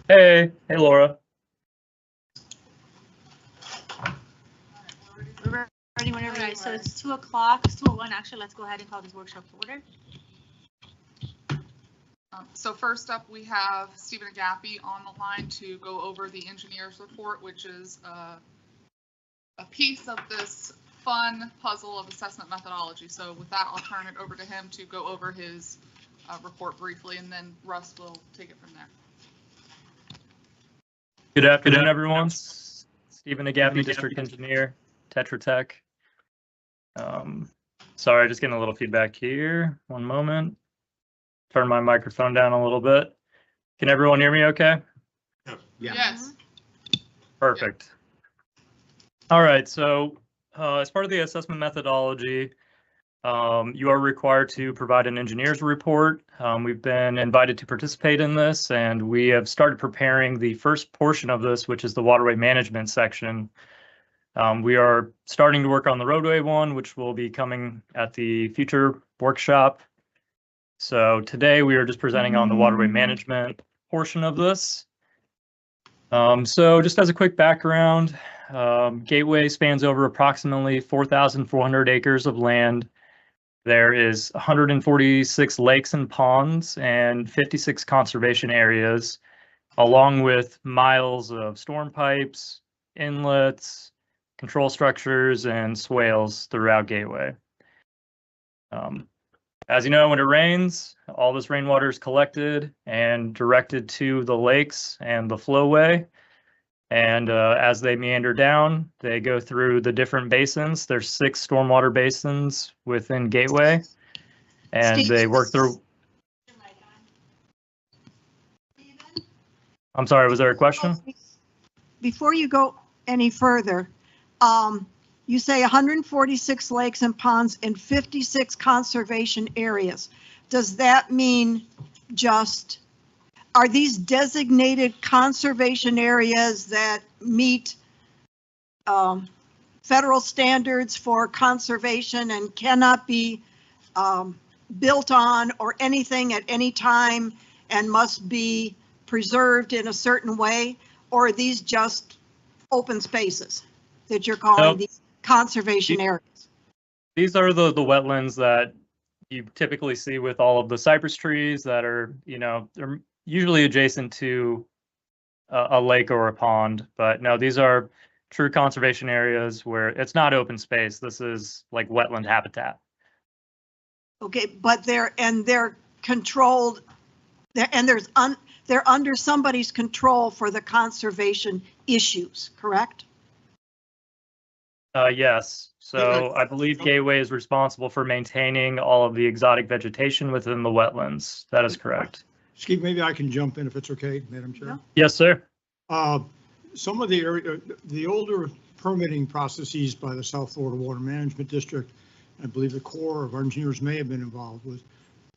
Hey, Laura. We're ready whenever you're ready. So it's 2 o'clock, it's 2:01 actually. Let's go ahead and call this workshop to order. So first up, we have Stephen Agapi on the line to go over the engineer's report, which is a piece of this fun puzzle of assessment methodology. So with that, I'll turn it over to him to go over his report briefly, and then Russ will take it from there. Good afternoon, everyone. Stephen Agapi, District Engineer, Tetra Tech. Sorry, just getting a little feedback here. One moment. Turn my microphone down a little bit. Can everyone hear me okay? Yeah. Yes. Perfect. All right, so as part of the assessment methodology, you are required to provide an engineer's report. We've been invited to participate in this, and we have started preparing the first portion of this, which is the waterway management section. We are starting to work on the roadway one, which will be coming at the future workshop. So today we are just presenting on the waterway management portion of this. So just as a quick background, Gateway spans over approximately 4,400 acres of land. There is 146 lakes and ponds and 56 conservation areas, along with miles of storm pipes, inlets, control structures, and swales throughout Gateway. As you know, when it rains, all this rainwater is collected and directed to the lakes and the flowway. And as they meander down, they go through the different basins. There's 6 stormwater basins within Gateway, and they work through. I'm sorry, was there a question? Before you go any further, you say 146 lakes and ponds and 56 conservation areas. Does that mean are these designated conservation areas that meet federal standards for conservation and cannot be built on or anything at any time and must be preserved in a certain way? Or are these just open spaces that you're calling these conservation areas? These are the wetlands that you typically see with all of the cypress trees that are, they're usually adjacent to a lake or a pond. But no, these are true conservation areas where it's not open space. This is like wetland habitat. Okay, but they're controlled, they're under somebody's control for the conservation issues, correct? Yes. So I believe Gateway is responsible for maintaining all of the exotic vegetation within the wetlands. That is correct. Steve, maybe I can jump in if it's okay, Madam Chair. Yes, sir. Some of the older permitting processes by the South Florida Water Management District, I believe the Corps of Engineers may have been involved with,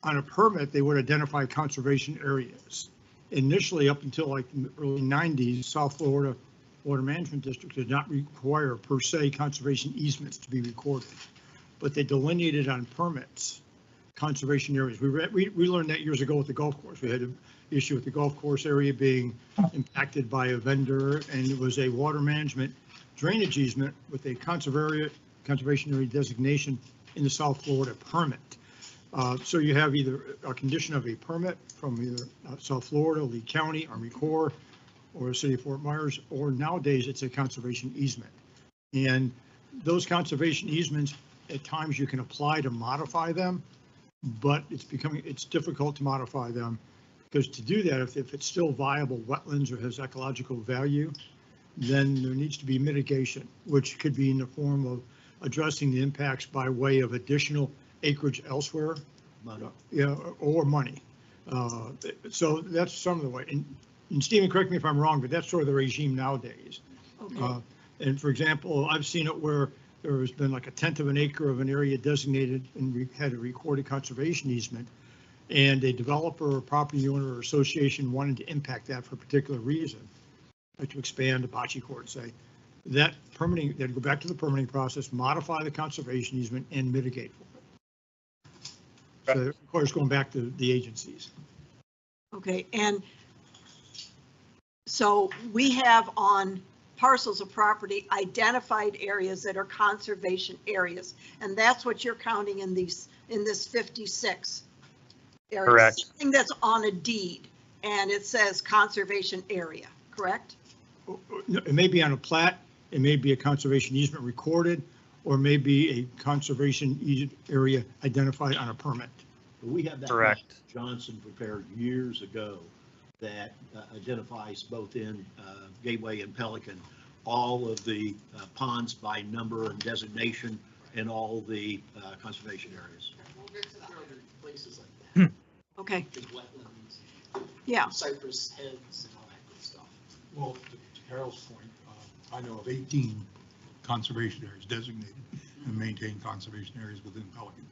on a permit, they would identify conservation areas. Initially, up until like the early 90s, South Florida Water Management District did not require per se conservation easements to be recorded, but they delineated on permits conservation areas. We learned that years ago with the golf course. We had an issue with the golf course area being impacted by a vendor, and it was a water management drainage easement with a conservation area designation in the South Florida permit. So you have either a condition of a permit from either South Florida, Lee County, Army Corps, or the City of Fort Myers, or nowadays it's a conservation easement. And those conservation easements, at times you can apply to modify them, but it's difficult to modify them, because to do that, if it's still viable wetlands or has ecological value, then there needs to be mitigation, which could be in the form of addressing the impacts by way of additional acreage elsewhere, or money. So that's some of the way. And Stephen, correct me if I'm wrong, but that's sort of the regime nowadays. Okay. And for example, I've seen it where there has been like 1/10 of an acre of an area designated and we had a recorded conservation easement, and a developer or property owner or association wanted to impact that for a particular reason, like to expand a bocce court, say, that permitting, they'd go back to the permitting process, modify the conservation easement and mitigate for it. Right. So of course, going back to the agencies. Okay, and So we have on parcels of property identified areas that are conservation areas, and that's what you're counting in these, in this 56 area. Correct. Something that's on a deed, and it says conservation area, correct? It may be on a plat, it may be a conservation easement recorded, or it may be a conservation area identified on a permit. We have that Correct. map Johnson prepared years ago that identifies both in Gateway and Pelican, all of the ponds by number and designation and all the conservation areas. We'll get to that. Places like that, Okay, big wetlands, yeah, cypress heads and all that good stuff. Well, to Carol's point, I know of 18 conservation areas designated and maintained conservation areas within Pelican.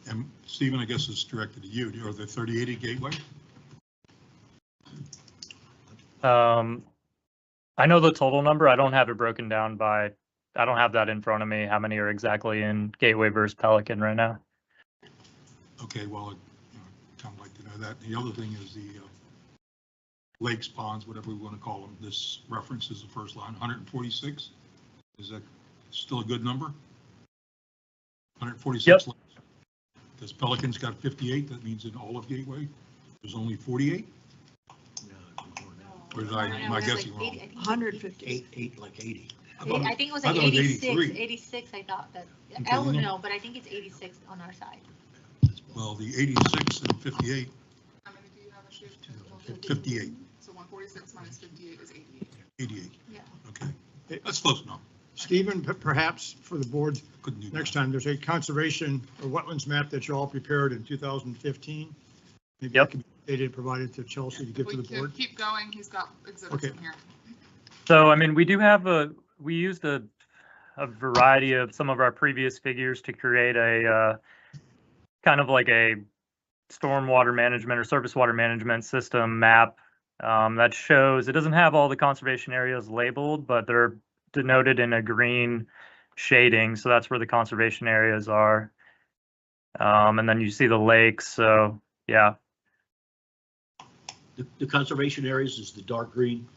And Stephen, I guess is directed to you. Are there 38 at Gateway? I know the total number. I don't have it broken down by, I don't have that in front of me, how many are exactly in Gateway versus Pelican right now. Okay, well, I'd kind of like to know that. The other thing is the lakes, ponds, whatever we want to call them. This reference is the first line, 146. Is that still a good number? 146 Yep. lakes. Because Pelican's got 58, that means in all of Gateway, there's only 48? Or is am I guessing wrong? 150. Like 80. I think it was I like thought it was 86, 83. 86, I thought that, Okay, I don't well, know, but I think it's 86 on our side. Well, the 86 and 58, How many do you have, Ashish? 58, So 146 minus 58 is 88. 88. Yeah. Okay, that's close enough. Stephen, perhaps for the board, Couldn't do next that. time, there's a conservation or wetlands map that you all prepared in 2015. Maybe Yep. that can be dated, provided to Chelsea to give to We the can board. keep going. He's got exhibits Okay. in here. So, I mean, we do have we used a variety of some of our previous figures to create a kind of like a stormwater management or surface water management system map that shows, it doesn't have all the conservation areas labeled, but they're denoted in a green shading. So that's where the conservation areas are. And then you see the lakes. So yeah, The conservation areas is the dark green.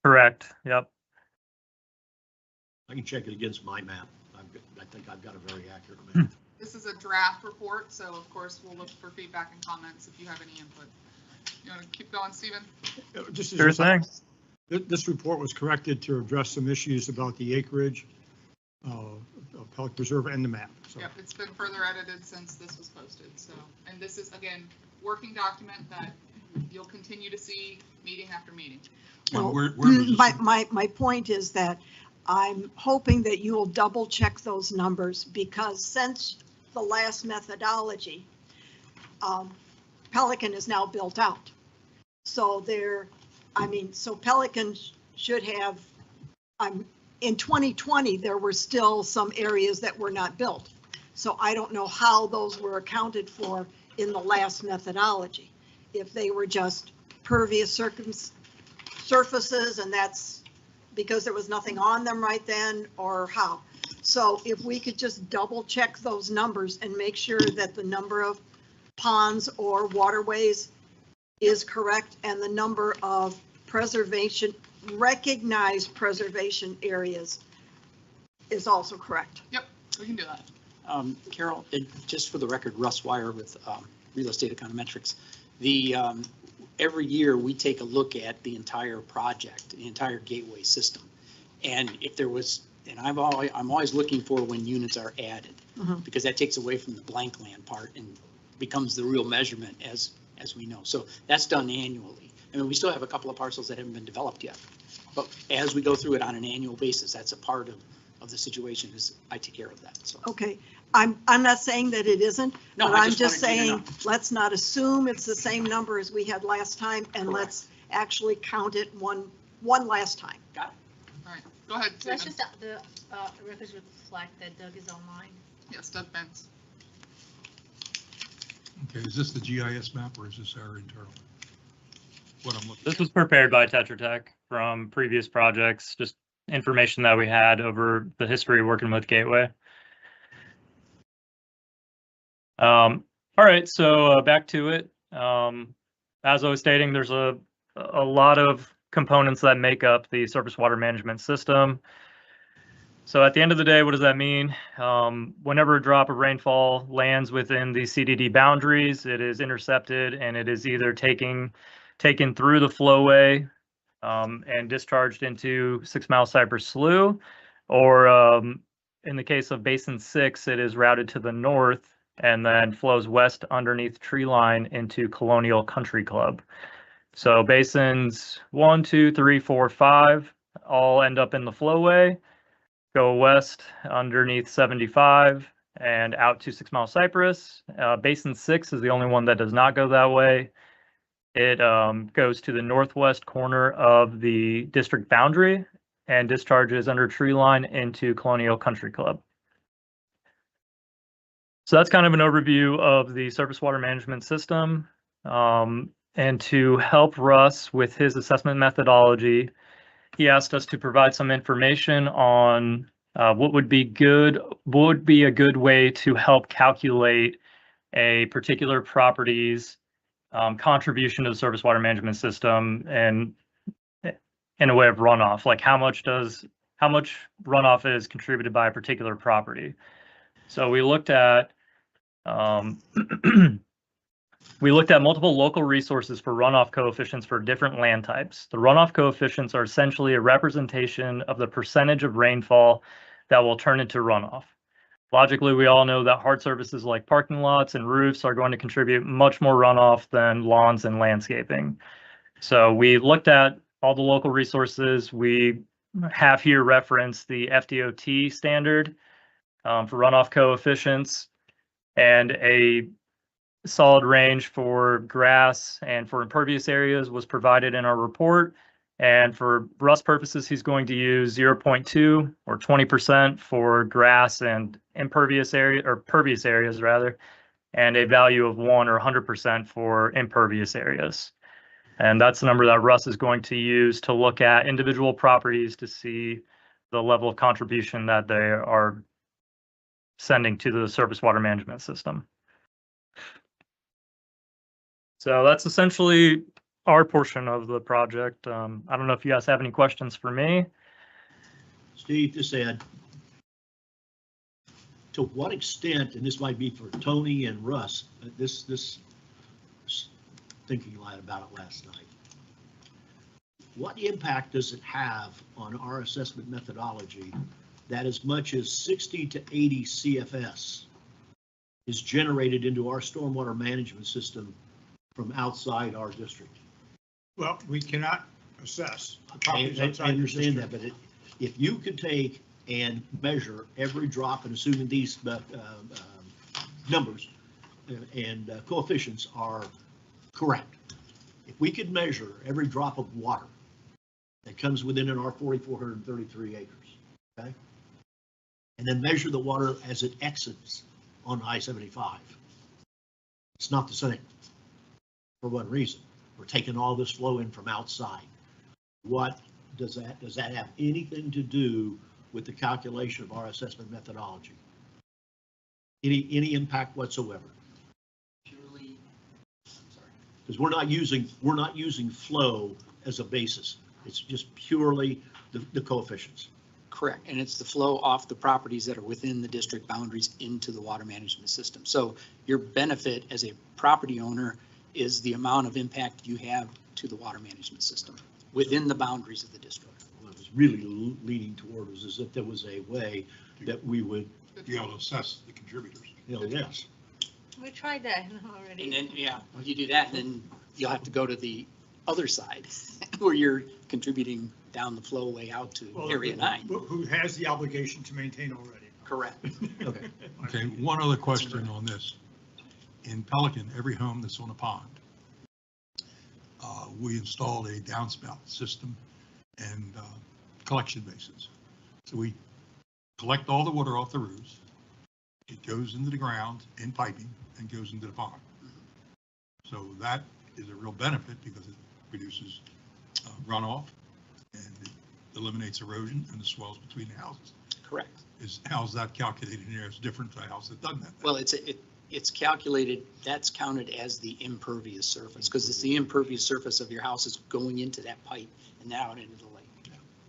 correct. Yep. I can check it against my map. I think I've got a very accurate map. This is a draft report, so of course we'll look for feedback and comments if you have any input. You want to keep going, Stephen? Just as Sure a side- thing. This report was corrected to address some issues about the acreage of Pelican Reserve and the map. So Yep, it's been further edited since this was posted, so, and this is, again, working document that you'll continue to see meeting after meeting. And Well, where does this- my point is that I'm hoping that you will double check those numbers, because since the last methodology, Pelican is now built out. So so Pelican should have, in 2020, there were still some areas that were not built. So I don't know how those were accounted for in the last methodology. If they were just pervious surfaces and that's because there was nothing on them right then, or how. So if we could just double check those numbers and make sure that the number of ponds or waterways is correct and the number of recognized preservation areas is also correct. Yep, we can do that. Carol, just for the record, Russ Wire with Real Estate Econometrics. Every year we take a look at the entire project, the entire gateway system. And if there was, and I'm always looking for when units are added, because that takes away from the blank land part and becomes the real measurement as we know. So that's done annually. I mean, we still have a couple of parcels that haven't been developed yet. But as we go through it on an annual basis, that's a part of the situation, is I take care of that, so. Okay, I'm not saying that it isn't, No, but I I'm just wanted you to saying, know. let's not assume it's the same number as we had last time, and Correct. let's actually count it one last time. All right, go ahead, So that's Stephen. just the records reflect that Doug is online. Yes, Doug Benz. Okay, is this the GIS map or is this our internal? What I'm looking This at. was prepared by Tetra Tech from previous projects, just information that we had over the history of working with Gateway. All right, so back to it. As I was stating, there's a lot of components that make up the surface water management system. So at the end of the day, what does that mean? Whenever a drop of rainfall lands within the CDD boundaries, it is intercepted and it is either taken through the flowway and discharged into 6 Mile Cypress Slough, or in the case of Basin 6, it is routed to the north and then flows west underneath tree line into Colonial Country Club. So basins 1, 2, 3, 4, 5 all end up in the flowway, go west underneath 75 and out to 6 Mile Cypress. Basin 6 is the only one that does not go that way. It goes to the northwest corner of the district boundary and discharges under tree line into Colonial Country Club. So that's kind of an overview of the surface water management system. And to help Russ with his assessment methodology, he asked us to provide some information on what would be a good way to help calculate a particular property's contribution to the surface water management system, and in a way of runoff, like how much runoff is contributed by a particular property. So we looked at multiple local resources for runoff coefficients for different land types. The runoff coefficients are essentially a representation of the percentage of rainfall that will turn into runoff. Logically, we all know that hard surfaces like parking lots and roofs are going to contribute much more runoff than lawns and landscaping. So we looked at all the local resources. We have here referenced the FDOT standard for runoff coefficients, and a solid range for grass and for impervious areas was provided in our report. And for Russ purposes, he's going to use 0.2 or 20% for grass and impervious area, or pervious areas rather, and a value of 1 or 100% for impervious areas. And that's the number that Russ is going to use to look at individual properties to see the level of contribution that they are sending to the surface water management system. So that's essentially our portion of the project. I don't know if you guys have any questions for me. Steve, just add, to what extent, and this might be for Tony and Russ, this thinking about it last night, what impact does it have on our assessment methodology that as much as 60 to 80 CFS is generated into our stormwater management system from outside our district? Well, we cannot assess. I understand that, but if you could take and measure every drop, and assuming these numbers and coefficients are correct, if we could measure every drop of water that comes within our 4,433 acres, okay, and then measure the water as it exits on I-75, it's not the same. For one reason, we're taking all this flow in from outside. What does that have anything to do with the calculation of our assessment methodology? Any impact whatsoever? Purely, I'm sorry. Because we're not using flow as a basis. It's just purely the coefficients. Correct, and it's the flow off the properties that are within the district boundaries into the water management system. So your benefit as a property owner is the amount of impact you have to the water management system within the boundaries of the district. What I was really leaning toward was as if there was a way that we would be able to assess the contributors. Yes. We tried that already. And then, yeah, when you do that, then you'll have to go to the other side where you're contributing down the flowway out to Area 9. Who has the obligation to maintain already. Correct. Okay. Okay, one other question on this. In Pelican, every home that's on a pond, we installed a downspout system and collection basins. So we collect all the water off the roofs. It goes into the ground in piping and goes into the pond. So that is a real benefit because it reduces runoff and it eliminates erosion and the swells between the houses. Correct. How's that calculated here? It's different to a house that doesn't have that. Well, it's calculated, that's counted as the impervious surface, because it's the impervious surface of your house is going into that pipe and out into the lake.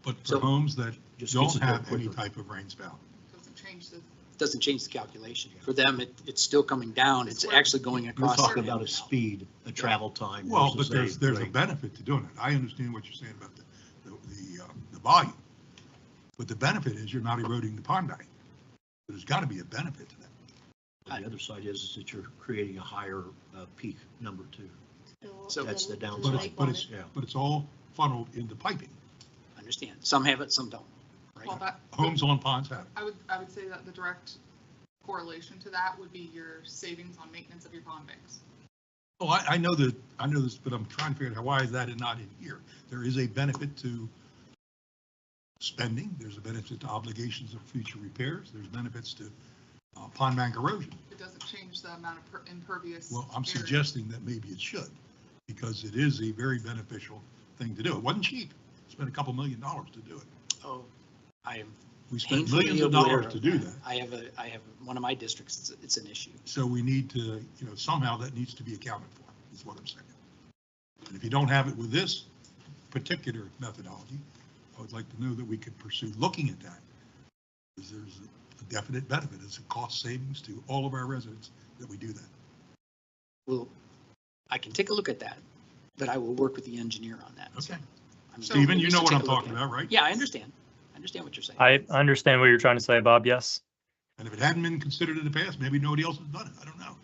But for So- homes that Just don't gets it done have any quicker. type of rain spout, Doesn't change the, Doesn't change the calculation. For them, it's still coming down. It's actually going You're across. talking their about a end now. speed, a travel time. well, but versus there's a rate. benefit to doing it. I understand what you're saying about the volume. But the benefit is you're not eroding the pond bank. There's got to be a benefit to that. The other side is that you're creating a higher peak number too. So That's the But downside. but it's all funneled into piping. Understand. Some have it, some don't. Right? well, that, Homes on ponds have it. I would say that the direct correlation to that would be your savings on maintenance of your pond banks. Oh, I know this, but I'm trying to figure out why is that not in here? There is a benefit to spending, there's a benefit to obligations of future repairs, there's benefits to pond bank erosion. It doesn't change the amount of impervious. Well, I'm area. suggesting that maybe it should, because it is a very beneficial thing to do. It wasn't cheap. Spent a couple $1 million to do it. Oh, I am We spent painfully millions of aware dollars of to do that. I have one of my districts, it's an issue. So we need to, somehow that needs to be accounted for, is what I'm saying. And if you don't have it with this particular methodology, I would like to know that we could pursue looking at that. Because there's a definite benefit. It's a cost savings to all of our residents that we do that. Well, I can take a look at that, but I will work with the engineer on that. Okay. I mean, Stephen, you just know to what take I'm a look talking at it. about, right? Yeah, I understand. I understand what you're saying. I understand what you're trying to say, Bob. Yes. And if it hadn't been considered in the past, maybe nobody else has done it. I don't know.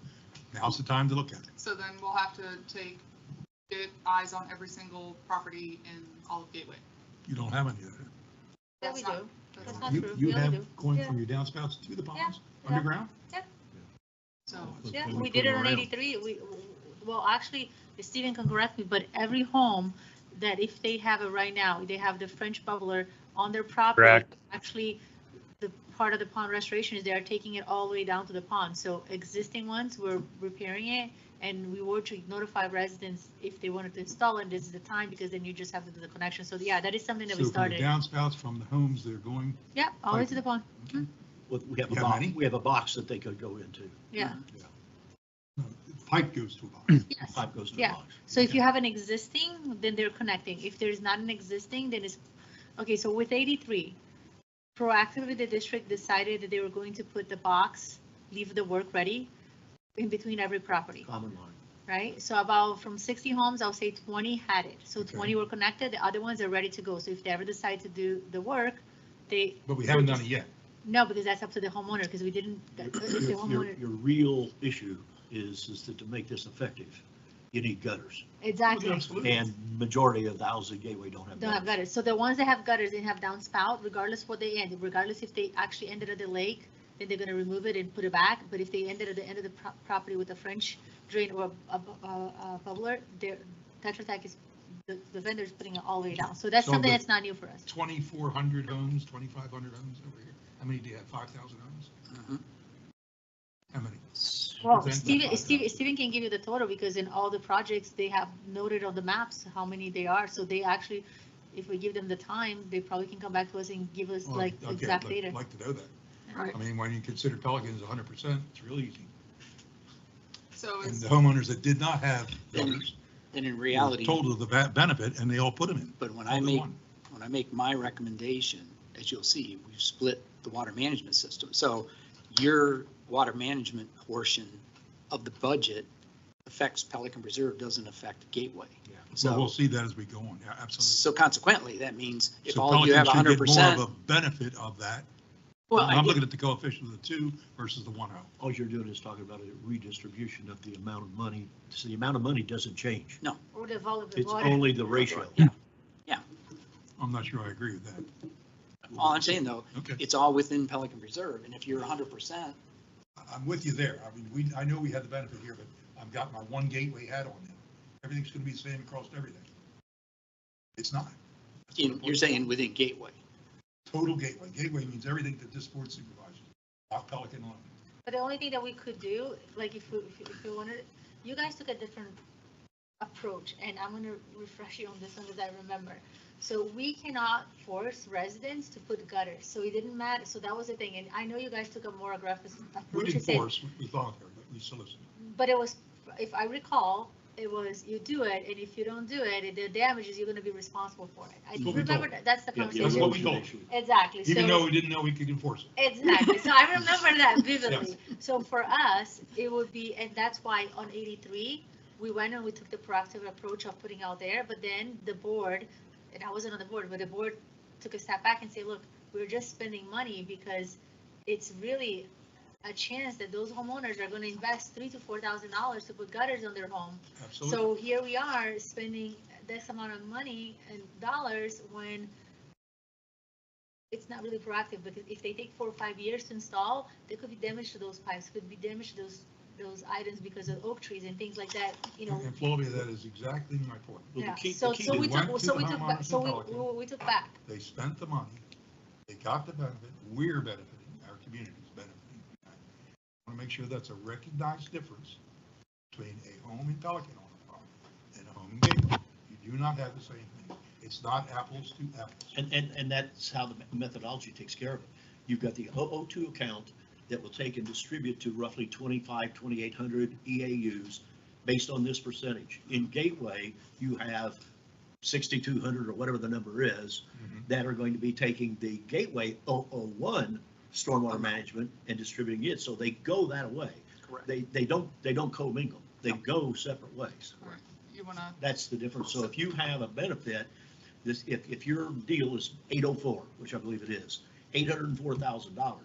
Now's the time to look at it. So then we'll have to get eyes on every single property in all of Gateway. You don't have any of that. Yeah, we That's not- do. that's That's not- not You true. you Yeah, we have do. going Yeah. from your downspouts to the ponds, yeah. underground? So, Yeah, When we put did it on around. 83. Well, actually, Stephen can correct me, but every home that if they have it right now, they have the French bubbler on their property. Correct. Actually, the part of the pond restoration is they are taking it all the way down to the pond. So existing ones, we're repairing it, and we were to notify residents if they wanted to install it, this is the time, because then you just have to do the connection. So yeah, that is something that we So from the started. downspouts from the homes, they're going, Yeah, all the way to the pond. We have a You have box, many? we have a box that they could go into. Yeah, no, the pipe goes to a box. yes. Pipe goes to the Yeah. box. So if you have an existing, then they're connecting. If there's not an existing, then it's, okay, so with 83, proactively, the district decided that they were going to put the box, leave the work ready in between every property, Common line. right? So about from 60 homes, I'll say 20 had it. So Okay. 20 were connected, the other ones are ready to go. So if they ever decide to do the work, they. But we haven't done it yet. No, because that's up to the homeowner, because we didn't, if the homeowner, Your real issue is that to make this effective, you need gutters. exactly. Absolutely. And majority of the houses in Gateway don't have Don't have gutters. gutters. So the ones that have gutters, they have downspout, regardless what they end, regardless if they actually ended at the lake, then they're gonna remove it and put it back. But if they ended at the end of the property with a French drain or a bubbler, their Tetra Tech is, the vendor's putting it all the way down. So that's So something the- that's not new for us. 2,400 homes, 2,500 homes over here. How many do you have? 5,000 homes? Mhm. How many? Well, Then- Steven can give you the total, because in all the projects, they have noted on the maps how many they are. So they actually, if we give them the time, they probably can come back to us and give us Well, like okay, exact I'd data. like to know that. Right. I mean, when you consider Pelican is 100%, it's real easy. so And it's, the homeowners that did not have gutters Then in were reality, told of the benefit, and they all put them in. but when all I in make, one. when I make my recommendation, as you'll see, we've split the water management system. So your water management portion of the budget affects Pelican Reserve, doesn't affect Gateway. So we'll So, see that as we go on. Yeah, absolutely. so consequently, that means if So all of you Pelican have should get more of 100%. a benefit of that. Well, I'm I looking get, at the coefficient of the 2 versus the 1 home. All you're doing is talking about a redistribution of the amount of money. So the amount of money doesn't change. Or the volume of It's water. only the ratio. I'm not sure I agree with that. all I'm saying though, Okay, it's all within Pelican Reserve, and if you're 100%, I'm with you there. I mean, I know we had the benefit here, but I've got my one Gateway hat on now. Everything's going to be the same across everything. It's not. you're saying within Gateway. Total Gateway. Gateway means everything that this board supervises, not Pelican only. But the only thing that we could do, like if we wanted, you guys took a different approach, and I'm gonna refresh you on this one as I remember. So we cannot force residents to put gutters, so it didn't matter, so that was the thing, and I know you guys took a more aggressive We approach. didn't and said- force, we volunteered. But resolicited. But it was, if I recall, it was you do it, and if you don't do it, the damages, you're gonna be responsible for it. I That's what we remember told. that's the Yeah, conversation. That's what we told. Exactly. Even So- though we didn't know we could enforce it. Exactly. So I remember that vividly. So for us, it would be, and that's why on 83, we went and we took the proactive approach of putting out there, but then the board, and I wasn't on the board, but the board took a step back and say, look, we're just spending money because it's really a chance that those homeowners are going to invest $3,000 to $4,000 to put gutters on their home. Absolutely. So here we are spending this amount of money and dollars when it's not really proactive, because if they take 4 or 5 years to install, there could be damage to those pipes, could be damage to those items because of oak trees and things like that, you know. And Flavia, that is exactly my point. Well, the Yeah, key- so, the key so to- we They went took, to so the we took back, homeowners so in Pelican. we took back. They spent the money, they got the benefit, we're benefiting, our community's benefiting. I want to make sure that's a recognized difference between a home in Pelican on a farm and a home in Gateway. You do not have the same thing. It's not apples to apples. And that's how the methodology takes care of it. You've got the 002 account that will take and distribute to roughly 2,800 EAUs based on this percentage. In Gateway, you have 6,200 or whatever the number is that are going to be taking the Gateway 001 stormwater management and distributing it. So they go that way. Correct. They don't commingle. They go separate ways. You wanna, That's the difference. So if you have a benefit, this, if your deal is 804, which I believe it is, $804,000,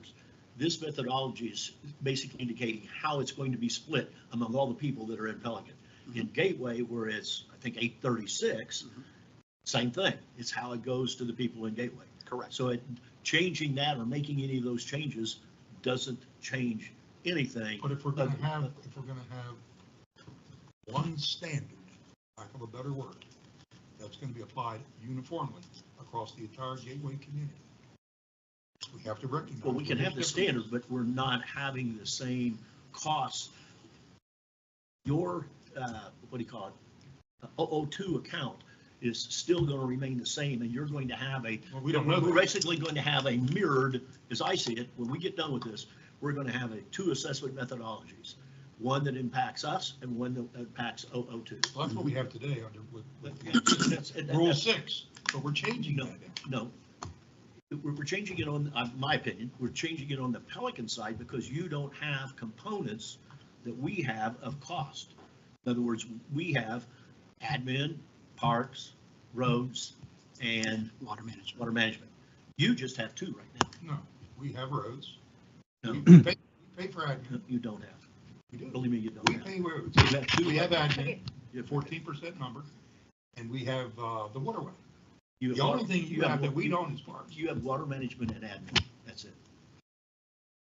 this methodology is basically indicating how it's going to be split among all the people that are in Pelican. In Gateway, where it's, I think, 836, same thing. It's how it goes to the people in Gateway. Correct. So changing that or making any of those changes doesn't change anything. But if we're going to have one standard, lack of a better word, that's going to be applied uniformly across the entire Gateway community, we have to recognize. Well, we can where have the there's standard, differences. but we're not having the same costs. Your, what do you call it, 002 account is still going to remain the same, and you're going to have a, Well, we don't know we're that. basically going to have a mirrored, as I see it, when we get done with this, we're going to have two assessment methodologies, one that impacts us and one that impacts 002. Well, that's what we have today under, with That's- Rule 6, but we're changing No, that now. no. We're changing it on, my opinion, we're changing it on the Pelican side because you don't have components that we have of cost. In other words, we have admin, parks, roads, and Water management. water management. You just have two right now. No, we have roads. No. We pay for admin. You don't have. We do. Believe me, you don't We have. pay roads. You have two. We have admin, Okay. You have 14% number, and we have the waterway. You have The only water- thing you have that we you- don't is parks. You have water management and admin. That's it.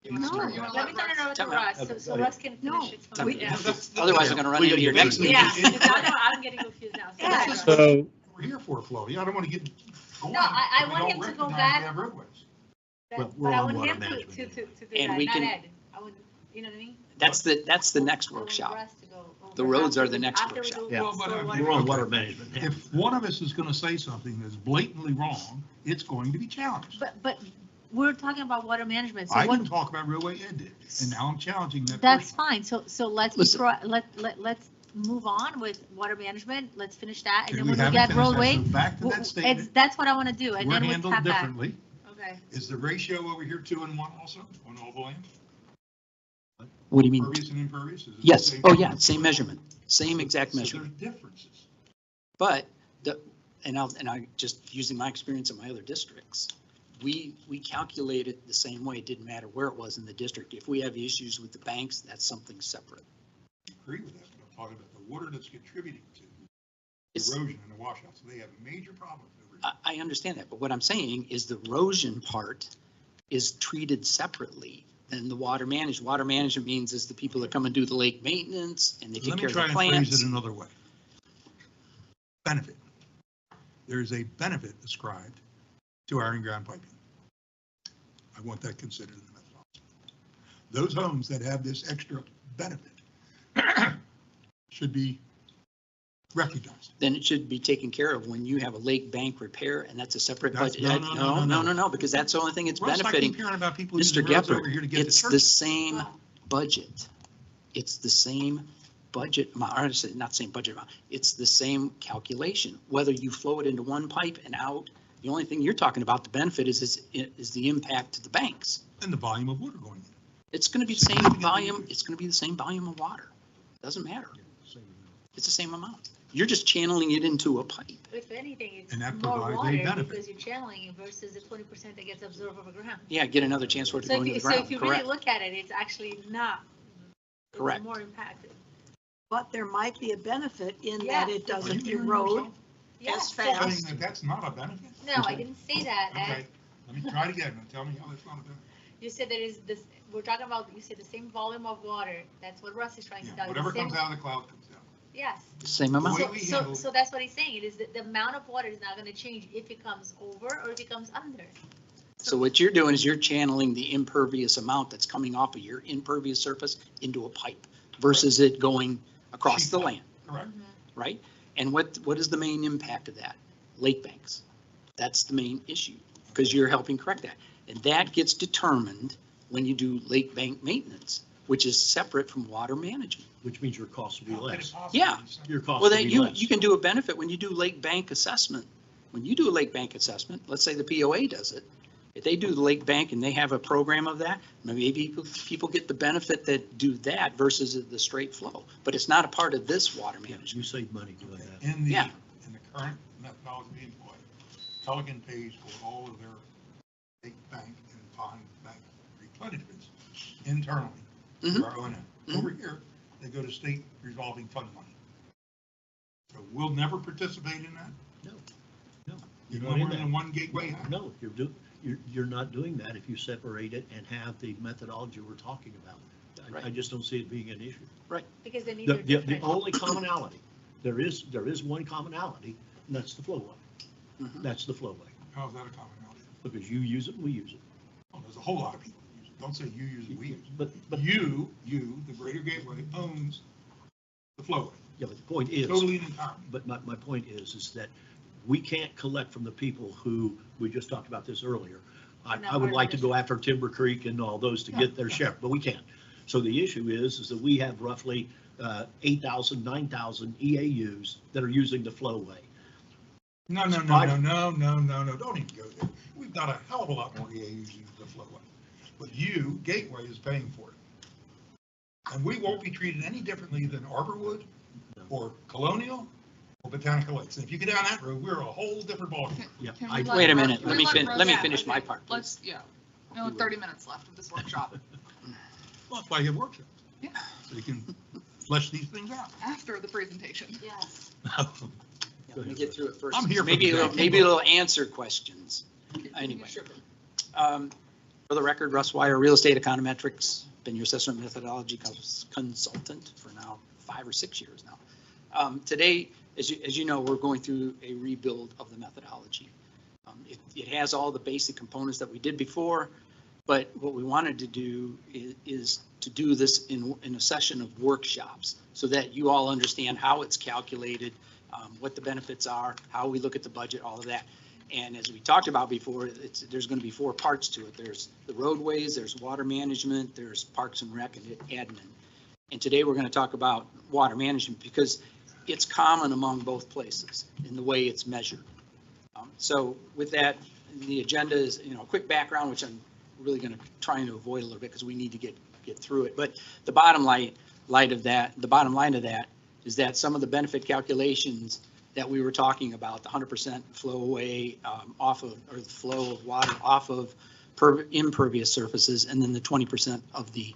you wanna No. start, you wanna Let me let turn it over to Time out. Russ, Okay, so go ahead. Russ can No. finish it. Time Yeah. out. Otherwise, we're going to run We into your gotta next get- meeting. Yeah, because I'm getting confused now. So Yeah. Russ. So, We're here for, Flo. I don't want to get going. No, I if we want don't him to go recognize back. we have roadways. Well, But we're I on want water him to management do And that, we not can- Ed. I want, you know what I mean? That's the next I want workshop. Russ to go over The roads are after the we- next after we workshop. do Yeah. Well, but stormwater We're on management. water management. now. If one of us is going to say something that's blatantly wrong, it's going to be challenged. But we're talking about water management, so I what, didn't talk about railway, Ed did, and now I'm challenging that that's person. fine, so let's, be Listen. let's move on with water management, let's finish that, and Okay, then we when we haven't get finished that, roadway, so back to that statement, that's what I want to do, and we're then we'll handled tap back. differently. Okay. Is the ratio over here 2 and 1 also on all the land? What do you mean? Impervious and impervious? Is it the Yes. same? Oh, yeah, same measurement, same exact So measurement. there's differences. But and I just using my experience in my other districts, we calculate it the same way. It didn't matter where it was in the district. If we have issues with the banks, that's something separate. I agree with that, but I'm talking about the water that's contributing to It's- erosion and the washouts. They have major problems over here. I understand that, but what I'm saying is the erosion part is treated separately than the water management. Water management means is the people that come and do the lake maintenance and they take Let care me of try the and phrase plants. it another way. Benefit. There is a benefit ascribed to iron ground piping. I want that considered in the methodology. Those homes that have this extra benefit should be recognized. Then it should be taken care of when you have a lake bank repair and that's a separate That's- budget. No, because that's the only thing it's Russ, I keep benefiting. hearing about people Mr. using roads Gepper, over here to get to it's the church. same budget. It's the same budget amount, or not same budget amount, it's the same calculation, whether you flow it into one pipe and out. The only thing you're talking about, the benefit is the impact to the banks. And the volume of water going in. It's going to be the same volume, it's going to be the same volume of water. Doesn't matter. It's the same amount. You're just channeling it into a pipe. If anything, And that it's more provides a water benefit. because you're channeling it versus the 20% that gets absorbed over ground. Yeah, get another chance for it to So go if into you, the so ground, if you really correct? look at it, it's actually not. It's Correct. more impacted. But there might be a benefit in Yeah. that it doesn't Are you erode Yeah, as so- Saying fast. that that's not a benefit? No, I didn't say that. Okay, let me try it again and tell me how that's not a benefit. You said there is this, we're talking about, you said the same volume of water. That's what Russ is trying to Yeah, tell you. whatever The same- comes out of the cloud comes down. Yes. Same The amount. way So, we so, handle- so that's what he's saying. It is that the amount of water is not gonna change if it comes over or if it comes under. So what you're doing is you're channeling the impervious amount that's coming off of your impervious surface into a pipe versus it going across Sheet the pipe. land, Correct. right? And what is the main impact of that? Lake banks. That's the main issue, because you're helping correct that. And that gets determined when you do lake bank maintenance, which is separate from water management. Which means your cost will be How could it less. possibly Yeah. be separate? Your cost Well, will then be you less. can do a benefit when you do lake bank assessment. When you do a lake bank assessment, let's say the POA does it. If they do the lake bank and they have a program of that, maybe people get the benefit that do that versus the straight flow. But it's not a part of this water management. You save money doing that. In the, Yeah. in the current methodology we employ, Pelican pays for all of their lake bank and pond bank replenishments internally Mhm. through our O&M. Over here, they go to state revolving fund money. So we'll never participate in that, No, even not when in we're that. in one gateway. no, you're not doing that if you separate it and have the methodology we're talking about. I Right. just don't see it being an issue. Because the needs The, are the different. only commonality, there is one commonality, and that's the flowway. Mhm. That's the flowway, How's that a commonality? because you use it, and we use it. Oh, there's a whole lot of people who use it. Don't say you use it, we use it. But, You, the Greater Gateway owns the flowway, yeah, but the point is, totally and entirely. but my point is that we can't collect from the people who, we just talked about this earlier. They're not I would part of like the to go after Timber Creek and all those to get their share, but we can't. So the issue is that we have roughly 8,000, 9,000 EAUs that are using the flowway. No, don't even go there. We've got a hell of a lot more EAUs using the flowway. But you, Gateway, is paying for it. And we won't be treated any differently than Arborwood or Colonial or Botanical Lakes. And if you get down that road, we're a whole different ballgame. Yeah, Can I- we let Wait a Russ- minute, can let we me Russ- yeah, finish my okay. part, please. Let's, we only 30 minutes left of this workshop. Well, that's why you have workshops. Yeah. So you can flesh these things out. After the presentation. Yes. Yeah, let me get through it first. I'm here for Maybe the it'll, day. maybe it'll answer questions. Anyway. For the record, Russ Wire, Real Estate Econometrics, been your assessment methodology consultant for now 5 or 6 years now. Today, as you know, we're going through a rebuild of the methodology. It has all the basic components that we did before, but what we wanted to do is to do this in a session of workshops so that you all understand how it's calculated, what the benefits are, how we look at the budget, all of that. And as we talked about before, there's going to be 4 parts to it. There's the roadways, there's water management, there's parks and rec and admin. And today we're going to talk about water management because it's common among both places in the way it's measured. So with that, the agenda is, a quick background, which I'm really going to try to avoid a little bit because we need to get through it. But the bottom line of that is that some of the benefit calculations that we were talking about, the 100% flow away off of, or the flow of water off of impervious surfaces, and then the 20% of the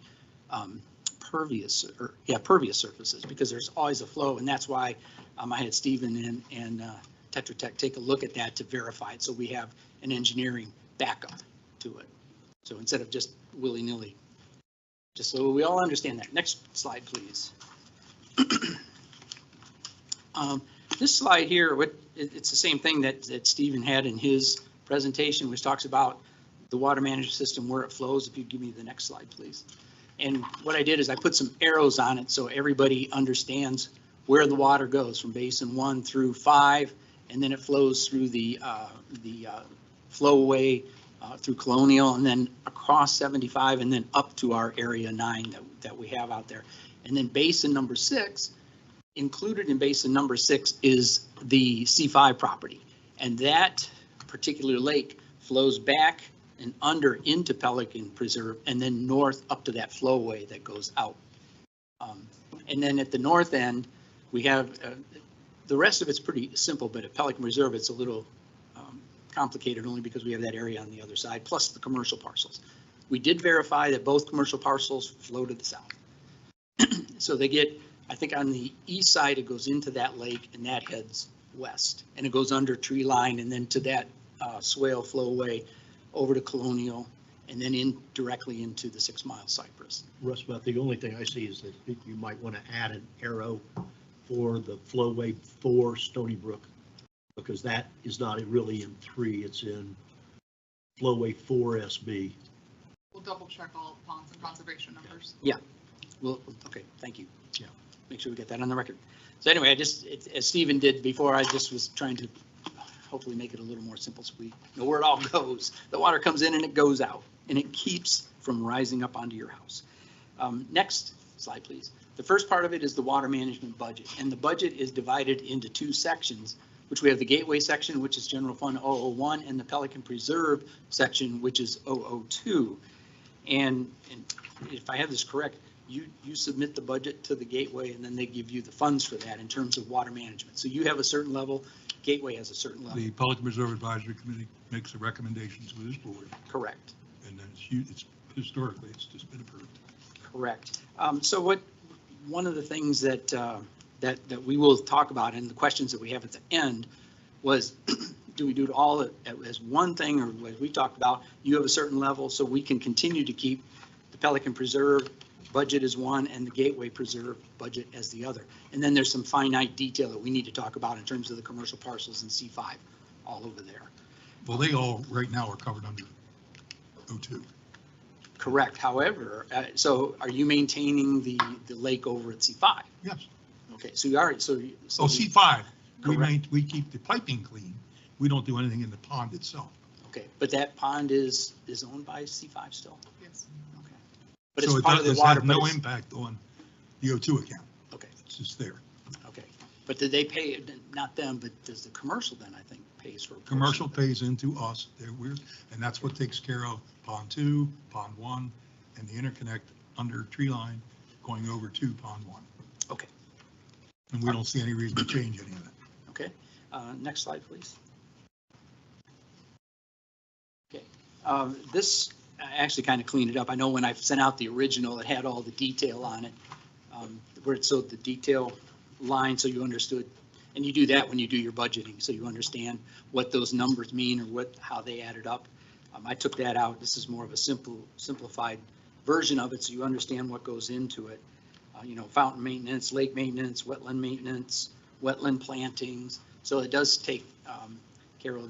pervious surfaces, because there's always a flow, and that's why I had Stephen and Tetra Tech take a look at that to verify it, so we have an engineering backup to it. So instead of just willy-nilly, just so we all understand that. Next slide, please. This slide here, it's the same thing that Stephen had in his presentation, which talks about the water management system, where it flows. If you give me the next slide, please. And what I did is I put some arrows on it so everybody understands where the water goes from basin 1 through 5, and then it flows through the flowway through Colonial, and then across 75, and then up to our area 9 that we have out there. And then basin number 6, included in basin number 6 is the C5 property. And that particular lake flows back and under into Pelican Preserve and then north up to that flowway that goes out. And then at the north end, we have, the rest of it's pretty simple, but at Pelican Reserve, it's a little complicated only because we have that area on the other side, plus the commercial parcels. We did verify that both commercial parcels flow to the south. So they get, I think on the east side, it goes into that lake and that heads west. And it goes under tree line and then to that swale flowway over to Colonial and then in directly into the 6 Mile Cypress. Russ, about the only thing I see is that you might want to add an arrow for the flowway for Stony Brook, because that is not really in 3, it's in flowway 4 SB. We'll double check all ponds and conservation numbers. Well, okay, thank you. Yeah. Make sure we get that on the record. So anyway, as Stephen did before, I just was trying to hopefully make it a little more simple so we know where it all goes. The water comes in and it goes out, and it keeps from rising up onto your house. Next slide, please. The first part of it is the water management budget, and the budget is divided into 2 sections, which we have the Gateway section, which is General Fund 001, and the Pelican Preserve section, which is 002. And if I have this correct, you submit the budget to the Gateway, and then they give you the funds for that in terms of water management. So you have a certain level, Gateway has a certain level. The Pelican Reserve Advisory Committee makes the recommendations to this board, Correct. and then it's historically, it's just been approved. Correct. So one of the things that we will talk about and the questions that we have at the end was, do we do it all as one thing, or as we talked about, you have a certain level so we can continue to keep the Pelican Preserve budget as one and the Gateway Preserve budget as the other. And then there's some finite detail that we need to talk about in terms of the commercial parcels and C5 all over there. Well, they all right now are covered under 02. Correct. However, so are you maintaining the lake over at C5? Yes. Okay, so you are, so. Oh, C5, Correct. we keep the piping clean. We don't do anything in the pond itself. Okay, but that pond is owned by C5 still? Yes. Okay. But So it's it part of the does water. have no but it's- impact on the 02 account. Okay, It's just there. okay. But did they pay, not them, but does the commercial then, I think, pays for? a portion Commercial of it? pays into us, and that's what takes care of Pond 2, Pond 1, and the interconnect under tree line going over to Pond 1. Okay, And we don't see any reason to change any of that. okay. Next slide, please. Okay, this, I actually kind of cleaned it up. I know when I sent out the original, it had all the detail on it, where it showed the detail line, so you understood. And you do that when you do your budgeting, so you understand what those numbers mean or how they added up. I took that out. This is more of a simplified version of it, so you understand what goes into it. Fountain maintenance, lake maintenance, wetland maintenance, wetland plantings. So it does take, Carol,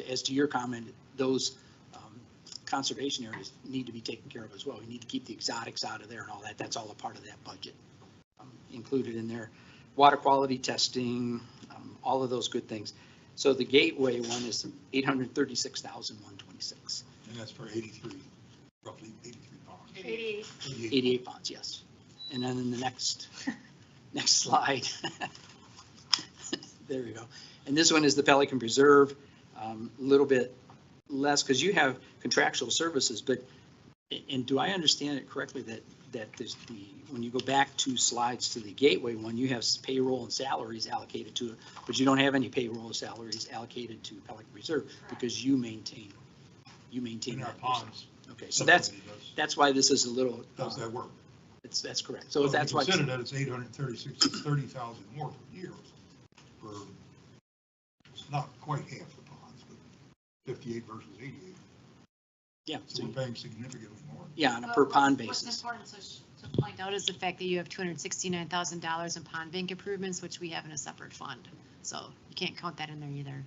as to your comment, those conservation areas need to be taken care of as well. We need to keep the exotics out of there and all that. That's all a part of that budget included in there. Water quality testing, all of those good things. So the Gateway one is 836,126. And that's for 83, roughly 83 ponds. 88. 88 ponds, yes. And then in the next slide. There we go. And this one is the Pelican Preserve, a little bit less because you have contractual services, but, and do I understand it correctly that there's when you go back 2 slides to the Gateway one, you have payroll and salaries allocated to it, but you don't have any payroll or salaries allocated to Pelican Reserve because you maintain In our that. ponds. Okay, so that's why this is a little. Does that work? That's correct. So that's why. Consider that it's 836, it's 30,000 more per year for, it's not quite half the ponds, but 58 versus 88. Yeah. So we're paying significantly more. Yeah, on a per pond What's basis. important to point out is the fact that you have $269,000 in pond bank improvements, which we have in a separate fund. So you can't count that in there either.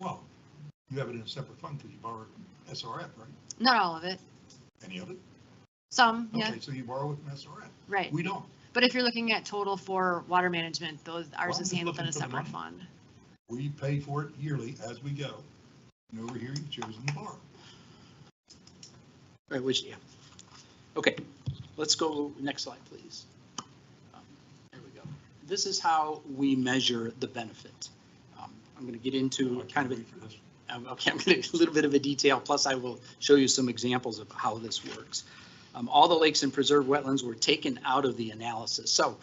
Well, you have it in a separate fund because you borrowed from SRF, right? Not all of it. Any of it? Some, yeah, Okay, so you borrow it from SRF. right. We don't. But if you're looking at total for water management, ours Well, I'm is just handled in a looking for the separate money. fund. We pay for it yearly as we go. And over here, you've chosen to borrow. Right, which, yeah. Okay, let's go, next slide, please. this is how we measure the benefit. I'm going to get into kind of okay, I'm going to a little bit of a detail, plus I will show you some examples of how this works. All the lakes and preserved wetlands were taken out of the analysis. So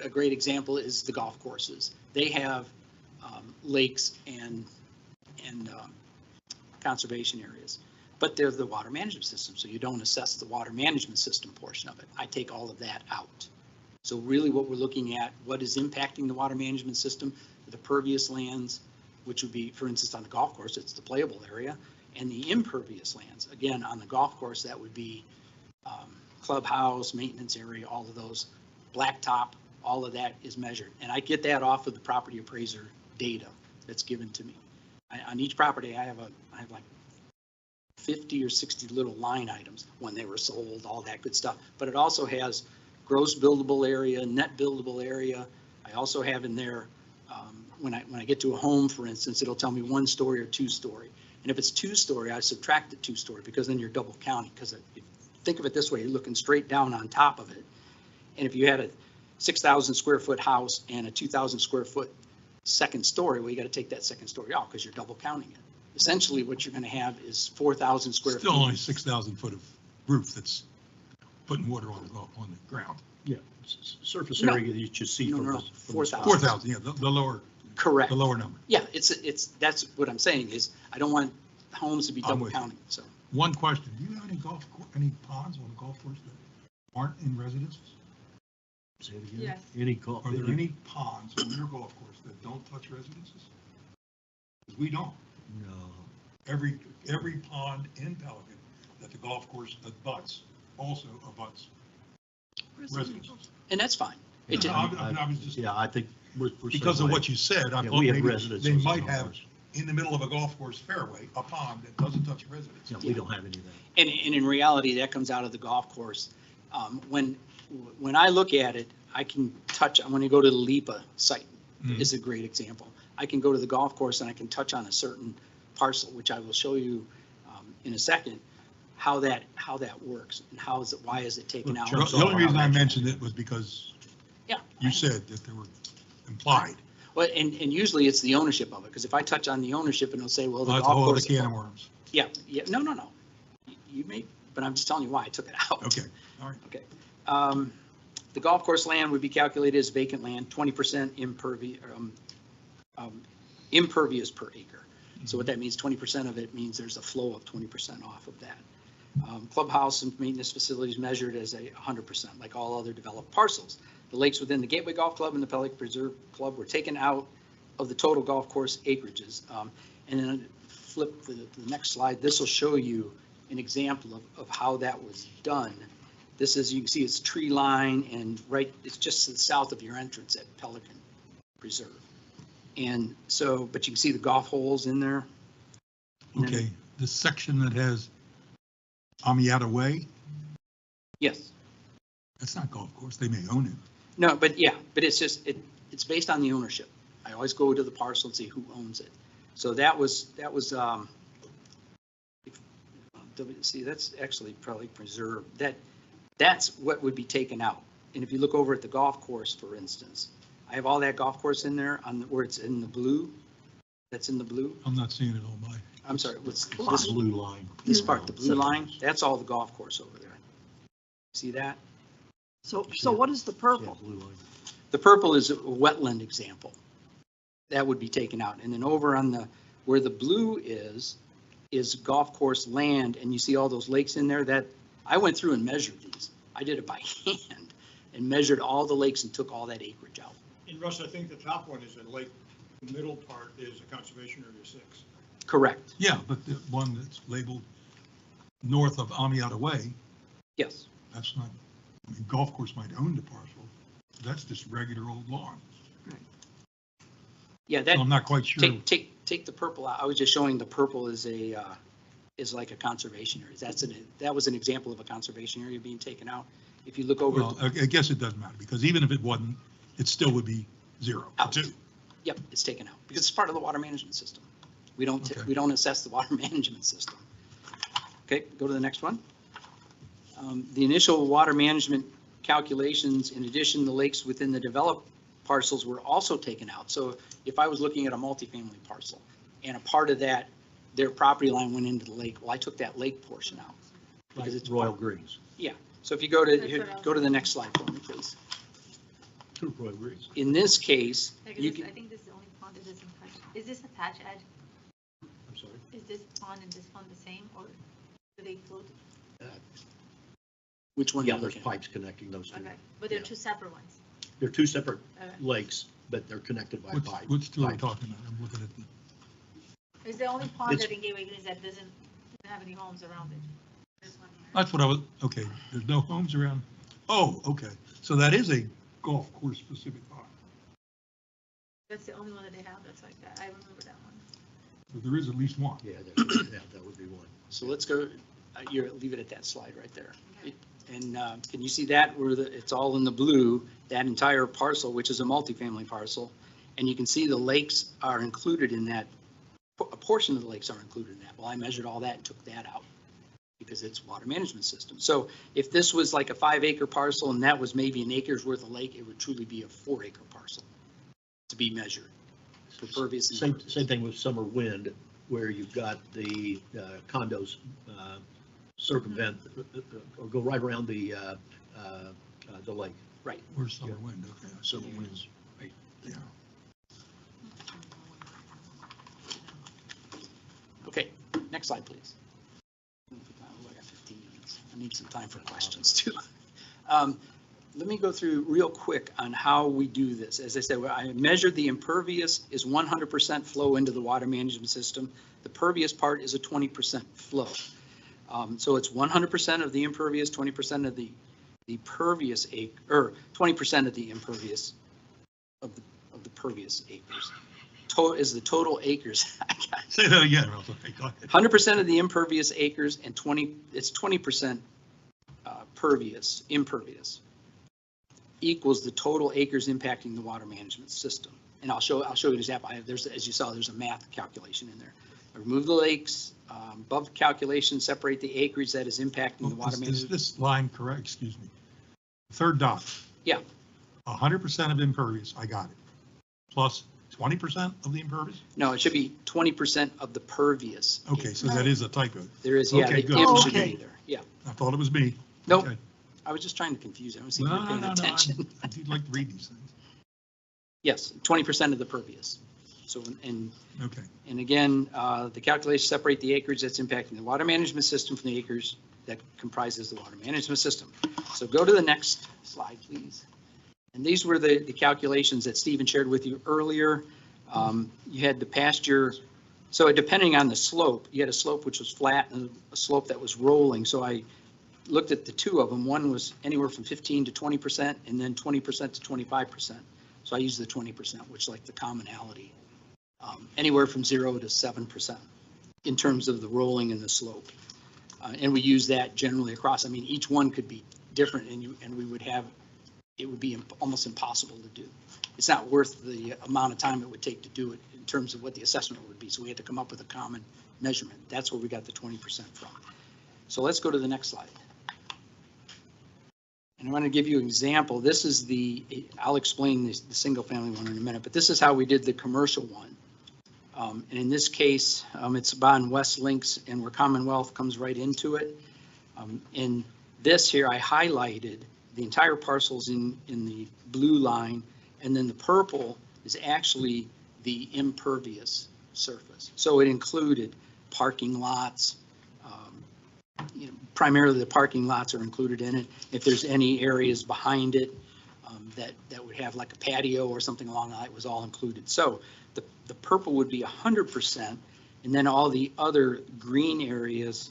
a great example is the golf courses. They have lakes and conservation areas, but they're the water management system, so you don't assess the water management system portion of it. I take all of that out. So really what we're looking at, what is impacting the water management system, the pervious lands, which would be, for instance, on the golf course, it's the playable area, and the impervious lands. Again, on the golf course, that would be clubhouse, maintenance area, all of those, blacktop, all of that is measured. And I get that off of the property appraiser data that's given to me. On each property, I have like 50 or 60 little line items, when they were sold, all that good stuff. But it also has gross buildable area, net buildable area. I also have in there, when I get to a home, for instance, it'll tell me 1 story or 2 story. And if it's 2 story, I subtract the 2 story, because then you're double counting. Because think of it this way, you're looking straight down on top of it. And if you had a 6,000 square foot house and a 2,000 square foot second story, well, you got to take that second story off because you're double counting it. Essentially, what you're going to have is 4,000 square feet. Still only 6,000 foot of roof that's putting water on the ground. Yeah, surface No. area that you see No, from no, the. no, from the 4,000. 4,000, yeah, the lower, Correct. the lower number. Yeah, that's what I'm saying is I don't want homes to be I'm double with you. counting, so. One question, do you have any ponds on the golf course that aren't in residences? Say it again. Yes. Any call. Are there any ponds on your golf course that don't touch residences? Because we don't. No. Every pond in Pelican that the golf course abuts also abuts residences. And that's fine. It just, I was just, Yeah, I think we're. because of what you said, I Yeah, thought we have maybe residences they on might golf have course. in the middle of a golf course fairway, a pond that doesn't touch a residence. Yeah, we don't have anything. and in reality, that comes out of the golf course. When I look at it, I can touch, I'm going to go to the LIPA site, is a great example. I can go to the golf course and I can touch on a certain parcel, which I will show you in a second, how that works and why is it taken out. The only reason I mentioned it was because Yeah. you said that they were implied. Well, and usually it's the ownership of it, because if I touch on the ownership and it'll say, well, the That's a golf whole other course. can of worms. Yeah, no. You may, but I'm just telling you why I took it out. Okay, all right. Okay. The golf course land would be calculated as vacant land, 20% impervious per acre. So what that means, 20% of it means there's a flow of 20% off of that. Clubhouse and maintenance facilities measured as 100%, like all other developed parcels. The lakes within the Gateway Golf Club and the Pelican Preserve Club were taken out of the total golf course acreages. And then flip the next slide. This will show you an example of how that was done. This is, you can see it's tree line and it's just to the south of your entrance at Pelican Preserve. And so, but you can see the golf holes in there. And then- Okay, the section that has Amiata Way, Yes. that's not golf course, they may own it. No, but it's just, it's based on the ownership. I always go to the parcel and see who owns it. So that was, see, that's actually probably preserved. That's what would be taken out. And if you look over at the golf course, for instance, I have all that golf course in there where it's in the blue. That's in the blue. I'm not seeing it on my, I'm sorry, what's This this, blue line. this part, the blue line? That's all the golf course over there. See that? So what is the purple? Yeah, blue line. The purple is a wetland example. That would be taken out. And then over on where the blue is golf course land, and you see all those lakes in there. That I went through and measured these. I did it by hand and measured all the lakes and took all that acreage out. And Russ, I think the top one is a lake, the middle part is a conservation area 6. Correct. yeah, but the one that's labeled north of Amiata Way, Yes. that's not, I mean, golf course might own the parcel. That's just regular old lawn. Yeah, that, I'm not quite sure. take the purple out. I was just showing the purple is like a conservation area. That was an example of a conservation area being taken out. If you look over. Well, I guess it doesn't matter, because even if it wasn't, it still would be 0. Out. 2. Yep, it's taken out because it's part of the water management system. We don't Okay. we don't assess the water management system. Okay, go to the next one. The initial water management calculations, in addition, the lakes within the developed parcels were also taken out. So if I was looking at a multifamily parcel and a part of that, their property line went into the lake, well, I took that lake portion out. Because it's Royal Greens. So if you go to, That's what I was go to the next slide for me, please. Two Royal Greens. In this case, Like, you this- can, I think this is the only pond that doesn't touch. Is this attached, Ed? I'm sorry. Is this pond and this pond the same, or do they float? which one? Yeah, are you there's looking at? pipes connecting those two. Okay, but they're Yeah. two separate ones. They're two separate Okay. lakes, but they're connected by pipe. Which two are we pipes. talking about? I'm looking at the, It's the only pond It's- that in Gateway Greens that doesn't have any homes around it. This one here. that's what I was, okay, there's no homes around. Oh, okay, so that is a golf course specific pond. That's the only one that they have that's like that. I remember that one. But there is at least one. Yeah, that would be one. So let's go, leave it at that slide right there. And can you see that where it's all in the blue, that entire parcel, which is a multifamily parcel? And you can see the lakes are included in that, a portion of the lakes are included in that. Well, I measured all that and took that out because it's water management system. So if this was like a 5-acre parcel and that was maybe an acre's worth of lake, it would truly be a 4-acre parcel to be measured for pervious. and Same impervious. thing with summer wind, where you've got the condos circumvent or go right around the lake. Right. Where's summer wind? Okay, summer winds, right, yeah. Okay, next slide, please. I got 15 minutes. I need some time for questions too. Let me go through real quick on how we do this. As I said, I measured the impervious is 100% flow into the water management system. The pervious part is a 20% flow. So it's 100% of the impervious, 20% of the pervious acre, or 20% of the impervious of the pervious acres. Total is the total acres. Say that again, Ralph. Okay, go ahead. 100% of the impervious acres and 20% impervious equals the total acres impacting the water management system. And I'll show you an example. As you saw, there's a math calculation in there. I remove the lakes, above calculation, separate the acreage that is impacting the water Is management. this line correct? Excuse me. Third dot. Yeah. 100% of impervious, I got it. Plus 20% of the impervious? No, it should be 20% of the pervious. Okay, so that is a typo. There is, yeah, Okay, the good. im Oh, should okay. be there. Yeah. I thought it was me. Nope. Okay. I was just trying to confuse you. I was seeing No, you no, paying no, no. attention. I do like to read these things. Yes, 20% of the pervious. So, Okay. and again, the calculation separate the acreage that's impacting the water management system from the acres that comprises the water management system. So go to the next slide, please. And these were the calculations that Stephen shared with you earlier. You had the pasture, so depending on the slope, you had a slope which was flat and a slope that was rolling. So I looked at the two of them. One was anywhere from 15 to 20% and then 20% to 25%. So I used the 20%, which is like the commonality. Anywhere from 0 to 7% in terms of the rolling and the slope. And we use that generally across. I mean, each one could be different and we would have, it would be almost impossible to do. It's not worth the amount of time it would take to do it in terms of what the assessment would be. So we had to come up with a common measurement. That's where we got the 20% from. So let's go to the next slide. And I want to give you an example. This is I'll explain the single family one in a minute, but this is how we did the commercial one. And in this case, it's on West Links and where Commonwealth comes right into it. In this here, I highlighted the entire parcels in the blue line, and then the purple is actually the impervious surface. So it included parking lots. Primarily the parking lots are included in it. If there's any areas behind it that would have like a patio or something along that, was all included. So the purple would be 100%, and then all the other green areas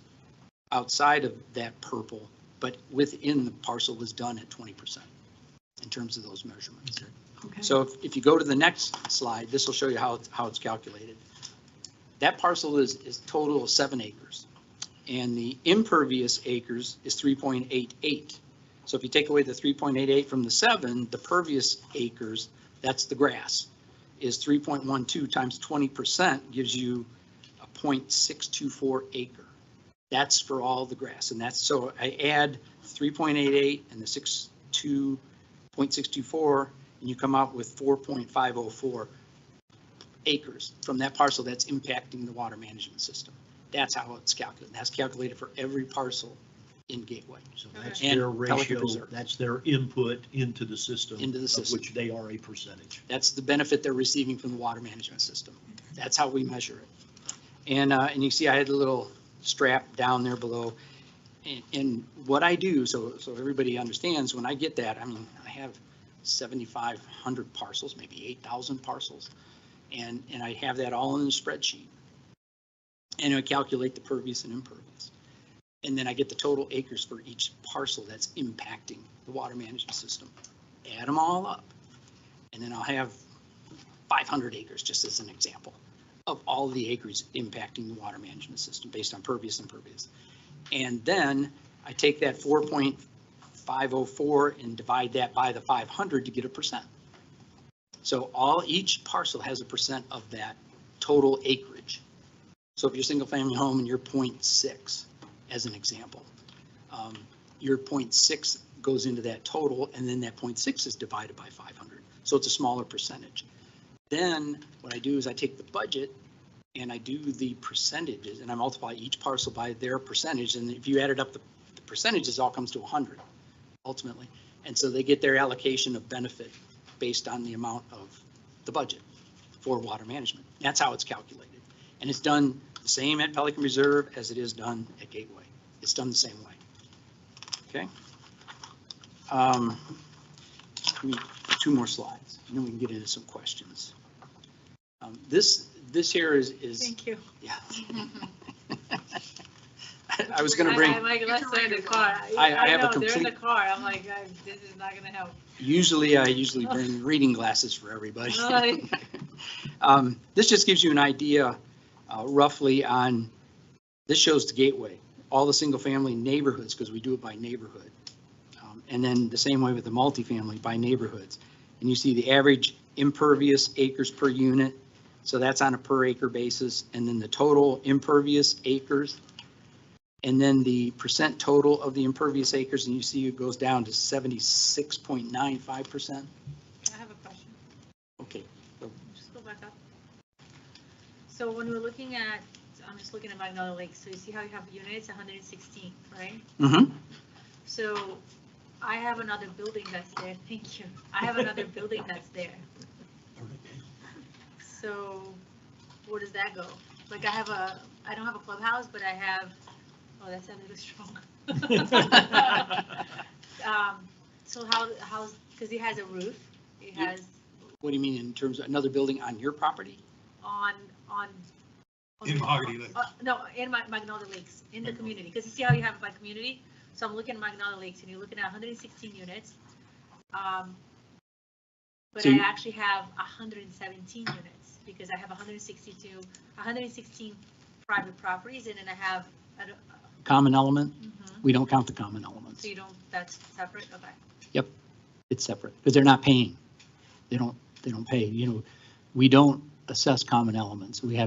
outside of that purple, but within the parcel was done at 20% in terms of those measurements. Okay. So if you go to the next slide, this will show you how it's calculated. That parcel is total of 7 acres, and the impervious acres is 3.88. So if you take away the 3.88 from the 7, the pervious acres, that's the grass, is 3.12 times 20% gives you a 0.624 acre. That's for all the grass, and that's, so I add 3.88 and the 0.624, and you come out with 4.504 acres from that parcel that's impacting the water management system. That's how it's calculated. That's calculated for every parcel in Gateway. So that's And their Pelican ratio, Reserve. that's their input into the system. Into the system. Of which they are a percentage. That's the benefit they're receiving from the water management system. That's how we measure it. And you see I had a little strap down there below. And what I do, so everybody understands, when I get that, I mean, I have 7,500 parcels, maybe 8,000 parcels. And I have that all in a spreadsheet. And I calculate the pervious and impervious. And then I get the total acres for each parcel that's impacting the water management system. Add them all up. And then I'll have 500 acres, just as an example, of all the acres impacting the water management system based on pervious and impervious. And then I take that 4.504 and divide that by the 500 to get a percent. So each parcel has a percent of that total acreage. So if you're a single family home and you're 0.6, as an example, your 0.6 goes into that total, and then that 0.6 is divided by 500. So it's a smaller percentage. Then what I do is I take the budget and I do the percentages, and I multiply each parcel by their percentage. And if you added up the percentages, it all comes to 100 ultimately. And so they get their allocation of benefit based on the amount of the budget for water management. That's how it's calculated. And it's done the same at Pelican Reserve as it is done at Gateway. It's done the same way. Okay. Give me 2 more slides, and then we can get into some questions. This here is. Thank you. Yeah. I was going to bring. I'm like, let's say in the car. I have a know, they're in the complete- car. I'm like, this is not going to help. Usually I bring reading glasses for everybody. Right. This just gives you an idea roughly on, this shows the Gateway, all the single family neighborhoods, because we do it by neighborhood. And then the same way with the multifamily by neighborhoods. And you see the average impervious acres per unit. So that's on a per acre basis. And then the total impervious acres. And then the percent total of the impervious acres, and you see it goes down to 76.95%. I have a question. Okay. Just go back up. So when we're looking at, I'm just looking at Magnolia Lake. So you see how you have units, 116, right? Mm-hmm. So I have another building that's there. Thank you. I have another building that's there. So where does that go? Like I don't have a clubhouse, but I have, oh, that's a little strong. So how's, because it has a roof, it has What do you mean in terms of another building on your property? on In Mahogany Lake. No, in Magnolia Lakes, in the community, because you see how you have it by community? So I'm looking at Magnolia Lakes, and you're looking at 116 units. But So I you- actually have 117 units, because I have 116 private properties, and then I have, Common element? mhm. We don't count the common elements. So you don't, that's separate, okay. It's separate because they're not paying. They don't pay. We don't assess common elements. We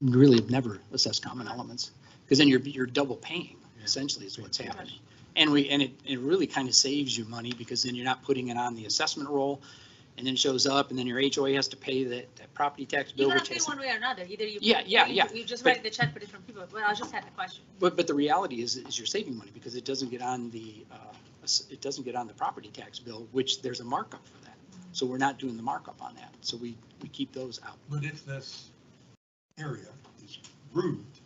really have never assessed common elements because then you're double paying essentially is what's happening. And it really kind of saves you money because then you're not putting it on the assessment roll and then it shows up and then your HOA has to pay that property tax bill. You're gonna which pay has- one way or another, either you. Yeah. You just But- write the check for different people, well, I just had a question. But the reality is you're saving money because it doesn't get on the property tax bill, which there's a markup for that. So we're not doing the markup on that. So we keep those out. But if this area is roofed,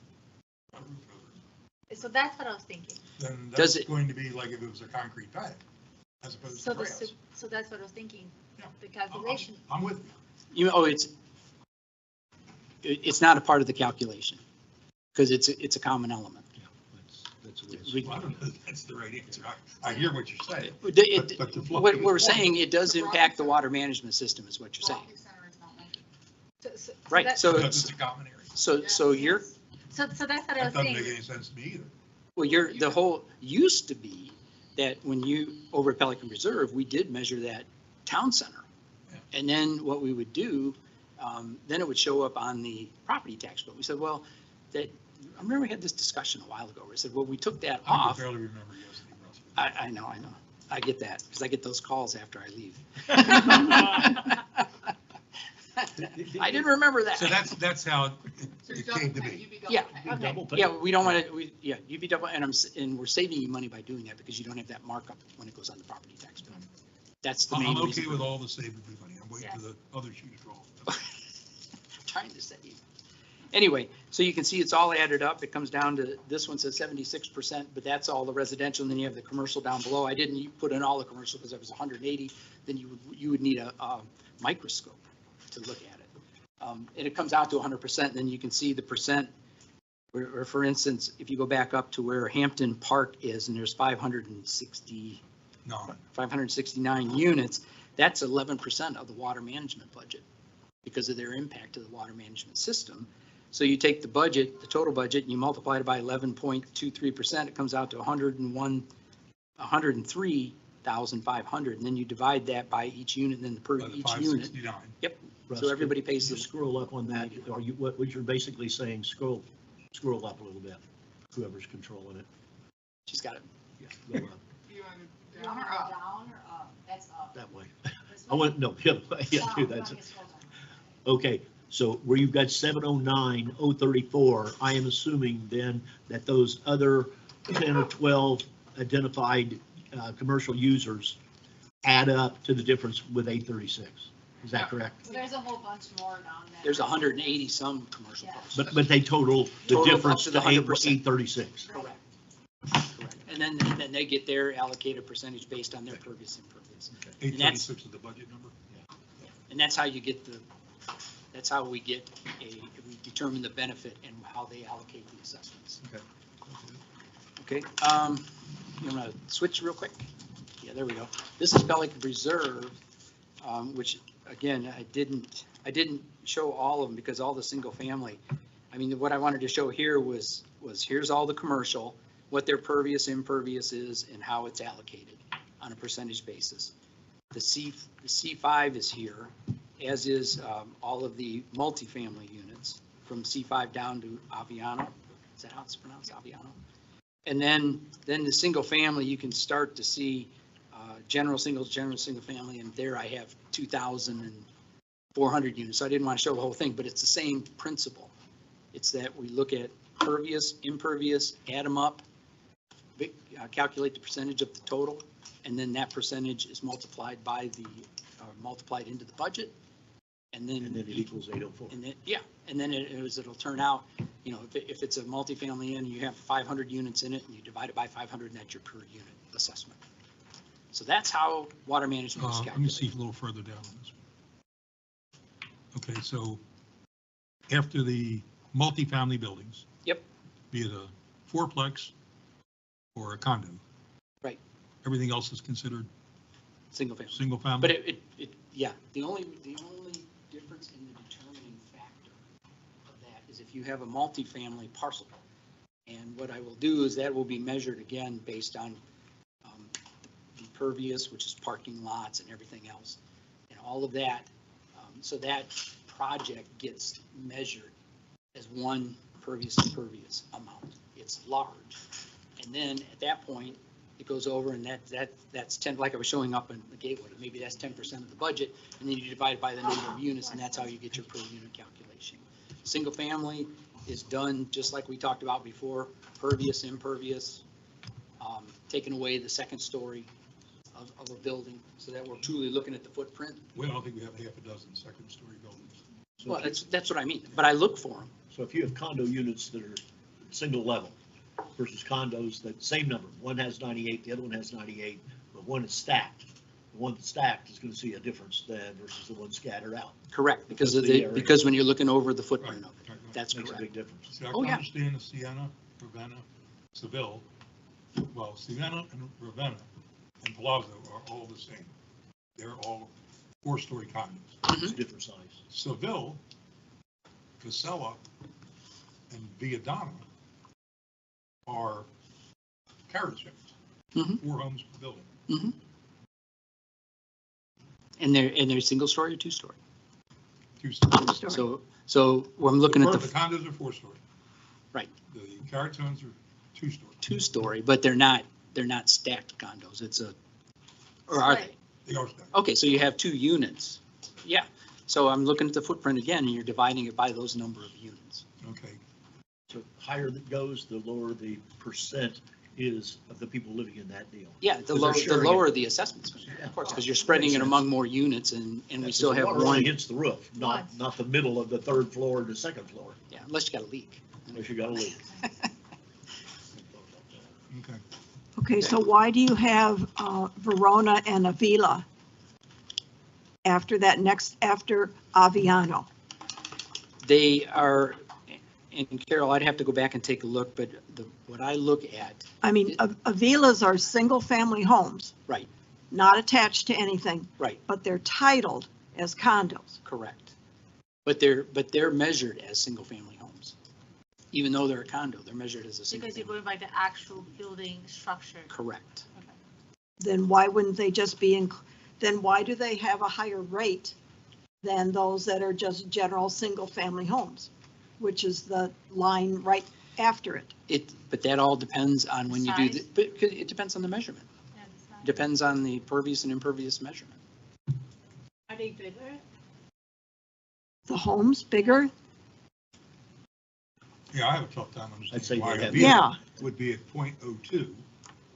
So that's what I was thinking. then Does that's it- going to be like if it was a concrete pad as opposed So to grass. so that's what I was thinking, Yeah. the calculation. I'm with you. It's not a part of the calculation because it's a common element. Yeah, that's the way it's. We- Well, I don't know if that's the right answer. I hear what you're saying. It- But the What we're point- saying, it does impact the water management system is what you're saying. Property center is not mentioned. So Right, that- so Because it's a common area. so you're, So that's what I That was doesn't make saying. any sense to me either. well, the whole, used to be that when you, over at Pelican Reserve, we did measure that town center. Yeah. And then what we would do, then it would show up on the property tax bill. We said, well, I remember we had this discussion a while ago where we said, well, we took that I can off. barely remember yesterday, Russ. I know. I get that, because I get those calls after I leave. I didn't remember that. So that's how So it double came to pay, be. you'd be double Yeah. pay. You double pay. Yeah, we don't want to, yeah, you'd be double, and we're saving you money by doing that because you don't have that markup when it goes on the property tax bill. That's the main I'm reason. okay with all the saving money. I'm waiting for the other shoe to drop. Trying to save. Anyway, so you can see it's all added up. It comes down to, this one says 76%, but that's all the residential, and then you have the commercial down below. I didn't put in all the commercial because it was 180, then you would need a microscope to look at it. And it comes out to 100%, and then you can see the percent, where for instance, if you go back up to where Hampton Park is, and there's 569 units, that's 11% of the water management budget because of their impact to the water management system. So you take the budget, the total budget, and you multiply it by 11.23%, it comes out to 103,500, and then you divide that by each unit, and then per By the each unit. 569. Yep, Russ, so everybody could pays you the, scroll up on that, or you, what you're basically saying, scroll up a little bit, whoever's controlling it. she's got it. Yeah, go up, You want it down or up? Down or up? That's up. that way. I want, no, the other way, yeah, dude, that's it. Okay, so where you've got 709,034, I am assuming then that those other 10 or 12 identified commercial users add up to the difference with 836. Is that correct? So there's a whole bunch more down there. There's 180 some commercial Yeah. parcels. But they total the Total up difference to to the 100%. 836. Correct. Correct. And then they get their allocated percentage based on their pervious impervious. 836 is the budget number? And that's how you get that's how we get we determine the benefit and how they allocate the assessments. Okay, you want to switch real quick? Yeah, there we go. This is Pelican Reserve, which again, I didn't show all of them because all the single family. I mean, what I wanted to show here was here's all the commercial, what their pervious impervious is and how it's allocated on a percentage basis. The C5 is here, as is all of the multifamily units from C5 down to Aviano. Is that how it's pronounced, Aviano? And then the single family, you can start to see general single family, and there I have 2,400 units. So I didn't want to show the whole thing, but it's the same principle. It's that we look at pervious, impervious, add them up, calculate the percentage of the total, and then that percentage is multiplied by multiplied into the budget. And then And then it equals 804. And then, yeah, and then it'll turn out, if it's a multifamily and you have 500 units in it and you divide it by 500, and that's your per unit assessment. So that's how water management is Let me see calculated. a little further down on this one. Okay, so after the multifamily buildings. Yep. Be it a fourplex or a condo. Right. Everything else is considered Single family. single family? But yeah, the only difference in the determining factor of that is if you have a multifamily parcel. And what I will do is that will be measured again based on the pervious, which is parking lots and everything else, and all of that. So that project gets measured as one pervious impervious amount. It's large. And then at that point, it goes over and that's 10, like I was showing up in the gateway, maybe that's 10% of the budget, and then you divide it by the number of units, and that's how you get your per unit calculation. Single family is done just like we talked about before, pervious, impervious, taking away the second story of a building, so that we're truly looking at the footprint. Well, I don't think we have half a dozen second-story buildings. So Well, if you- that's what I mean, but I look for them. So if you have condo units that are single level versus condos that same number, one has 98, the other one has 98, but one is stacked. The one that's stacked is going to see a difference then versus the one scattered out. Correct, because of Because of the area. because when you're looking over the footprint of it, Right, right. that's Makes a correct. big difference. See, I Oh, can yeah. understand the Sienna, Ravenna, Seville. Well, Sienna and Ravenna and Palazzo are all the same. They're all four-story condos. It's a different size. Seville, Casella, and Viadana are carriage homes, Mhm. 4 homes per building. And they're single story or two story. 2 stories. So when I'm looking at The the condos are 4-story. Right. The carriage homes are 2-story. two story, but they're not stacked condos. It's Or are they? Right. They are stacked. Okay, so you have 2 units. Yeah, so I'm looking at the footprint again, and you're dividing it by those number of units. Okay, So higher that goes, the lower the percent is of the people living in that deal. Yeah, the Because they're lower, the sharing lower it. the assessment's going to be, Yeah. of course, because you're spreading it Makes among sense. more units, and we Because still the have water only one. hits the roof, not the middle of the 3rd floor to 2nd floor, Yeah, unless you got a leak. unless you got a leak. okay. Okay, so why do you have Verona and Avila after Aviano? They are, and Carol, I'd have to go back and take a look, but what I look at, I mean, Avila's are single-family homes. Right. Not attached to anything. Right. But they're titled as condos. correct. But they're measured as single-family homes. Even though they're a condo, they're measured as a single. Because you're going by the actual building structure. Correct. Okay. Then why wouldn't they just be, then why do they have a higher rate than those that are just general single-family homes, which is the line right after it? But that all depends on when you do, Size? but it depends on the measurement. Yeah, that's fine. Depends on the pervious and impervious measurement. Are they bigger? The homes bigger? Yeah, I have a tough time I'd say understanding why they have- Avila Yeah, would be at .02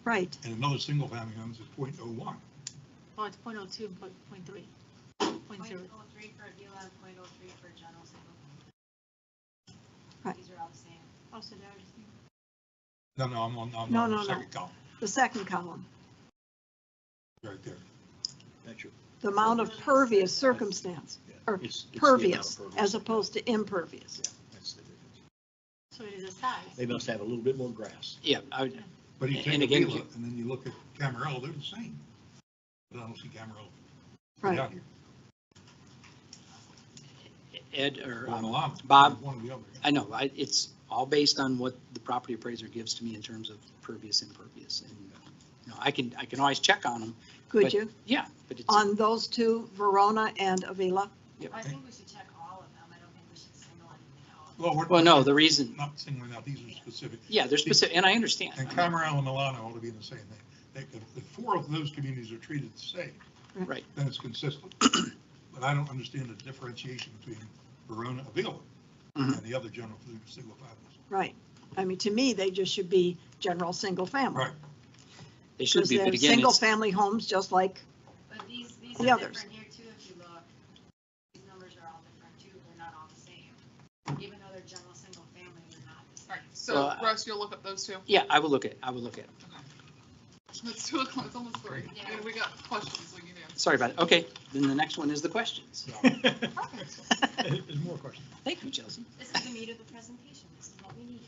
right. and another single family home is at .01. Oh, it's 0.02 and 0.3. 0.0. 0.03 for Avila and 0.03 for general single. Right. These are all the same. Oh, so they're just. No, I'm on No, the second column, The second column, right there. That's your. the amount of pervious circumstance, Yeah, or it's the amount of pervious pervious. as opposed to impervious. Yeah, that's the difference. So it is a size. They must have a little bit more grass. Yeah, I would, But you And take again, Avila and then you look at Camarillo, they're the same. But I don't see Camarillo Right. down here. Ed or Or Milano, Bob, one or the other. I know, it's all based on what the property appraiser gives to me in terms of pervious, impervious. And, you know, I can always check on them. Could But- you? Yeah, but it's, On those two, Verona and Avila? I think we should check all of them. I don't think we should single anything out. Well, well, no, the reason, Not singling out, these are specific. yeah, they're specific, and I understand. And Camarillo and Milano ought to be the same thing. If 4 of those communities are treated the same, Right. then it's consistent. But I don't understand the differentiation between Verona, Avila, and Mhm. the other general single families. Right. I mean, to me, they just should be general single-family. Right. They should Because be, but they're again, it's, single-family homes, just like, But these The are others. different here too, if you look. These numbers are all different too. They're not all the same. Even though they're general single family, they're not the All right, same. so Well, Russ, you'll look up those two. yeah, I will look at it. It's 2 o'clock, it's almost 3. Yeah. And we got questions we can answer. Sorry about it. Okay, then the next one is the questions. There's more questions. Thank you, Chelsea. This is the meat of the presentation. This is what we need.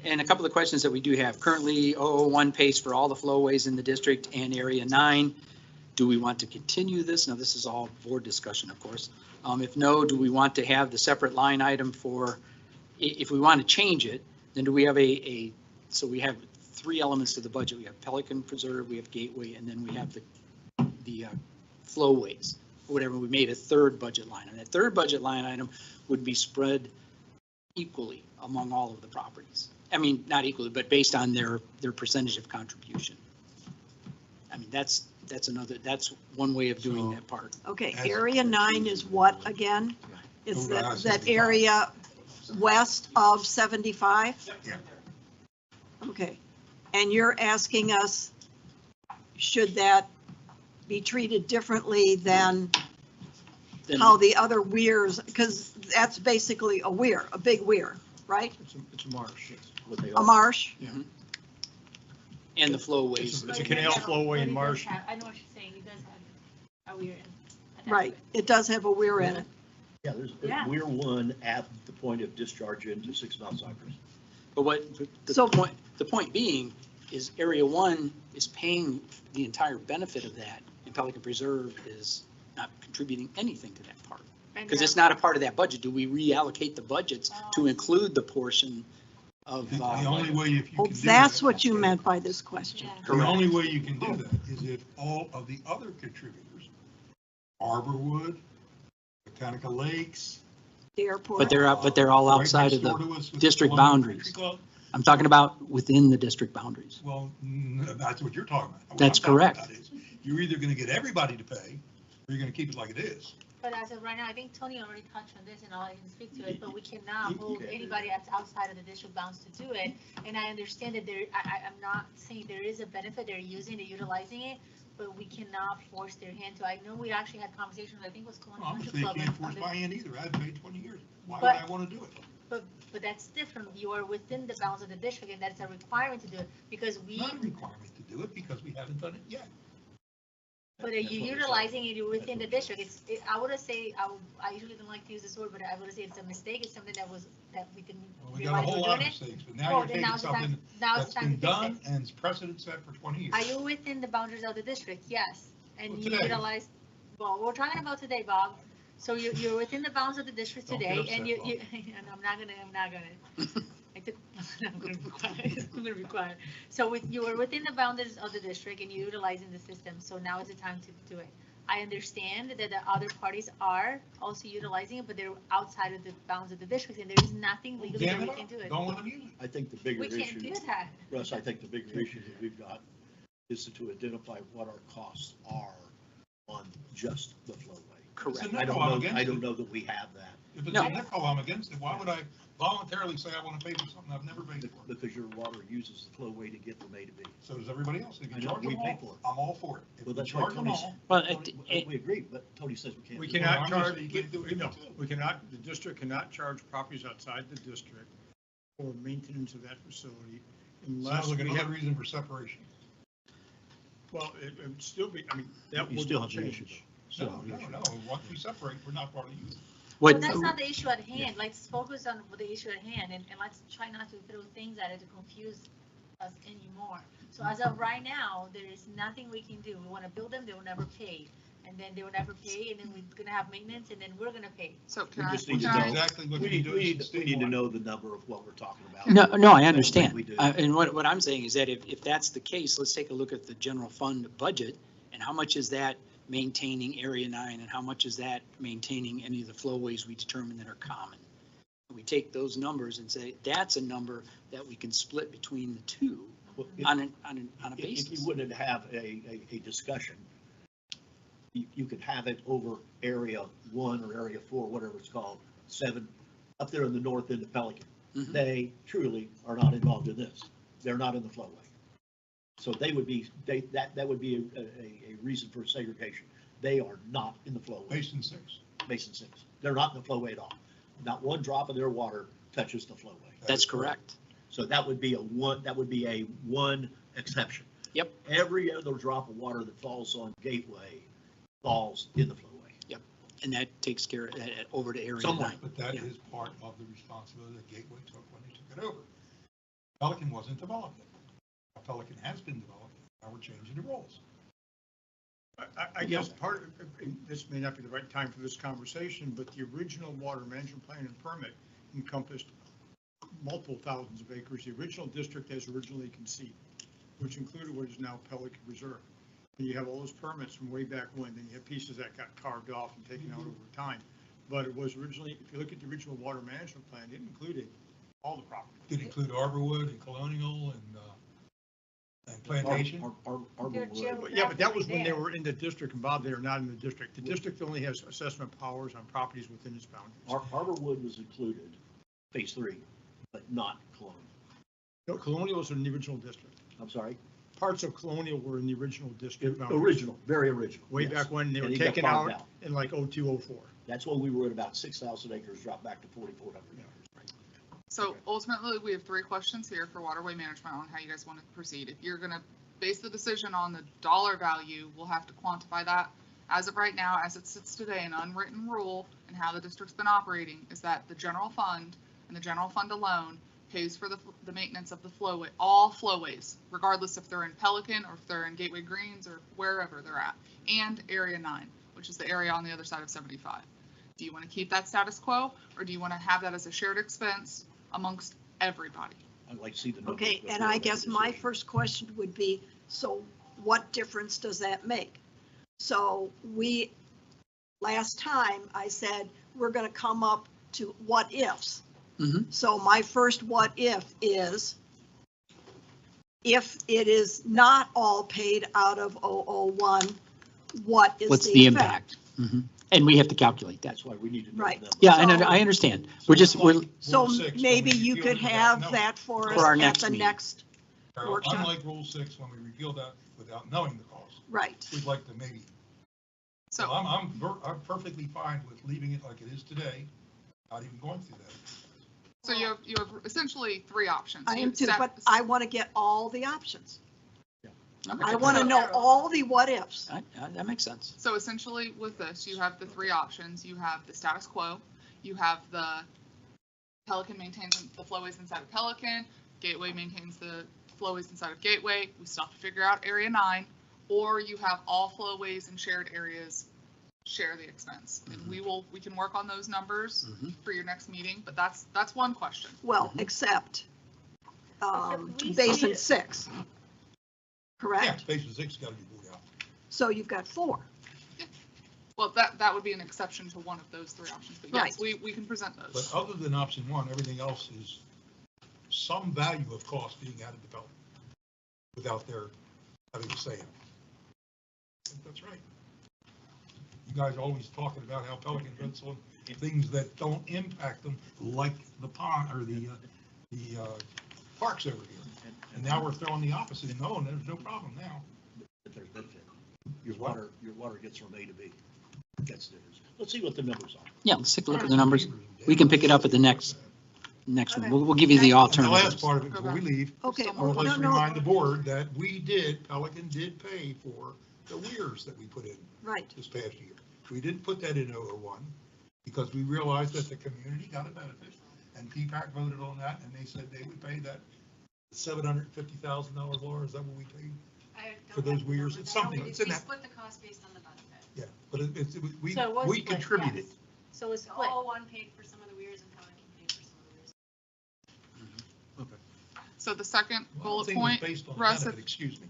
And a couple of questions that we do have. Currently, 001 pays for all the flowways in the district and Area 9. Do we want to continue this? Now, this is all board discussion, of course. If no, do we want to have the separate line item for, if we want to change it, then do we have so we have 3 elements to the budget. We have Pelican Preserve, we have Gateway, and then we have the flowways, or whatever. We made a 3rd budget line. And that 3rd budget line item would be spread equally among all of the properties. I mean, not equally, but based on their percentage of contribution. I mean, that's one way of doing So- that part. okay, As- Area 9 is what again? It's Over that, I-75. that area west of 75? Yeah. Okay, and you're asking us, should that be treated differently than Then- how the other weirs, because that's basically a weir, a big weir, right? It's a marsh. What they A are. marsh? And the flowways. It's a canal flowway and marsh. I know what you're saying, it does have a weir in. Right, it does have a weir in it. Yeah, Yeah. we're one at the point of discharge into 6 Mile Cypress. But So- the point being is Area 1 is paying the entire benefit of that, and Pelican Preserve is not contributing anything to that part. Because it's not a part of that budget. Do we reallocate the budgets to include the portion of? The only way if you Oh, can do that's that- what you meant by this question. Yeah. The only way you can do that is if all of the other contributors, Arborwood, Botanica Lakes. The airport. But they're all right outside next of the door to us with district Columbia boundaries. Country Club, I'm talking about within the district boundaries. Well, that's what you're talking about. What That's I'm talking correct. about is You're either going to get everybody to pay, or you're going to keep it like it is. But as of right now, I think Tony already touched on this and I can speak to it, but we cannot hold anybody that's outside of the district bounds to do it. And I understand that I'm not saying there is a benefit, they're utilizing it, but we cannot force their hand to. I know we actually had conversations, I think it was Colonial Well, I'm Country saying you Club. can't force on my hand either. I haven't paid 20 years. Why would But- I want to do it? But that's different. You are within the bounds of the district and that's a requirement to do it because we, Not a requirement to do it because we haven't done it yet. but are you utilizing it within the district? I would say, I usually don't like to use this word, but I would say it's a mistake. It's something that we didn't Well, we got a realize whole we're lot of doing it. mistakes, but now Oh, you're then taking now's the time, something now it's that's time been to fix done it. and it's precedent set for 20 years. Are you within the boundaries of the district? Yes. And Well, you today. utilize, well, we're talking about today, Bob. So you're within the bounds of the district Don't get today upset, and Bob. and I'm not gonna. I'm gonna be quiet. I'm gonna be quiet. So you were within the boundaries of the district and you're utilizing the system. So now is the time to do it. I understand that the other parties are also utilizing it, but they're outside of the bounds of the district and there is nothing Well, legally that jam we it can up. do it. Don't let them use it. I think the bigger We can't issue, do that. Russ, I think the bigger issue that we've got is to identify what our costs are on just the flowway. Correct. It's a I don't nickel, I'm know, against I it. don't know that we have that, If it's No. a nickel, I'm against it. Why would I voluntarily say I want to pay for something I've never paid for? because your water uses the flowway to get from A to B. So does everybody else. If I you know, charge we them pay for all, it. I'm all for it. If Well, we that's what charge them Tony's- all, Well, We agree, but Tony says we can't. We do that. cannot I'm just charge, saying you can't do it no, too. we cannot, the district cannot charge properties outside the district for maintenance of that facility unless sounds like we another have, reason for separation. well, it would still be, I mean, that You will still have the issue, change. though. No. Once we separate, we're not part of you. Well, What, that's not the issue at hand. Let's focus on the issue at hand and let's try not to throw things at it to confuse us anymore. So as of right now, there is nothing we can do. We want to build them, they will never pay. And then they will never pay and then we're gonna have maintenance and then we're gonna pay. So We can I, just can need to Which is I, know. exactly what We you're need, doing we need, since we day need to one. know the number of what we're talking about. no, I think understand. we do. And what I'm saying is that if that's the case, let's take a look at the general fund budget and how much is that maintaining Area 9 and how much is that maintaining any of the flowways we determine that are common. We take those numbers and say, that's a number that we can split between the two Well, if- on a If basis. you wouldn't have a discussion, you could have it over area 1 or area 4, whatever it's called, 7, up there in the north end of Pelican. Mhm. They truly are not involved in this. They're not in the flowway. So they would be, that would be a reason for segregation. They are not in the flowway. Basin 6. Basin 6. They're not in the flowway at all. Not one drop of their water touches the flowway. That's correct. So that would be a one exception. Yep. Every other drop of water that falls on Gateway falls in the flowway. And that takes care of that over to Area Somewhat. 9. But that Yeah. is part of the responsibility that Gateway took when they took it over. Pelican wasn't developed yet. Now Pelican has been developed. Now we're changing the rules. I guess part, this may not be the right time for this conversation, but the original water management plan and permit encompassed multiple thousands of acres. The original district as originally conceived, which included what is now Pelican Reserve. And you have all those permits from way back when, then you have pieces that got carved off and taken out over time. But it was originally, if you look at the original water management plan, it included all the property. Did include Arborwood and Colonial and Plantation. Arborwood. Yeah, but that was when they were in the district, and Bob, they are not in the district. The district only has assessment powers on properties within its boundaries. Arborwood was included, phase 3, but not Colonial. No, Colonial was in the original district. I'm sorry, Parts of Colonial were in the original district. boundaries. original, very original. Way yes. back when they were And he got taken carved out in like 02, 04. That's when we were at about 6,000 acres, dropped back to 4,400 acres. so ultimately, we have 3 questions here for waterway management on how you guys want to proceed. If you're gonna base the decision on the dollar value, we'll have to quantify that. As of right now, as it sits today, an unwritten rule and how the district's been operating is that the general fund and the general fund alone pays for the maintenance of the flowway, all flowways, regardless if they're in Pelican or if they're in Gateway Greens or wherever they're at, and Area 9, which is the area on the other side of 75. Do you want to keep that status quo, or do you want to have that as a shared expense amongst everybody? I'd like to see the numbers. Okay, before and I I make a guess my decision. first question would be, so what difference does that make? So last time I said, we're going to come up to what ifs. Mhm. So my first what if is if it is not all paid out of 001, what is What's the the effect? impact? Mhm. And we have to calculate that. That's why we need to know Right. the number. Yeah, So- I understand. So We're just, it's we're, like So Rule 6, maybe when we you repealed could it without have knowing. that for For us our at next the meeting. next, Carol, workshop. unlike Rule 6, when we repealed that without knowing the cost, right. we'd like to maybe. So I'm perfectly fine with leaving it like it is today, not even going through that. So you have essentially three options. I You am too, stat- but I want to get all the options. I okay. want to know all the what ifs. That makes sense. So essentially with this, you have the three options. You have the status quo, you have the Pelican maintains the flowways inside of Pelican, Gateway maintains the flowways inside of Gateway, we still have to figure out Area 9, or you have all flowways and shared areas share the expense. And we can work on those numbers Mhm. for your next meeting, but that's one question. Well, except We Basin see- 6. Yeah, Correct? Basin 6 got to be moved out. So you've got 4. Well, that would be an exception to one of those three options, but yes, Right. we can present But those. other than option 1, everything else is some value of cost being added to Pelican without their having to say it. I think that's right. You guys are always talking about how Pelican does on things that don't impact them, like the pond or the parks over here. And now we're throwing the opposite, and no, there's no problem now. But there's benefit. Your water gets from A to B. That's the difference. Let's see what the numbers are. Yeah, let's take a look at the numbers. We can pick it up at the next one. Okay. We'll give you the And the last alternatives. part of it, before we leave, Okay, I would like no, to no, remind the board that Pelican did pay for the weirs that we put in right. this past year. We didn't put that in 001 because we realized that the community got a benefit, and PPAC voted on that, and they said they would pay that $750,000, Laura, is that what we paid? I For don't those have the weirs, numbers. it's I know something, we it's did- in we that. split the cost based on the benefit. Yeah, but we So it was split, contributed. yes. So it's So split. 001 paid for some of the weirs and Pelican paid for some of the weirs. So the second Well, bullet the thing was point, based on the Russ, benefit, excuse me.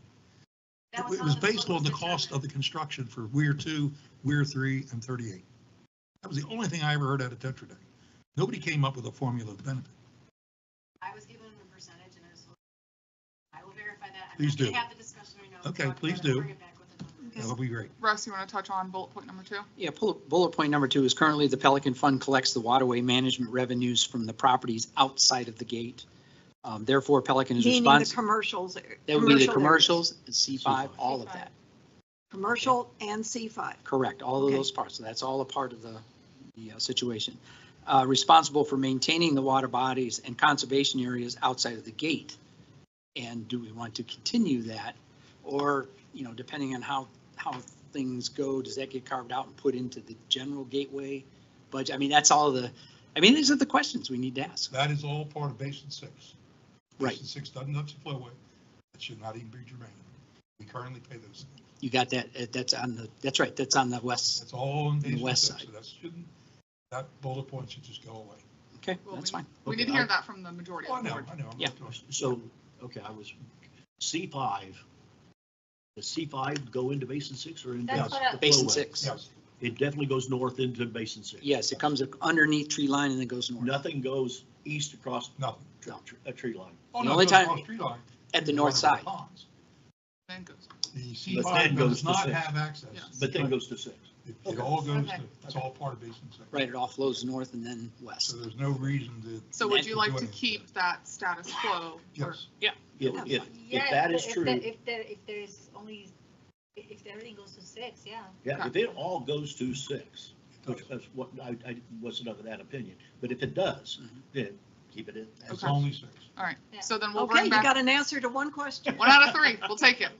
That It how was the based flow on the was cost of the determined. construction for Weir 2, Weir 3, and 38. That was the only thing I ever heard out of Tetra Tech. Nobody came up with a formula of benefit. I was given a percentage and I will verify that. I'm Please not gonna do. have the discussion right now. Okay, Talk please about it, do. bring it back with the numbers. That'll be great. Russ, you want to touch on bullet point number 2? Yeah, bullet point number 2 is currently the Pelican Fund collects the waterway management revenues from the properties outside of the gate. Therefore, Pelican is Meaning the responsible. commercials. That would be the commercial areas. commercials, C5, C5. all of that. Commercial and C5. Correct, all of Okay. those parts. So that's all a part of the situation. Responsible for maintaining the water bodies and conservation areas outside of the gate. And do we want to continue that? Or, depending on how things go, does that get carved out and put into the general gateway budget? I mean, these are the questions we need to ask. That is all part of Basin 6. Right. Basin 6 doesn't touch the flowway. That should not even be germane. We currently pay those things. You got that? That's right, that's on the west. That's all on The Basin west 6. side. So that bullet point should just go away. Okay, Well, that's fine. We need to Okay, hear that from the majority Oh, I of the know, board. I know. I'm Yeah. not doing- So, okay, C5, does C5 go into Basin 6 or into That's the what I- Basin flowway? 6. Yes, It definitely goes north into Basin 6. Yes, it comes underneath tree line and then goes north. Nothing goes east across nothing. a tree line. Oh, The no, only it goes time- across tree line. At the north side. Ponds. Then goes. The then C5 goes does to not 6. have access. Yes. But then goes to 6. It all goes Okay. to, it's all part of Basin 6. Right, it all flows north and then So west. there's no reason to. So would Then you like do to anything. keep that status quo? or- Yes. If that is true, If there's only, if everything goes to 6, yeah. yeah, if it all goes to 6, which is what, I wasn't of that opinion, but if it does, Mhm. then keep it in. It's Okay. only 6. All right, Yeah. so then we'll Okay, bring you back got an answer to one question. 1 out of 3. We'll take it.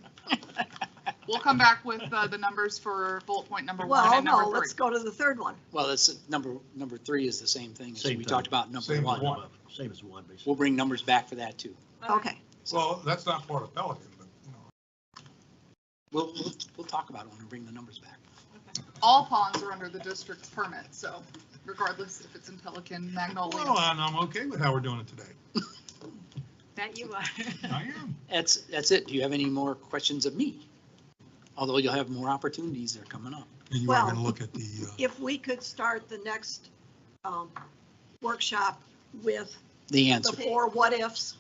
We'll come back with the numbers for bullet point number 1 Well, and number no, 3. let's go to the third one. Well, that's number 3 is the same thing as Same we thing. talked about number Same 1. as one. Same as 1, basically. We'll bring numbers back for that too. Okay, Well, that's not part of Pelican, but, We'll talk about it when we bring the numbers back. All ponds are under the district's permit, so regardless if it's in Pelican, Magnolia. Well, and I'm okay with how we're doing it today. That you are. I am. That's it. Do you have any more questions of me? Although you'll have more opportunities that are coming up. And you are Well, going to look at the, if we could start the next workshop with The the answer. 4 what ifs,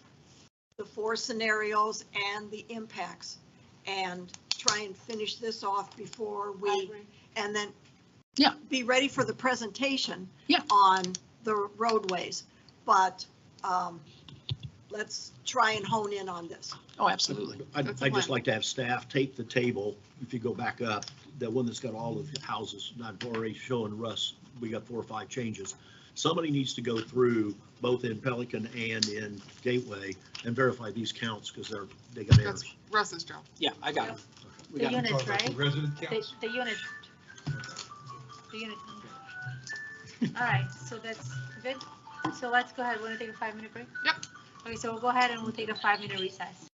the 4 scenarios and the impacts and try and finish this off before I we, agree. and then Yeah. be ready for the presentation Yeah. on the roadways. But let's try and hone in on this. Oh, absolutely. I'd That's a I'd just plan. like to have staff take the table, if you go back up, the one that's got all of the houses, not already showing Russ, we got 4 or 5 changes. Somebody needs to go through both in Pelican and in Gateway and verify these counts because they got errors. That's Russ's job. Yeah, I got them. We The got 'em. units, right? Resident The counts. the unit. The unit. All right, so that's good. So let's go ahead. Want to take a 5-minute break? Yep. Okay, so we'll go ahead and we'll take a 5-minute recess.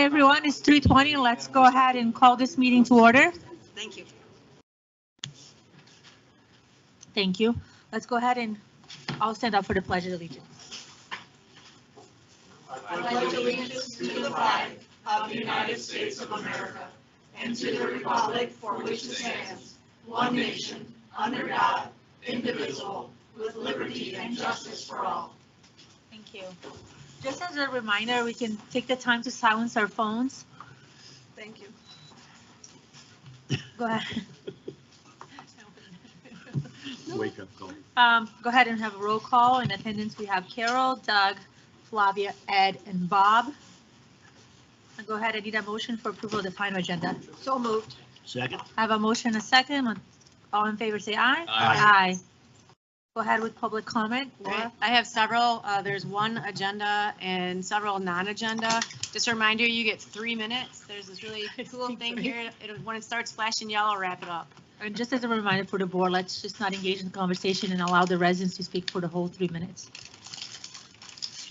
everyone, it's 3:20. Let's go ahead and call this meeting to order. Thank you. Thank you. Let's go ahead and I'll stand up for the Pledge of Allegiance. I pledge allegiance to the flag of the United States of America and to the republic for which it stands, one nation, under God, indivisible, with liberty and justice for all. Thank you. Just as a reminder, we can take the time to silence our phones. Thank you. Go ahead. Wake up call. Go ahead and have a roll call. In attendance, we have Carol, Doug, Flavia, Ed, and Bob. And go ahead, I need a motion for approval of the final agenda. So moved. Second? I have a motion, a second. All in favor, say aye. Aye. Go ahead with public comment. Laura? I have several. There's one agenda and several non-agenda. Just a reminder, you get 3 minutes. There's this really cool thing here. When it starts flashing yellow, wrap it up. And just as a reminder for the board, let's just not engage in the conversation and allow the residents to speak for the whole 3 minutes.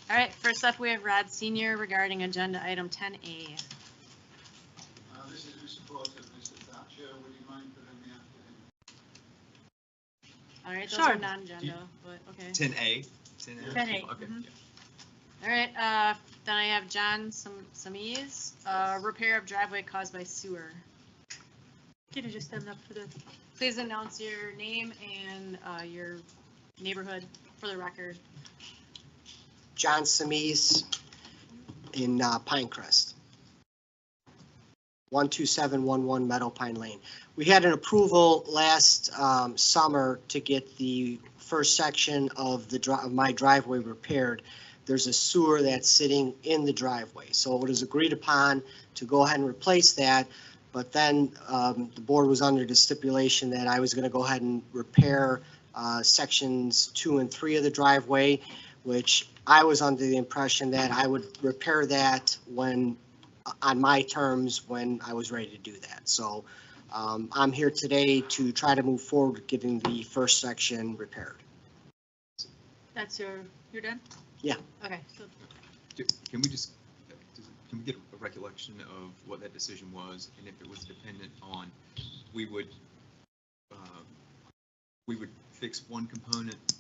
All right, first up, we have Rod Senior regarding agenda item 10A. This is Mr. Porter, Mr. Thatcher. Would you mind putting me after him? All right, those Sure. are non-agenda, but okay. 10A. 10A, Okay. mhm. All right, then I have John Samiz, repair of driveway caused by sewer. Can you just stand up for the, Please announce your name and your neighborhood for the record. John Samiz in Pinecrest. 12711 Meadow Pine Lane. We had an approval last summer to get the first section of my driveway repaired. There's a sewer that's sitting in the driveway. So it was agreed upon to go ahead and replace that. But then the board was under the stipulation that I was going to go ahead and repair sections 2 and 3 of the driveway, which I was under the impression that I would repair that when, on my terms, when I was ready to do that. So I'm here today to try to move forward with getting the first section repaired. that's you're done? Yeah. Okay, so Can we get a recollection of what that decision was, and if it was dependent on, we would fix one component,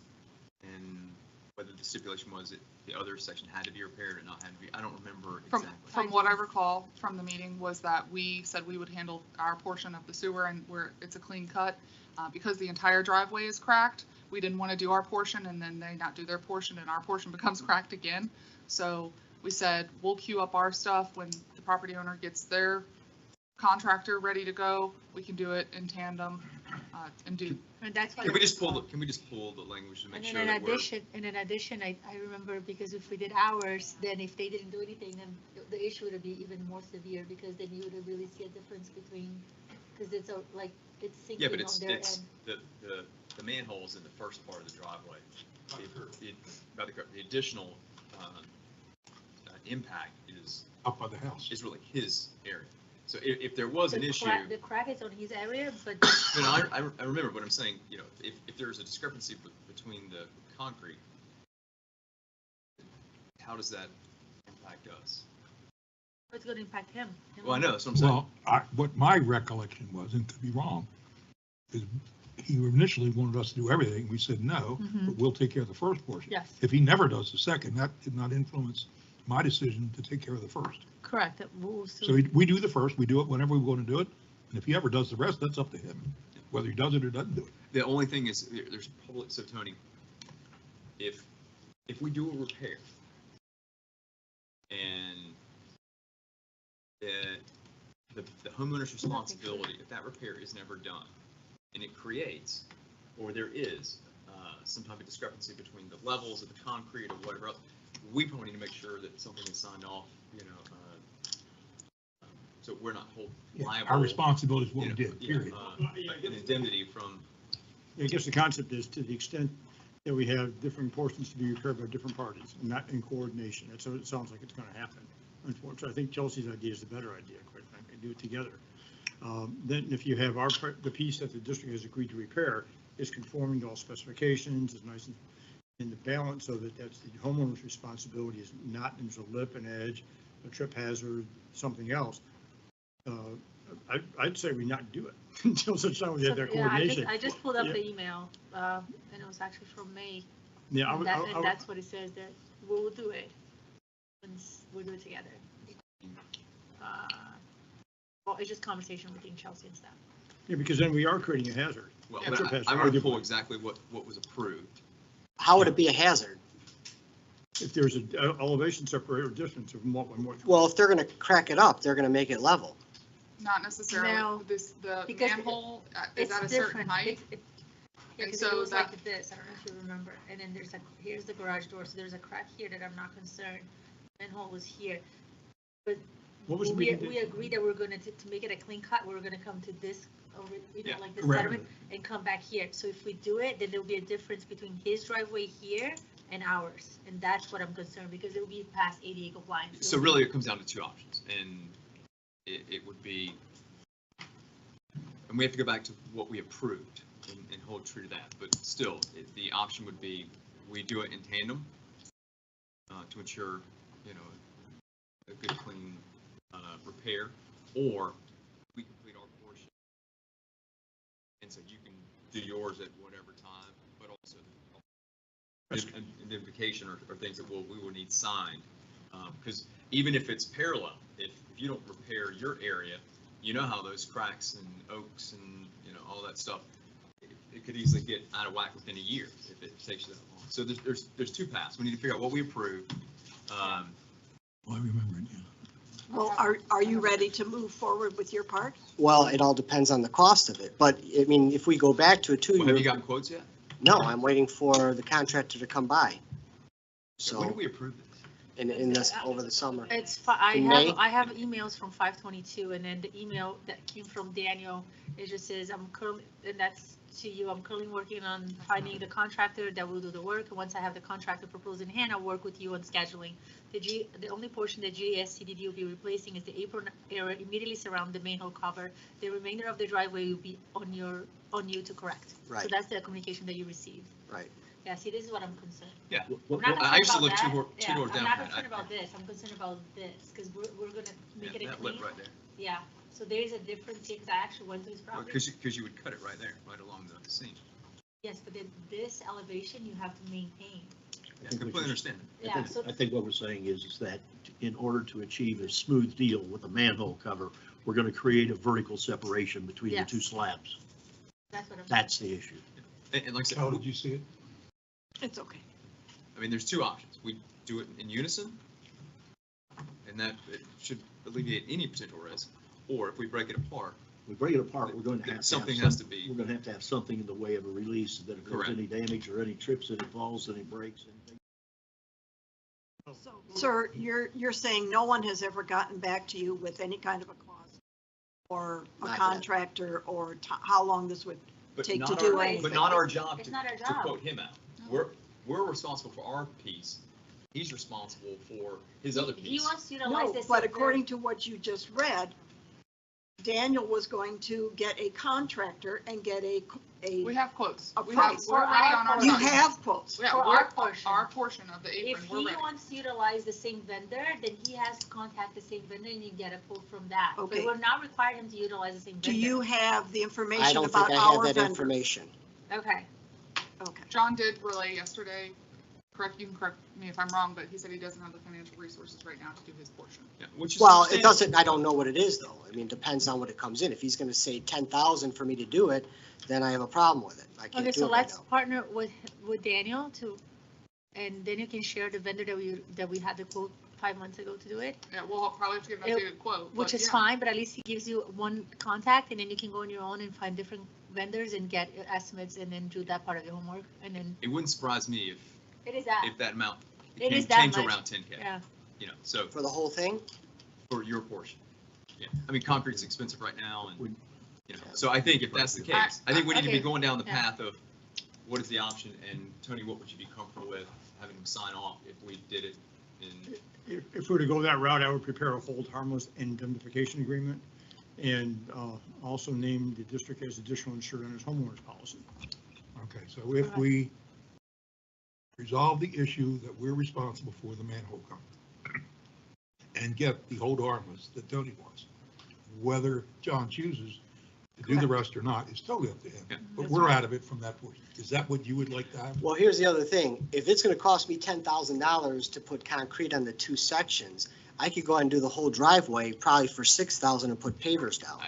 and whether the stipulation was that the other section had to be repaired or not had to be, I don't remember exactly. From what I recall from the meeting was that we said we would handle our portion of the sewer and where it's a clean cut. Because the entire driveway is cracked, we didn't want to do our portion and then they not do their portion and our portion becomes cracked again. So we said, we'll queue up our stuff when the property owner gets their contractor ready to go. We can do it in tandem and do. and that's why. Can we just pull the language to make And sure then that we're? in addition, I remember because if we did ours, then if they didn't do anything, then the issue would be even more severe because then you would really see a difference between, because it's it's sinking Yeah, but on their it's end. the manholes in the first part of the driveway. The additional impact is Up by the house. really his area. So if there was an issue, The crack is on his area, but. I remember what I'm saying, if there's a discrepancy between the concrete, how does that impact us? It's going to impact him. Well, I know, that's what I'm saying. Well, what my recollection was, and could be wrong, is he initially wanted us to do everything. We said no, but we'll take care of the first portion. Yes. If he never does the second, that did not influence my decision to take care of the first. Correct. So we do the first, we do it whenever we want to do it, and if he ever does the rest, that's up to him, whether he does it or doesn't do it. The only thing is, there's public, so Tony, if we do a repair and the homeowner's responsibility, if that repair is never done, and it creates, or there is some type of discrepancy between the levels of the concrete or whatever else, we probably need to make sure that something is signed off, so we're not liable. Our responsibility is what we did, period. An indemnity from. I guess the concept is to the extent that we have different portions to be repaired by different parties and not in coordination. That's what it sounds like it's going to happen. Unfortunately, I think Chelsea's idea is the better idea, quite frankly, do it together. Then if you have the piece that the district has agreed to repair is conforming to all specifications, is nice and in the balance so that that's the homeowner's responsibility is not, there's a lip and edge, a trip hazard, something else. I'd say we not do it until such time we get that Yeah, coordination. I just pulled up Yeah. the email, and it was actually from May. Yeah, And that's what it says, that we'll do it once we'll do it together. Well, it's just conversation between Chelsea and staff. yeah, because then we are creating a hazard. Well, Yeah, but trip hazard, I want to pull arguably. exactly what was approved. How would it be a hazard? If there's an elevation separator distance of more than what. Well, if they're going to crack it up, they're going to make it level. Not necessarily. No, The because manhole is It's at a certain different. height. Yeah, And because so it goes that- like this, I don't know if you remember, and then there's here's the garage door, so there's a crack here that I'm not concerned. Manhole was here. But What was the we meeting date? agreed that we're gonna, to make it a clean cut, we're gonna come to this, over, Yeah, like this right. sediment, and come back here. So if we do it, then there'll be a difference between his driveway here and ours, and that's what I'm concerned, because it'll be past ADA compliance. So really, it comes down to two options, and it would be, and we have to go back to what we approved and hold true to that, but still, the option would be, we do it in tandem to ensure, a good, clean repair, or we complete our portion. And so you can do yours at whatever time, but also identification or things that we will need signed. Because even if it's parallel, if you don't repair your area, you know how those cracks and oaks and, all that stuff, it could easily get out of whack within a year if it takes you that long. So there's two paths. We need to figure out what we approve. Well, I remember it, yeah. Well, are you ready to move forward with your part? Well, it all depends on the cost of it, but I mean, if we go back to a Well, have you 2-year, gotten quotes yet? no, I'm waiting for the contractor to come by. When So, did we approve this? in this, over the summer. In May? I have emails from 522, and then the email that came from Daniel, it just says, I'm currently, and that's to you, I'm currently working on finding the contractor that will do the work, and once I have the contractor proposal in hand, I'll work with you on scheduling. The only portion that GSCDD will be replacing is the apron area immediately surround the manhole cover. The remainder of the driveway will be on you to correct. So Right. that's the communication that you received. Right. Yeah, see, this is what I'm concerned. Yeah. I'm not I used to concerned live about two that. Yeah, doors down. I'm not Pat. concerned about this, I'm concerned about this, because we're gonna make it a That clean. lip right there. Yeah, so there's a difference here, because I actually went through his property. Because you would cut it right there, right along the seam. Yes, but then this elevation you have to maintain. Yeah, think we completely should- understand. Yeah, so, I think what we're saying is that in order to achieve a smooth deal with the manhole cover, we're going to create a vertical separation between the Yes. two slabs. that's what I'm. That's the issue. And like I How said, did you see it? It's okay. I mean, there's two options. We do it in unison, and that it should alleviate any potential risk. Or if we break it apart, We break it apart, we're going to have. Something have has some- to be- We're going to have something in the way of a release that if there's Correct. any damage or any trips, any falls, any breaks, anything. Sir, you're saying no one has ever gotten back to you with any kind of a clause or a Not yet. contractor or how long this would but take to not do our, anything. but not our job It's to not our to job. quote him out. We're responsible for our piece. He's responsible for his other He piece. wants to utilize No, this. but according to what you just read, Daniel was going to get a contractor and get We a, have quotes. A We have, price. we're ready on our you side. have quotes. Yeah, For we're, our portion. our portion of the apron, If we're he ready. wants to utilize the same vendor, then he has to contact the same vendor and you get a quote from that. But Okay. we're not requiring him to utilize the same vendor. Do you have the I information don't about think I have our that vendor? information. Okay. Okay. John did relay yesterday, you can correct me if I'm wrong, but he said he doesn't have the financial resources right now to do his portion. Yeah, which is Well, it understandable. doesn't, I don't know what it is though. I mean, it depends on what it comes in. If he's going to say 10,000 for me to do it, then I have a problem with it. I Okay, can't do so it right let's now. partner with Daniel and then you can share the vendor that we had the quote 5 months ago to do it, Yeah, we'll probably have to give an It- updated quote. which but is yeah. fine, but at least he gives you one contact and then you can go on your own and find different vendors and get estimates and then do that part of your homework and then It wouldn't surprise me it is that. if that amount It is came that to much. around 10K. Yeah. So For the whole thing? for your portion. Yeah, I mean, concrete's expensive right now and, Would- so I think if that's the case, I think we need to be Okay. going down the Yeah. path of what is the option and Tony, what would you be comfortable with having him sign off if we did it in, If we were to go that route, I would prepare a hold harmless indemnification agreement and also name the district as additional insured on his homeowner's policy. Okay, so if we resolve the issue that we're responsible for the manhole cover, and get the hold harmless that Tony wants. Whether John chooses to do the rest or not is totally up to him. Yeah. But we're out of it from that point. Is that what you would like to have? Well, here's the other thing. If it's gonna cost me $10,000 to put concrete on the 2 sections, I could go and do the whole driveway probably for $6,000 and put pavers down.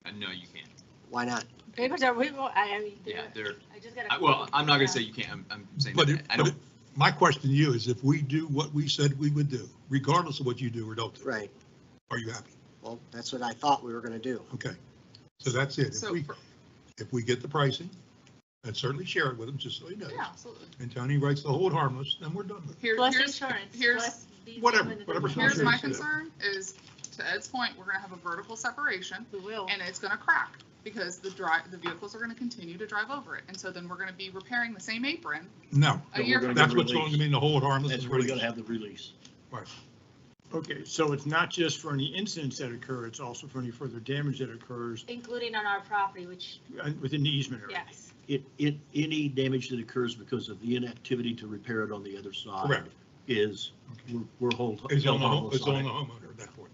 I know you can't. Why not? Papers are, I mean, Yeah, they're, I just gotta. well, I'm not gonna say you can't, I'm saying, But, that I don't, my question to you is if we do what we said we would do, regardless of what you do or don't do, Right. are you happy? Well, that's what I thought we were gonna do. Okay. So that's it. So, If we get the pricing, and certainly share it with him, just so he knows. yeah, absolutely. And Tony writes the hold harmless, then we're done with it. Plus Here's, insurance, here's, plus these whatever, and the- whatever here's my Yeah. concern is, to Ed's point, we're gonna have a vertical separation We will. and it's gonna crack because the vehicles are gonna continue to drive over it. And so then we're gonna be repairing the same apron No, a year from that's now. what's going to mean the hold harmless That's is where what you're he gonna have the release. Okay, so it's not just for any incidents that occur, it's also for any further damage that occurs Including on our property, which, within the easement area. yes. Any damage that occurs because of the inactivity to repair it on the other side Correct. is, we're It's on the harmless it's on on the it. homeowner at that point.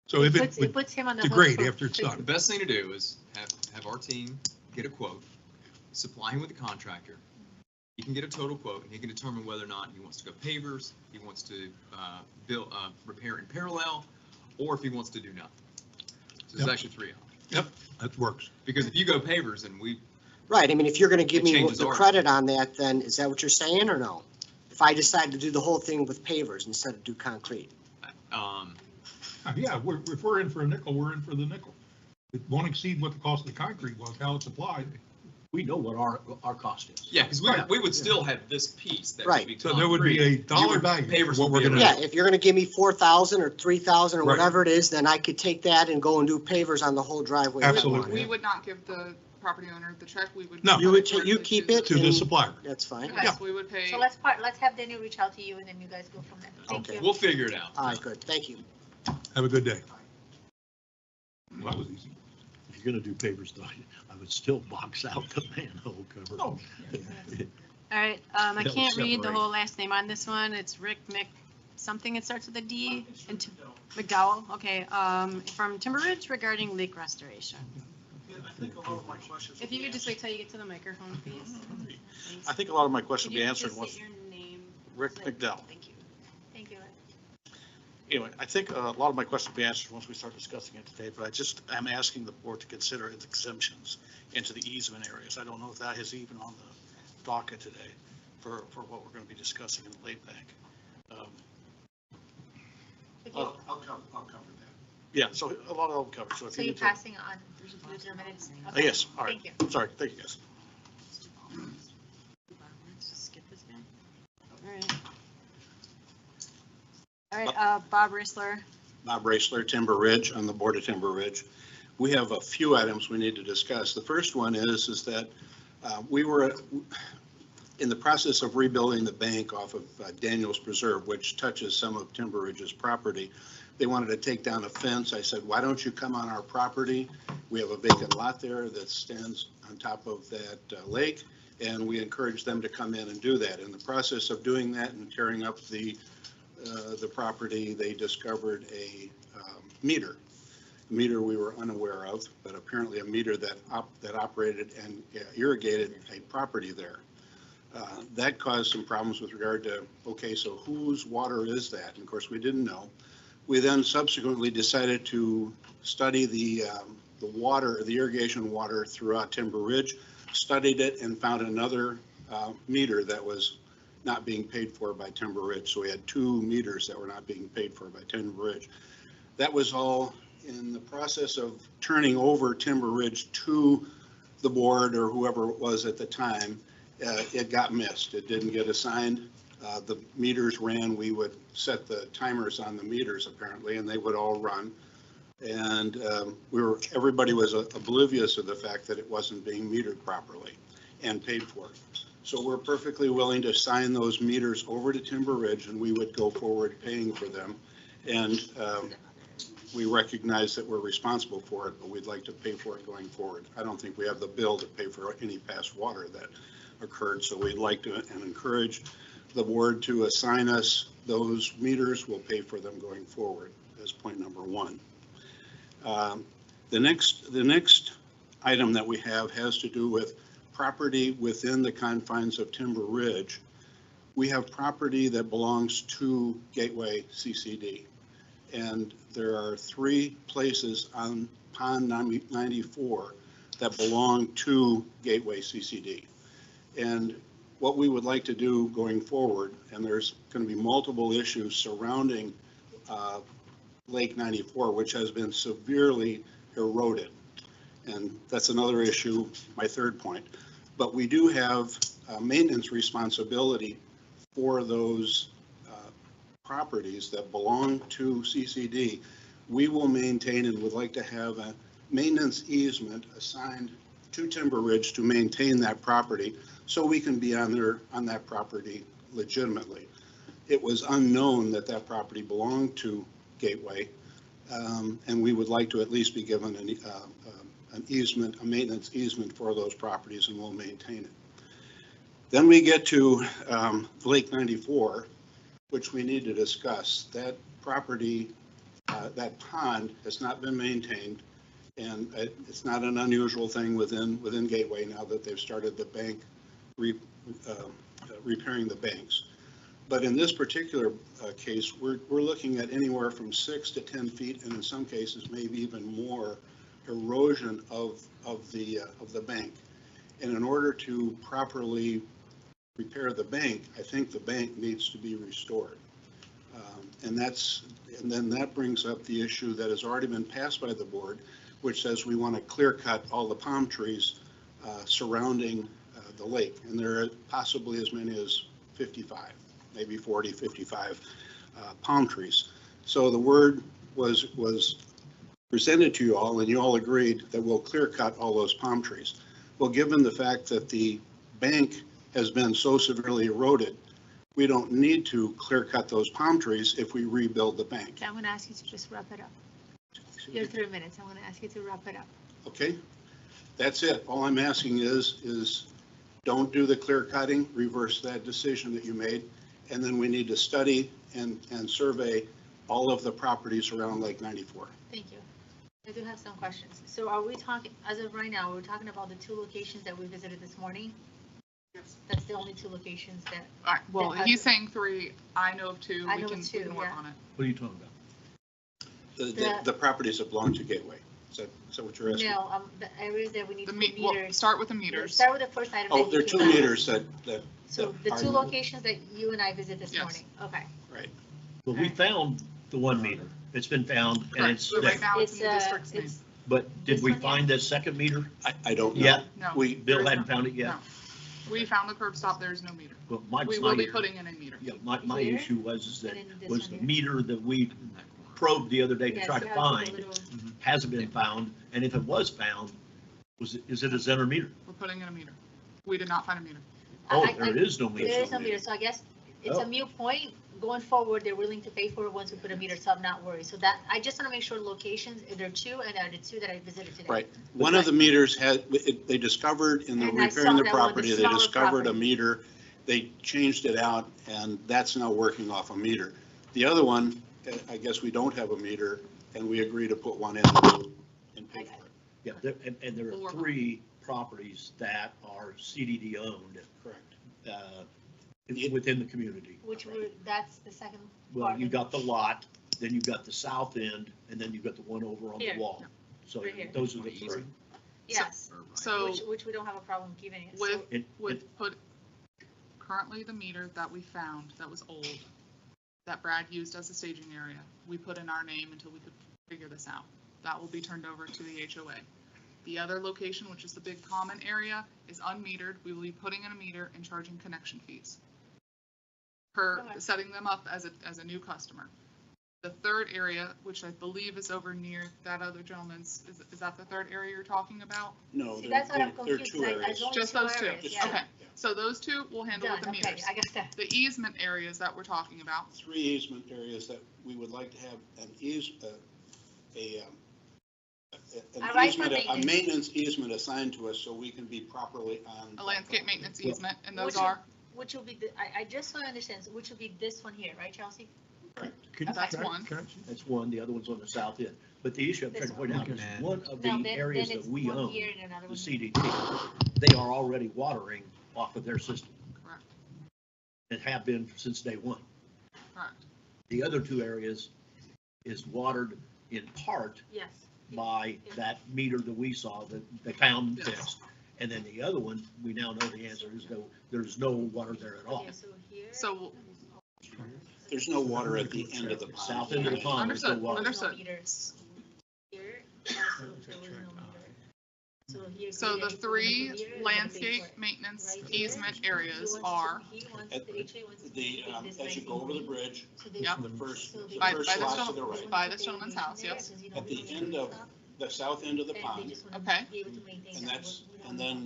So if it It would puts him on the. degrade hook for- after it's the done, best thing to do is have our team get a quote, supply him with a contractor. He can get a total quote and he can determine whether or not he wants to go pavers, he wants to repair in parallel, or if he wants to do nothing. So there's Yep. actually 3 options. that works. Because if you go pavers and we, Right, I mean, if you're gonna give It me changes the our- credit on that, then is that what you're saying or no? If I decide to do the whole thing with pavers instead of do concrete? Yeah, if we're in for a nickel, we're in for the nickel. It won't exceed what the cost of the concrete was, how it's applied. We know what our cost is. yeah, because we would still have this piece that would Right. be So there would be a concrete. dollar would- value pavers for what would we're be gonna around. do. Yeah, if you're gonna give me 4,000 or 3,000 or Right. whatever it is, then I could take that and go and do pavers on the whole driveway. if I Absolutely. wanted. We would not give the property owner the check, we would. No. You would you keep it? To the and- supplier. That's fine. Yes, we would pay. So let's have Daniel reach out to you and then you guys go from there. Thank Okay. you. We'll figure it out. All right, good, thank you. Have a good day. Well, that was easy. If you're gonna do pavers, though, I would still box out the manhole cover. Oh, All right, I That can't will read the separate. whole last name on this one. It's Rick something that starts with a D and McDowell, okay, from Timber Ridge regarding lake restoration. I think a lot of my questions. If you could just wait till you get to the microphone, please. I think a lot of my questions Could will be you answered just once, state your name? Rick McDowell. Thank you. Thank you. Anyway, I think a lot of my questions will be answered once we start discussing it today, but I'm asking the board to consider exemptions into the easement areas. I don't know if that is even on the docket today for what we're going to be discussing in the lake bank. If you- I'll cover that. Yeah, so a lot of them covered, so if So you you're need to. passing on your minutes? Okay. Yes, all right. Thank you. Sorry, thank you, guys. Skip this guy. All right. All right, Bob Rissler. Bob Racler, Timber Ridge, on the board of Timber Ridge. We have a few items we need to discuss. The first one is that we were in the process of rebuilding the bank off of Daniels Preserve, which touches some of Timber Ridge's property. They wanted to take down a fence. I said, why don't you come on our property? We have a vacant lot there that stands on top of that lake, and we encouraged them to come in and do that. In the process of doing that and tearing up the property, they discovered a meter. A meter we were unaware of, but apparently a meter that operated and irrigated a property there. That caused some problems with regard to, okay, so whose water is that? And of course, we didn't know. We then subsequently decided to study the water, the irrigation water throughout Timber Ridge, studied it and found another meter that was not being paid for by Timber Ridge. So we had 2 meters that were not being paid for by Timber Ridge. That was all in the process of turning over Timber Ridge to the board or whoever it was at the time. It got missed. It didn't get assigned. The meters ran. We would set the timers on the meters apparently, and they would all run. And everybody was oblivious of the fact that it wasn't being metered properly and paid for. So we're perfectly willing to sign those meters over to Timber Ridge, and we would go forward paying for them. And we recognize that we're responsible for it, but we'd like to pay for it going forward. I don't think we have the bill to pay for any past water that occurred, so we'd like to and encourage the board to assign us those meters will pay for them going forward, as point number one. The next item that we have has to do with property within the confines of Timber Ridge. We have property that belongs to Gateway CCD. And there are 3 places on Pond 94 that belong to Gateway CCD. And what we would like to do going forward, and there's going to be multiple issues surrounding Lake 94, which has been severely eroded. And that's another issue, my third point. But we do have maintenance responsibility for those properties that belong to CCD. We will maintain and would like to have a maintenance easement assigned to Timber Ridge to maintain that property so we can be on that property legitimately. It was unknown that that property belonged to Gateway, and we would like to at least be given an easement, a maintenance easement for those properties, and we'll maintain it. Then we get to Lake 94, which we need to discuss. That property, that pond has not been maintained, and it's not an unusual thing within Gateway now that they've started the bank, repairing the banks. But in this particular case, we're looking at anywhere from 6 to 10 feet, and in some cases, maybe even more erosion of the bank. And in order to properly repair the bank, I think the bank needs to be restored. And then that brings up the issue that has already been passed by the board, which says we want to clear cut all the palm trees surrounding the lake. And there are possibly as many as 55, maybe 40, 55 palm trees. So the word was presented to you all, and you all agreed that we'll clear cut all those palm trees. Well, given the fact that the bank has been so severely eroded, we don't need to clear cut those palm trees if we rebuild the bank. I'm going to ask you to just wrap it up. Your 3 minutes. I'm going to ask you to wrap it up. Okay, that's it. All I'm asking is don't do the clear cutting, reverse that decision that you made, and then we need to study and survey all of the properties around Lake 94. Thank you. I do have some questions. So are we talking, as of right now, we're talking about the 2 locations that we visited this morning? Yes. That's the only 2 locations that. All right, well, that he's saying 3, I know of 2, I we know can of 2, work yeah. on it. What are you talking about? The properties that belong to Gateway. Is that what you're asking? No, the areas that we need The to put well, meters. start with the meters. Start with the first item. Oh, that there you are 2 came out. meters that. So the are- 2 locations that you and I visited this Yes. morning. Okay. Right. Well, we found the 1 meter. It's been found and Correct, it's but right there. now it's in the It's, district's name. it's, But did this we one, yeah. find that 2nd meter? I don't know. Yeah, No. Bill there is hadn't no- found it yet. no. We found the curb stop, there's no meter. Well, We will be putting in a meter. Yeah, my Here? issue was that And then this was one the here? meter that we probed the other day to yes, try you to have the find little- hasn't been found, and if it was found, is it a Zener meter? We're putting in a meter. We did not find a meter. Oh, I- there is no meter. There is no meter, so I guess it's Oh. a mute point. Going forward, they're willing to pay for it once we put a meter, so I'm not worried. So that, I just want to make sure locations, there are 2, and there are the 2 that I visited today. Right. One of the meters they discovered in the And I saw repairing the that one, the property, they smaller discovered a property. meter. They changed it out and that's now working off a meter. The other one, I guess we don't have a meter and we agree to put one in and pay for it. Yeah, and there are 3 properties that are CDD owned. Correct. Within the community. Which were, that's the second Well, part. you got the lot, then you've got the south end, and then you've got the one over on the Here. wall. So Right here. those are the 3. Yes, So which we don't have a problem keeping it. with, It- currently the meter that we found that was old, that Brad used as a staging area, we put in our name until we could figure this out. That will be turned over to the HOA. The other location, which is the big common area, is unmetered. We will be putting in a meter and charging connection fees per Okay. setting them up as a new customer. The third area, which I believe is over near that other gentleman's, is that the third area you're talking about? No, See, there that's what I'm there are confused. 2 I areas. only Just 2 those 2? areas, yeah. Okay, so those 2 we'll handle with Done, the okay, meters. I got that. The easement areas that we're talking about, 3 easement areas that we would like to have an easement, a maintenance easement assigned to us so we can be properly on. a landscape maintenance Well, easement, and those Which- are, which will be, I just want to understand, so which will be this one here, right, Chelsea? That's one. That's one, the other one's on the south end. But the issue I'm trying to point out is Okay. one of No, the then areas it's that we one own, here and another the one. CDT, they are already watering off of their system. Correct. And have been since day one. Correct. The other two areas is watered in part Yes. by that meter that we saw, the pound Yes. test. And then the other one, we now know the answer is no, there's no water there at all. Okay, so here. So, There's no water at the end of the pond. South end of the pond, there's no Understood, water. understood. Meters. Here, also, there was no meter. So here. So here, the if three you want to pay for landscape it. maintenance Right here, easement he areas wants to- are he wants- At the HA wants to The, take this as you go over the bridge, So they- Yep. the first, so the they- by first this lot to the gentleman- right. by this gentleman's house, yes. At the end of the south end of the pond, Okay. and that's, and then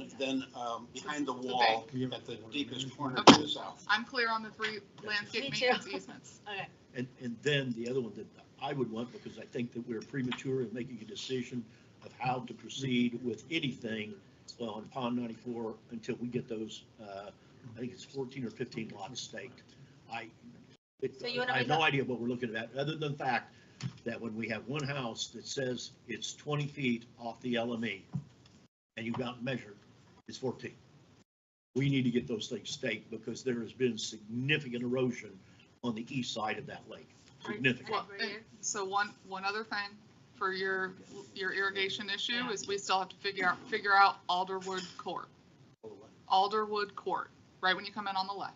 behind the The wall at the deepest corner Okay. to the south. I'm clear on the three landscape Me too. maintenance easements. Okay. And then the other one that I would want, because I think that we're premature in making a decision of how to proceed with anything on Pond 94 until we get those, I think it's 14 or 15 lots staked. So you wanna I have make no a- idea what we're looking at, other than the fact that when we have one house that says it's 20 feet off the LME, and you've got measured, it's 14. We need to get those things staked, because there has been significant erosion on the east side of that lake. Significant. Well, and so one other thing for your irrigation issue is we still have to figure out Alderwood Court. Alderwood Court, right when you come in on the left.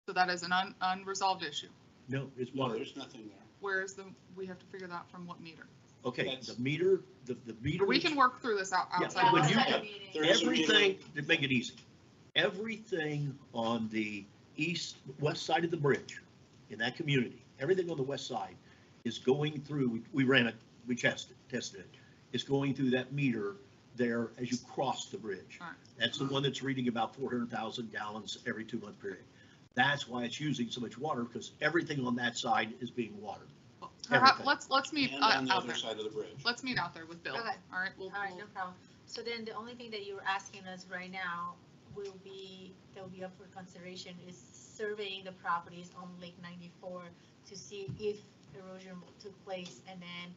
So that is an unresolved issue. No, it's No, water. there's nothing there. Where's we have to figure that from what meter? Okay, the meter, the meter. We can work through this outside. Yeah, of when this. you- There is a meter. Everything, to make it easy, everything on the west side of the bridge in that community, everything on the west side is going through, we ran it, we tested it. It's going through that meter there as you cross the bridge. All right. That's the one that's reading about 400,000 gallons every 2-month period. That's why it's using so much water, because everything on that side is being watered. Perhaps, Everything. let's meet And on the out other there. side of the bridge. Let's meet out there with Bill. Okay. All right, All right, no problem. So then the only thing that you're asking us right now that will be up for consideration is surveying the properties on Lake 94 to see if erosion took place, and then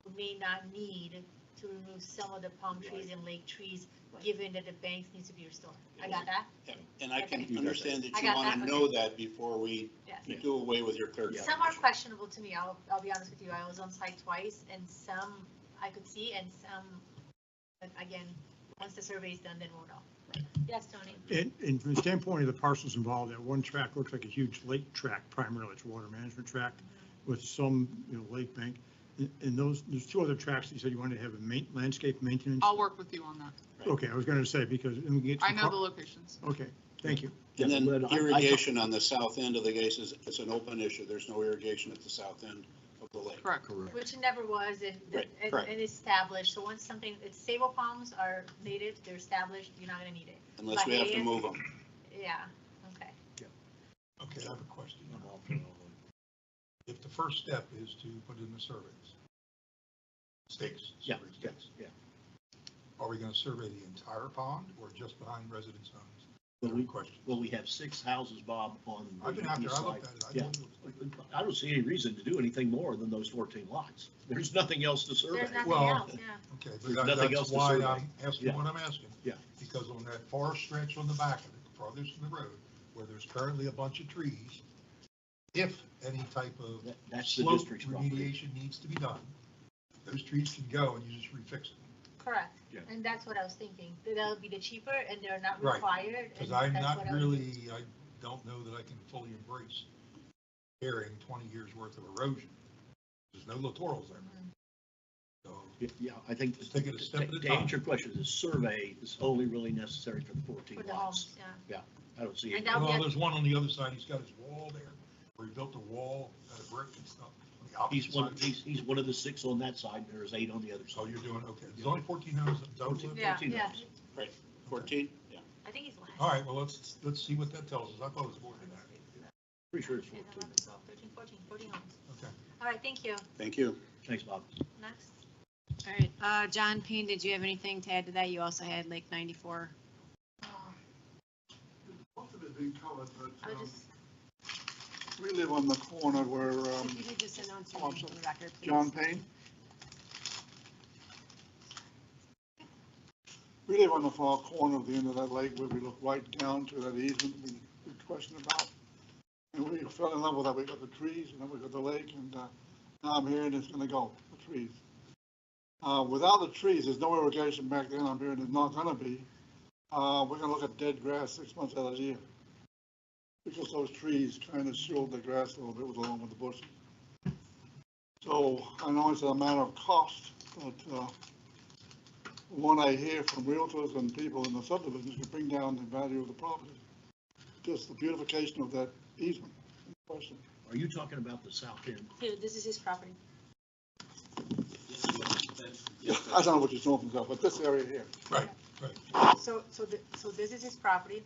we may not need to remove some of the palm trees and lake trees, given that the banks needs to be restored. I got that? Yeah, and I can Okay. understand that I you got want that, to know that before we Yes. do away with your third. Some are questionable to me, I'll be honest with you, I was on site twice, and some I could see, and some, but again, once the survey's done, then we'll know. Yes, Tony? And from the standpoint of the parcels involved, that one track looks like a huge lake track, primarily it's a water management tract with some, lake bank. And there's two other tracks that you said you wanted to have a landscape maintenance. I'll work with you on that. Okay, I was going to say, because we get. I know the locations. Okay, thank you. And then Yeah, but I- irrigation on the south end of the case it's an open issue. There's no irrigation at the south end of the lake. Correct. Correct. Which it never was, Right, and correct. established, so once something, it's sable palms are native, they're established, you're not gonna need it. Unless we have to move them. Yeah, okay. Okay, I have a question. If the first step is to put in the surveys, stakes, Yeah, survey yes, stakes, yeah. are we going to survey the entire pond or just behind residence homes? Well, we- Question. Well, we have 6 houses, Bob, on I've been the out there, east I looked side. at it. I Yeah. know it was- I don't see any reason to do anything more than those 14 lots. There's nothing else to survey. There's nothing Well, else, yeah. Okay, There's but nothing that's else to why survey. I'm asking Yeah. what I'm asking. Yeah. Because on that far stretch on the back of it, farthest from the road, where there's currently a bunch of trees, if any type of That's the slope district's property. remediation needs to be done, those trees can go and you just refix them. Correct, Yeah. and that's what I was thinking, that'll be the cheaper, and they're not Right. required. Because and I'm that's not what I was- really, I don't know that I can fully embrace carrying 20 years worth of erosion. There's no littorals there. Mhm. So, Yeah, I think, Just take it a step at a to time. answer your question, the survey is only really necessary for the 14 For the lots. homes, yeah. I don't see And any. that'll well, be, there's one on the other side, he's got his wall there, where he built a wall out of brick and stuff. On the opposite side. He's one of the 6 on that side, there's 8 on the other So side. you're doing, okay, there's only 14 homes that don't live. yeah, 14 yeah, homes. Right, 14? Yeah. I think he's last. All right, well, let's see what that tells us. I thought it was more than that. Pretty sure it's 10, 14. 11, 12, 13, 14, 40 homes. Okay. All right, thank you. Thank you. Thanks, Bob. Next. All right, John Payne, did you have anything to add to that? You also had Lake 94. Most of it been covered, but I'll just, we live on the corner where If you could just announce your name for the record, please. John Payne. We live on the far corner of the end of that lake where we look right down to that easement we questioned about. And we fell in love with that. We got the trees and then we got the lake, and now I'm hearing it's gonna go, the trees. Without the trees, there's no irrigation back then. I'm hearing there's not gonna be. We're gonna look at dead grass 6 months out of the year. Because those trees kind of shield the grass a little bit along with the bushes. So I know it's a matter of cost, but one I hear from realtors and people in the subdivisions can bring down the value of the property. Just the beautification of that easement. Question. Are you talking about the south end? here, this is his property. Yeah, I don't know what you're talking about, but this area here. Right. So this is his property,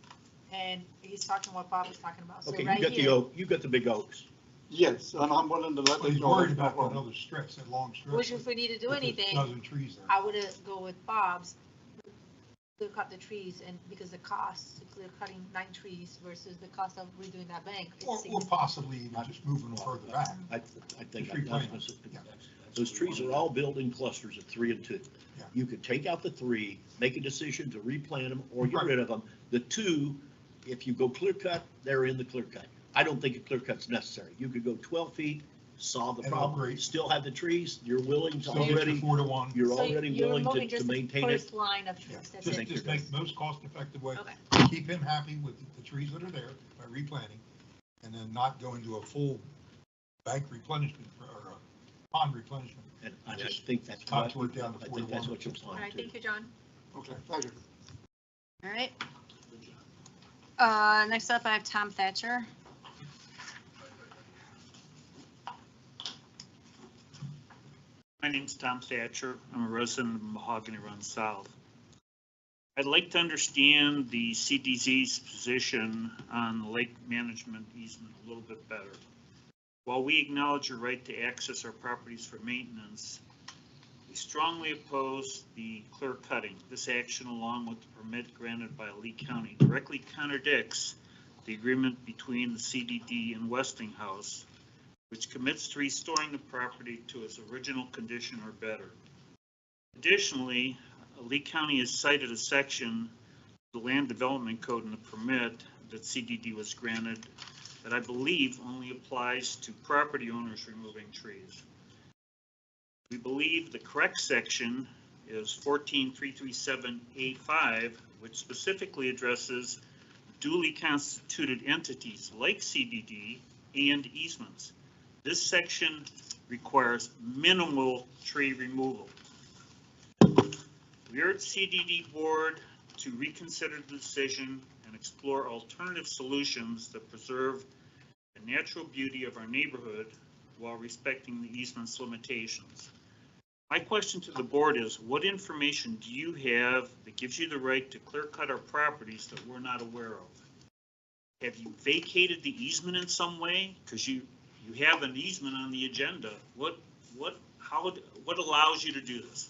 and he's talking what Bob is talking about. So Okay, right you got the here, oak, you got the big oaks. Yes, and I'm willing to let But them he's go. worried about that other stretch, that long stretch. which if we need to do with the anything, dozen trees there. I would go with Bob's, clear cut the trees, and because the cost, of clear cutting 9 trees versus the cost of redoing that bank. is Or significant. possibly even just moving them further back. I think Tree planting. those trees are all built in clusters of 3 and 2. Yeah. You could take out the 3, make a decision to replant them or get Right. rid of them. The 2, if you go clear cut, they're in the clear cut. I don't think a clear cut's necessary. You could go 12 feet, solve the And problem, upgrade. still have the trees, you're willing to Still get already, your 4-to-1. you're So already you're willing removing to just the maintain it. first line of trees, Yeah, that's just, it. just make most cost-effective way. Okay. Keep him happy with the trees that are there by replanting, and then not go into a full bank replenishment or a pond replenishment. And I just think that's Contour what, it down to I think that's 41. what you're All right, trying to. thank you, John. Okay, thank you. All right. Next up, I have Tom Thatcher. My name's Tom Thatcher. I'm a resident of Mahogany Run South. I'd like to understand the CDZ's position on the lake management easement a little bit better. While we acknowledge your right to access our properties for maintenance, we strongly oppose the clear cutting. This action, along with the permit granted by Lee County, directly contradicts the agreement between the CDD and Westinghouse, which commits to restoring the property to its original condition or better. Additionally, Lee County has cited a section of the Land Development Code in the permit that CDD was granted that I believe only applies to property owners removing trees. We believe the correct section is 14337A5, which specifically addresses duly constituted entities like CDD and easements. This section requires minimal tree removal. We urge CDD board to reconsider the decision and explore alternative solutions that preserve the natural beauty of our neighborhood while respecting the easement's limitations. My question to the board is, what information do you have that gives you the right to clear cut our properties that we're not aware of? Have you vacated the easement in some way? Because you have an easement on the agenda. What allows you to do this?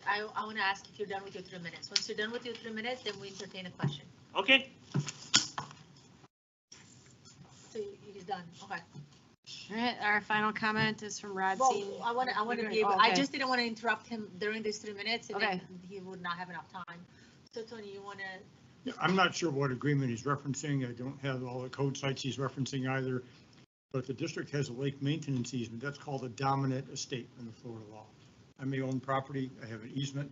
I want to ask if you're done with your 3 minutes. Once you're done with your 3 minutes, then we entertain a question. Okay. So he's done, okay. All right, our final comment is from Rod Well, Seaton. I want to be Oh, able, I okay. just didn't want to interrupt him during these 3 minutes, and then Okay. he would not have enough time. So Tony, you want to, Yeah, I'm not sure what agreement he's referencing. I don't have all the code sites he's referencing either. But the district has a lake maintenance easement. That's called a dominant estate in the Florida law. I may own property, I have an easement,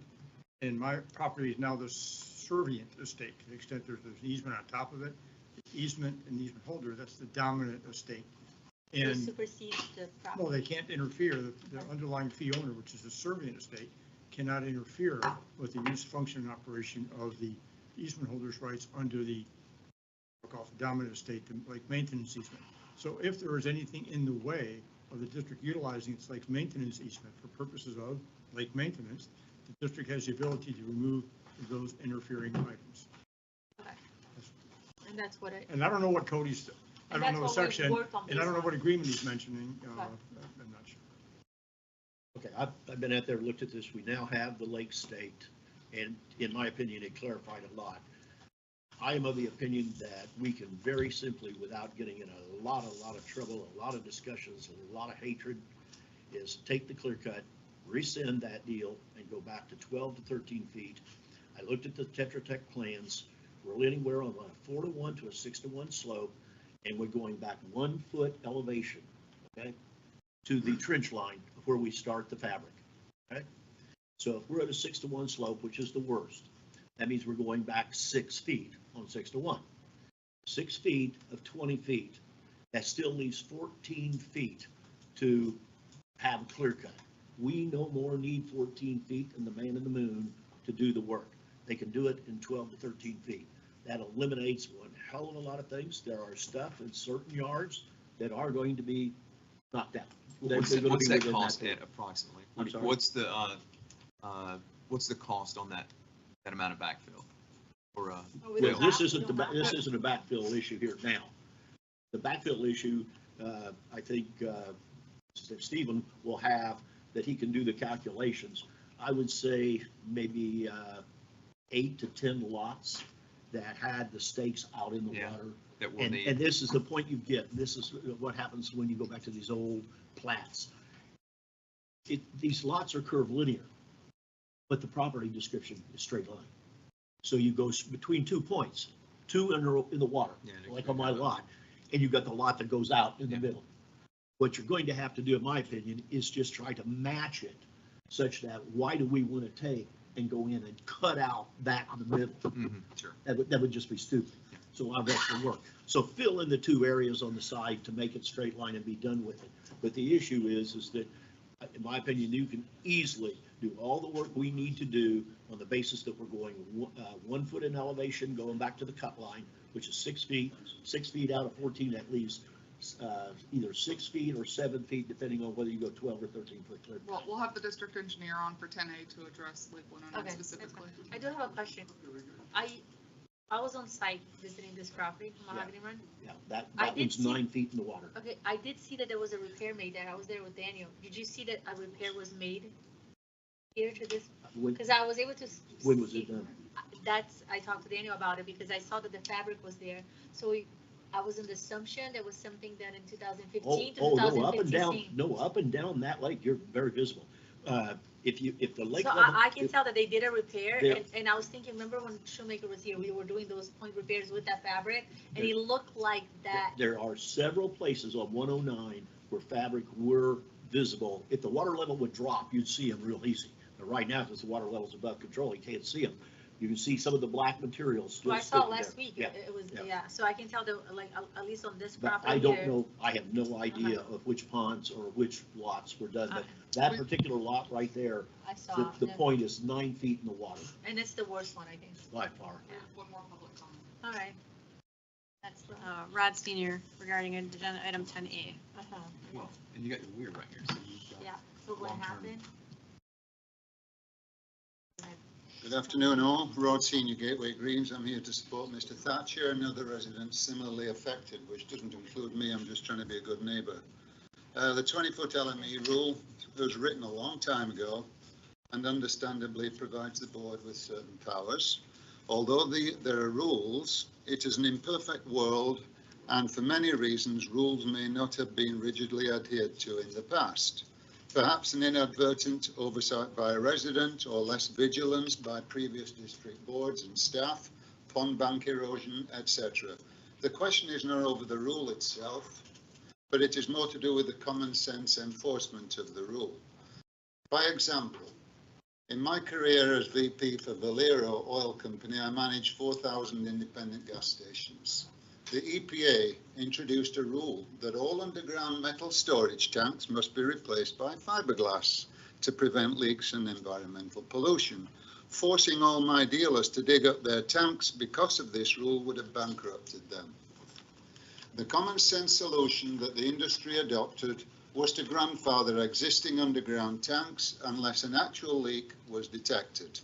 and my property is now the servient estate to the extent there's an easement on top of it. The easement and the easement holder, that's the dominant estate. And supersede the property? no, they can't interfere. The underlying fee owner, which is the servient estate, cannot interfere with the use, function, and operation of the easement holder's rights under the dominant estate, the lake maintenance easement. So if there is anything in the way of the district utilizing its lake maintenance easement for purposes of lake maintenance, the district has the ability to remove those interfering items. Okay. And that's what it. And I don't know what Cody's, I And don't that's know the what we've section, worked on and I don't know based what on. agreement he's mentioning. Okay. I'm not sure. Okay, I've been out there, looked at this. We now have the lake staked. and in my opinion, it clarified a lot. I am of the opinion that we can very simply, without getting in a lot of trouble, a lot of discussions, a lot of hatred, is take the clear cut, rescind that deal, and go back to 12 to 13 feet. I looked at the Tetra Tech plans. We're anywhere on a 4-to-1 to a 6-to-1 slope, and we're going back 1 foot elevation, okay, to the trench line of where we start the fabric, okay? So if we're at a 6-to-1 slope, which is the worst, that means we're going back 6 feet on 6-to-1. 6 feet of 20 feet, that still leaves 14 feet to have a clear cut. We no more need 14 feet than the man in the moon to do the work. They can do it in 12 to 13 feet. That eliminates one hell of a lot of things. There are stuff in certain yards that are going to be knocked out. What's that cost at approximately? I'm sorry? What's the cost on that amount of backfill? Or Well, this isn't a backfill issue here now. The backfill issue, I think Stephen will have, that he can do the calculations. I would say maybe 8 to 10 lots that had the stakes out in the water. That will And need. this is the point you get. This is what happens when you go back to these old plats. These lots are curvilinear, but the property description is straight line. So you go between 2 points, 2 in the water, like on my lot, and you've got the lot that goes out in the middle. What you're going to have to do, in my opinion, is just try to match it such that why do we want to take and go in and cut out that in the middle? Sure. That would just be stupid. So a lot of extra work. So fill in the 2 areas on the side to make it straight line and be done with it. But the issue is that, in my opinion, you can easily do all the work we need to do on the basis that we're going 1 foot in elevation, going back to the cut line, which is 6 feet. 6 feet out of 14, that leaves either 6 feet or 7 feet, depending on whether you go 12 or 13 foot clear. Well, we'll have the district engineer on for 10A to address Lake 109 specifically. I do have a question. I was on site visiting this property, Mahogany Run. Yeah, that did one's see- 9 feet in the water. Okay, I did see that there was a repair made there. I was there with Daniel. Did you see that a repair was made here to this? When Because I was able to. when was see- it done? I talked to Daniel about it because I saw that the fabric was there. So I was in the assumption there was something done in 2015 to Oh, no, up and down, 2015. no, up and down that lake, you're very visible. If the lake So level. I can tell that they did a repair, Yeah. and I was thinking, remember when Shoemaker was here, we were doing those point repairs with that fabric, and it looked like that. There are several places on 109 where fabric were visible. If the water level would drop, you'd see them real easy. But right now, because the water level's above control, you can't see them. You can see some of the black materials still Well, I saw it sticking last there. week, Yeah. it was, Yeah. yeah, so I can tell that, like, at least on this But property I don't here. know, I have no idea of which ponds or which lots were done, but that particular lot right there, I saw. the yeah. point is 9 feet in the water And it's the worst one, I think. by far. One more public comment. All right. That's, Rod Senior regarding agenda item 10A. And you got your weir right here. So you've got yeah, so what long-term. happened? Good afternoon all. Rod Senior, Gateway Greens. I'm here to support Mr. Thatcher and other residents similarly affected, which doesn't include me. I'm just trying to be a good neighbour. The 20-foot LME rule was written a long time ago and understandably provides the board with certain powers. Although there are rules, it is an imperfect world, and for many reasons, rules may not have been rigidly adhered to in the past. Perhaps an inadvertent oversight by a resident or less vigilance by previous district boards and staff, pond bank erosion, etc. The question is not over the rule itself, but it is more to do with the common sense enforcement of the rule. By example, in my career as VP for Valero Oil Company, I managed 4,000 independent gas stations. The EPA introduced a rule that all underground metal storage tanks must be replaced by fiberglass to prevent leaks and environmental pollution. Forcing all my dealers to dig up their tanks because of this rule would have bankrupted them. The common sense solution that the industry adopted was to grandfather existing underground tanks unless an actual leak was detected,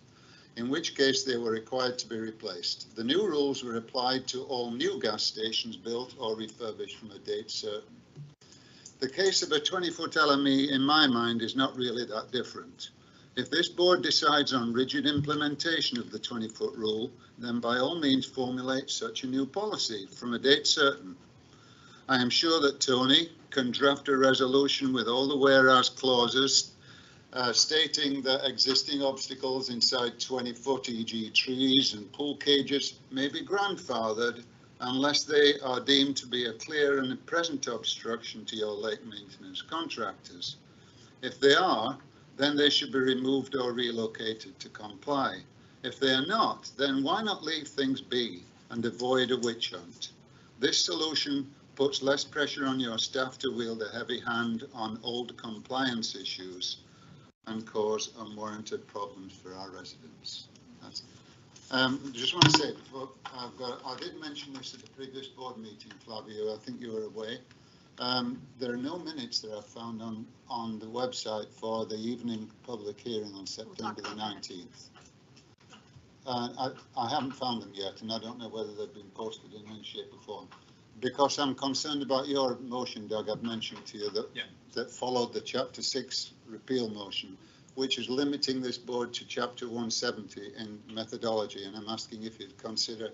in which case they were required to be replaced. The new rules were applied to all new gas stations built or refurbished from a date certain. The case of a 20-foot LME, in my mind, is not really that different. If this board decides on rigid implementation of the 20-foot rule, then by all means formulate such a new policy from a date certain. I am sure that Tony can draft a resolution with all the whereas clauses stating that existing obstacles inside 20-foot, e.g. trees and pool cages, may be grandfathered unless they are deemed to be a clear and present obstruction to your lake maintenance contractors. If they are, then they should be removed or relocated to comply. If they are not, then why not leave things be and avoid a witch hunt? This solution puts less pressure on your staff to wield a heavy hand on old compliance issues and cause unwarranted problems for our residents. Just want to say, I did mention this at the previous board meeting, Flavio, I think you were away. There are no minutes that I've found on the website for the evening public hearing on September the 19th. I haven't found them yet, and I don't know whether they've been posted in any shape or form. Because I'm concerned about your motion, Doug, I've mentioned to you that followed the Chapter 6 repeal motion, which is limiting this board to Chapter 170 in methodology, and I'm asking if you'd consider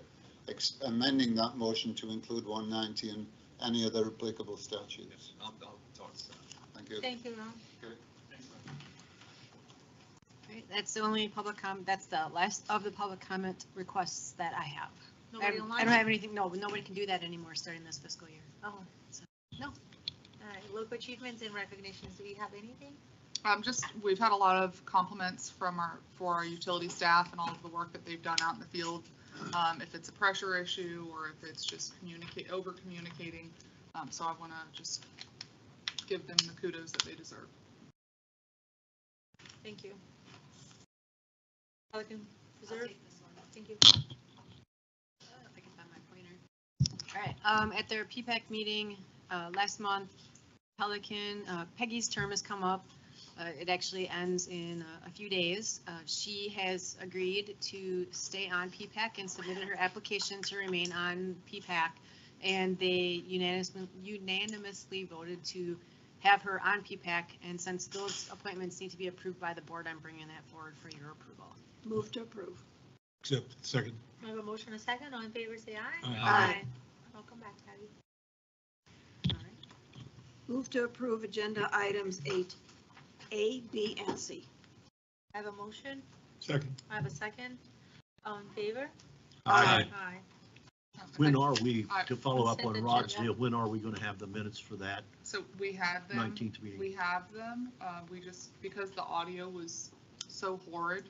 amending that motion to include 190 and any other applicable statutes. Yes, I'll talk to staff. Thank you. Thank you, Ron. Okay. Right, that's the only public that's the last of the public comment requests that I have. Nobody I online? don't have anything, no, but nobody can do that anymore starting this fiscal year. Oh, no. All right, local achievements and recognitions, do we have anything? We've had a lot of compliments for our utility staff and all of the work that they've done out in the field. If it's a pressure issue or if it's just over communicating. So I want to just give them the kudos that they deserve. Thank you. Pelican Reserve? Thank you. I can find my pointer. All right, at their PPAC meeting last month, Pelican, Peggy's term has come up. It actually ends in a few days. She has agreed to stay on PPAC and submitted her application to remain on PPAC. And they unanimously voted to have her on PPAC. And since those appointments need to be approved by the board, I'm bringing that forward for your approval. Move to approve. Accept. Second. I have a motion and a second. All in favor, say aye. Aye. Welcome back, Patty. All right. Move to approve agenda items 8A, B, and C. I have a motion. Second. I have a second. All in favor? Aye. Aye. When are we, to follow up on Consent Rod's agenda. deal, when are we going to have the minutes for that So we had them. 19th meeting? We have them. We just, because the audio was so horrid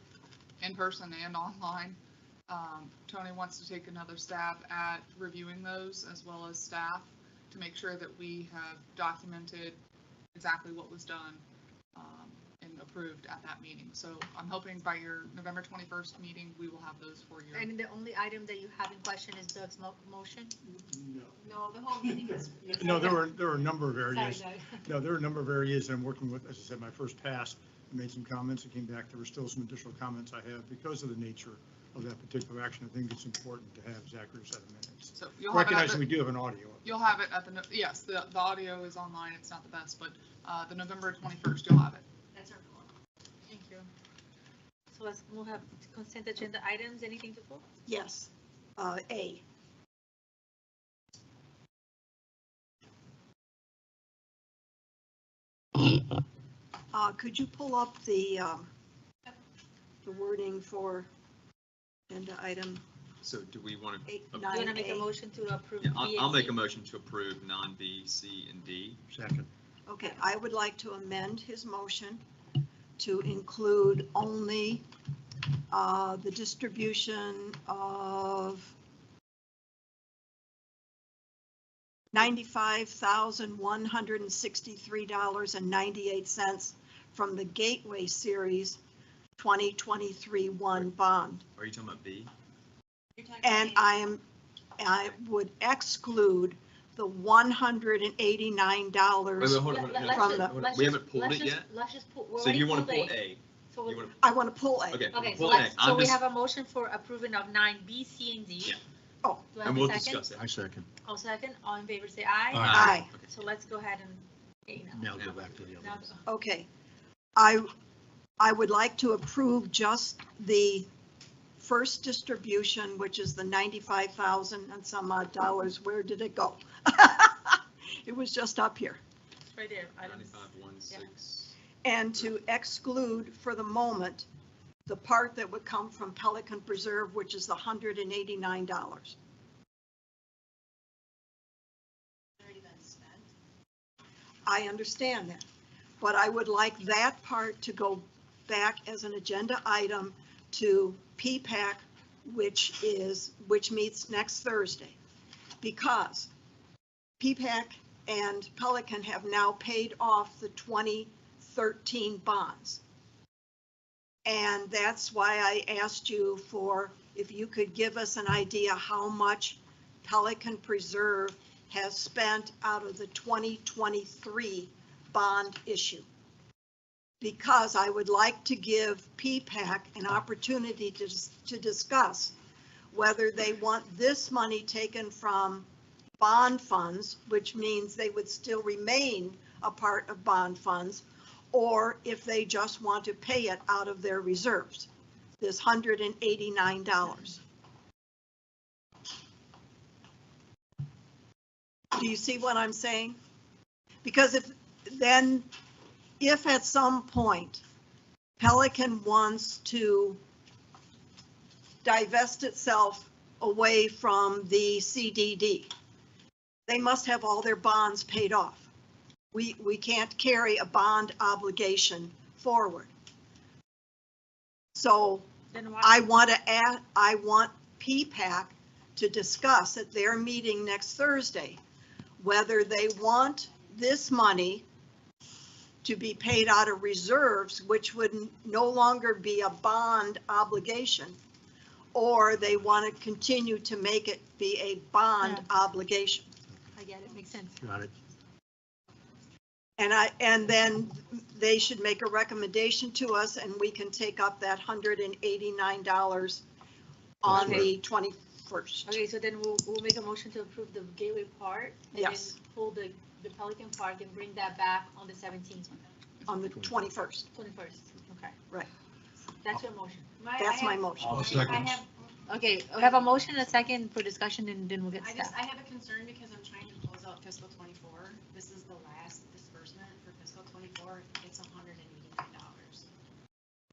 in person and online, Tony wants to take another stab at reviewing those as well as staff to make sure that we have documented exactly what was done and approved at that meeting. So I'm hoping by your November 21st meeting, we will have those for you. And the only item that you have in question is Doug's motion? No, the whole meeting is. No, there were a number of areas. Sorry, No, there are a number of areas that I'm working with. As I said, my first pass, I made some comments. I came back. There were still some additional comments I have because of the nature of that particular action. I think it's important to have Zachary's set of minutes. So you'll have it at Recognizing the- we do have an audio. You'll have it at yes, the audio is online. It's not the best, but the November 21st, you'll have it. That's our goal. Thank you. So we'll have consent agenda items. Anything to pull? Yes. A. Could you pull up the wording for agenda item So do we want to? 8, Do you want to 9A? make a motion to approve? Yeah, B and I'll make C? a motion to approve non-B, C, and D. Second. Okay, I would like to amend his motion to include only the distribution of $95,163.98 from the Gateway Series 2023-1 bond. Are you talking about B? And I would exclude the $189 Wait, hold on, Let- hold on, let's from just- the- hold on. let's We just- haven't pulled let's it just- yet? Let's just pull. we're So already you want to pulled pull A. A? So, You wanna- I want to pull A. Okay, okay, pull so A. so we just- have a motion for approving of 9B, C, and D. Yeah. Oh. Do I have And a we'll second? discuss it. I second. All second, all in favor, say aye. Aye. So let's go ahead and, A now. Now go back to the other. Now ones. Okay. I would like to approve just the first distribution, which is the 95,000 and some odd dollars. Where did it go? It was just up here. Right there. 9516. And to exclude for the moment, the part that would come from Pelican Preserve, which is the $189. I understand that, but I would like that part to go back as an agenda item to PPAC, which meets next Thursday. Because PPAC and Pelican have now paid off the 2013 bonds. And that's why I asked you for, if you could give us an idea how much Pelican Preserve has spent out of the 2023 bond issue. Because I would like to give PPAC an opportunity to discuss whether they want this money taken from bond funds, which means they would still remain a part of bond funds, or if they just want to pay it out of their reserves, this $189. Do you see what I'm saying? Because if at some point Pelican wants to divest itself away from the CDD, they must have all their bonds paid off. We can't carry a bond obligation forward. So I want PPAC to discuss at their meeting next Thursday whether they want this money to be paid out of reserves, which would no longer be a bond obligation, or they want to continue to make it be a bond obligation. I get it, makes sense. Got it. And then they should make a recommendation to us and we can take up that $189 on the 21st. Okay, so then we'll make a motion to approve the Gateway part. And Yes. then pull the Pelican Park and bring that back on the 17th. On the 21st. 21st, okay. Right. That's your motion. That's my motion. I'll second. Okay, we have a motion and a second for discussion and then we'll get started. I have a concern because I'm trying to close out fiscal 24. This is the last disbursement for fiscal 24. It's $189.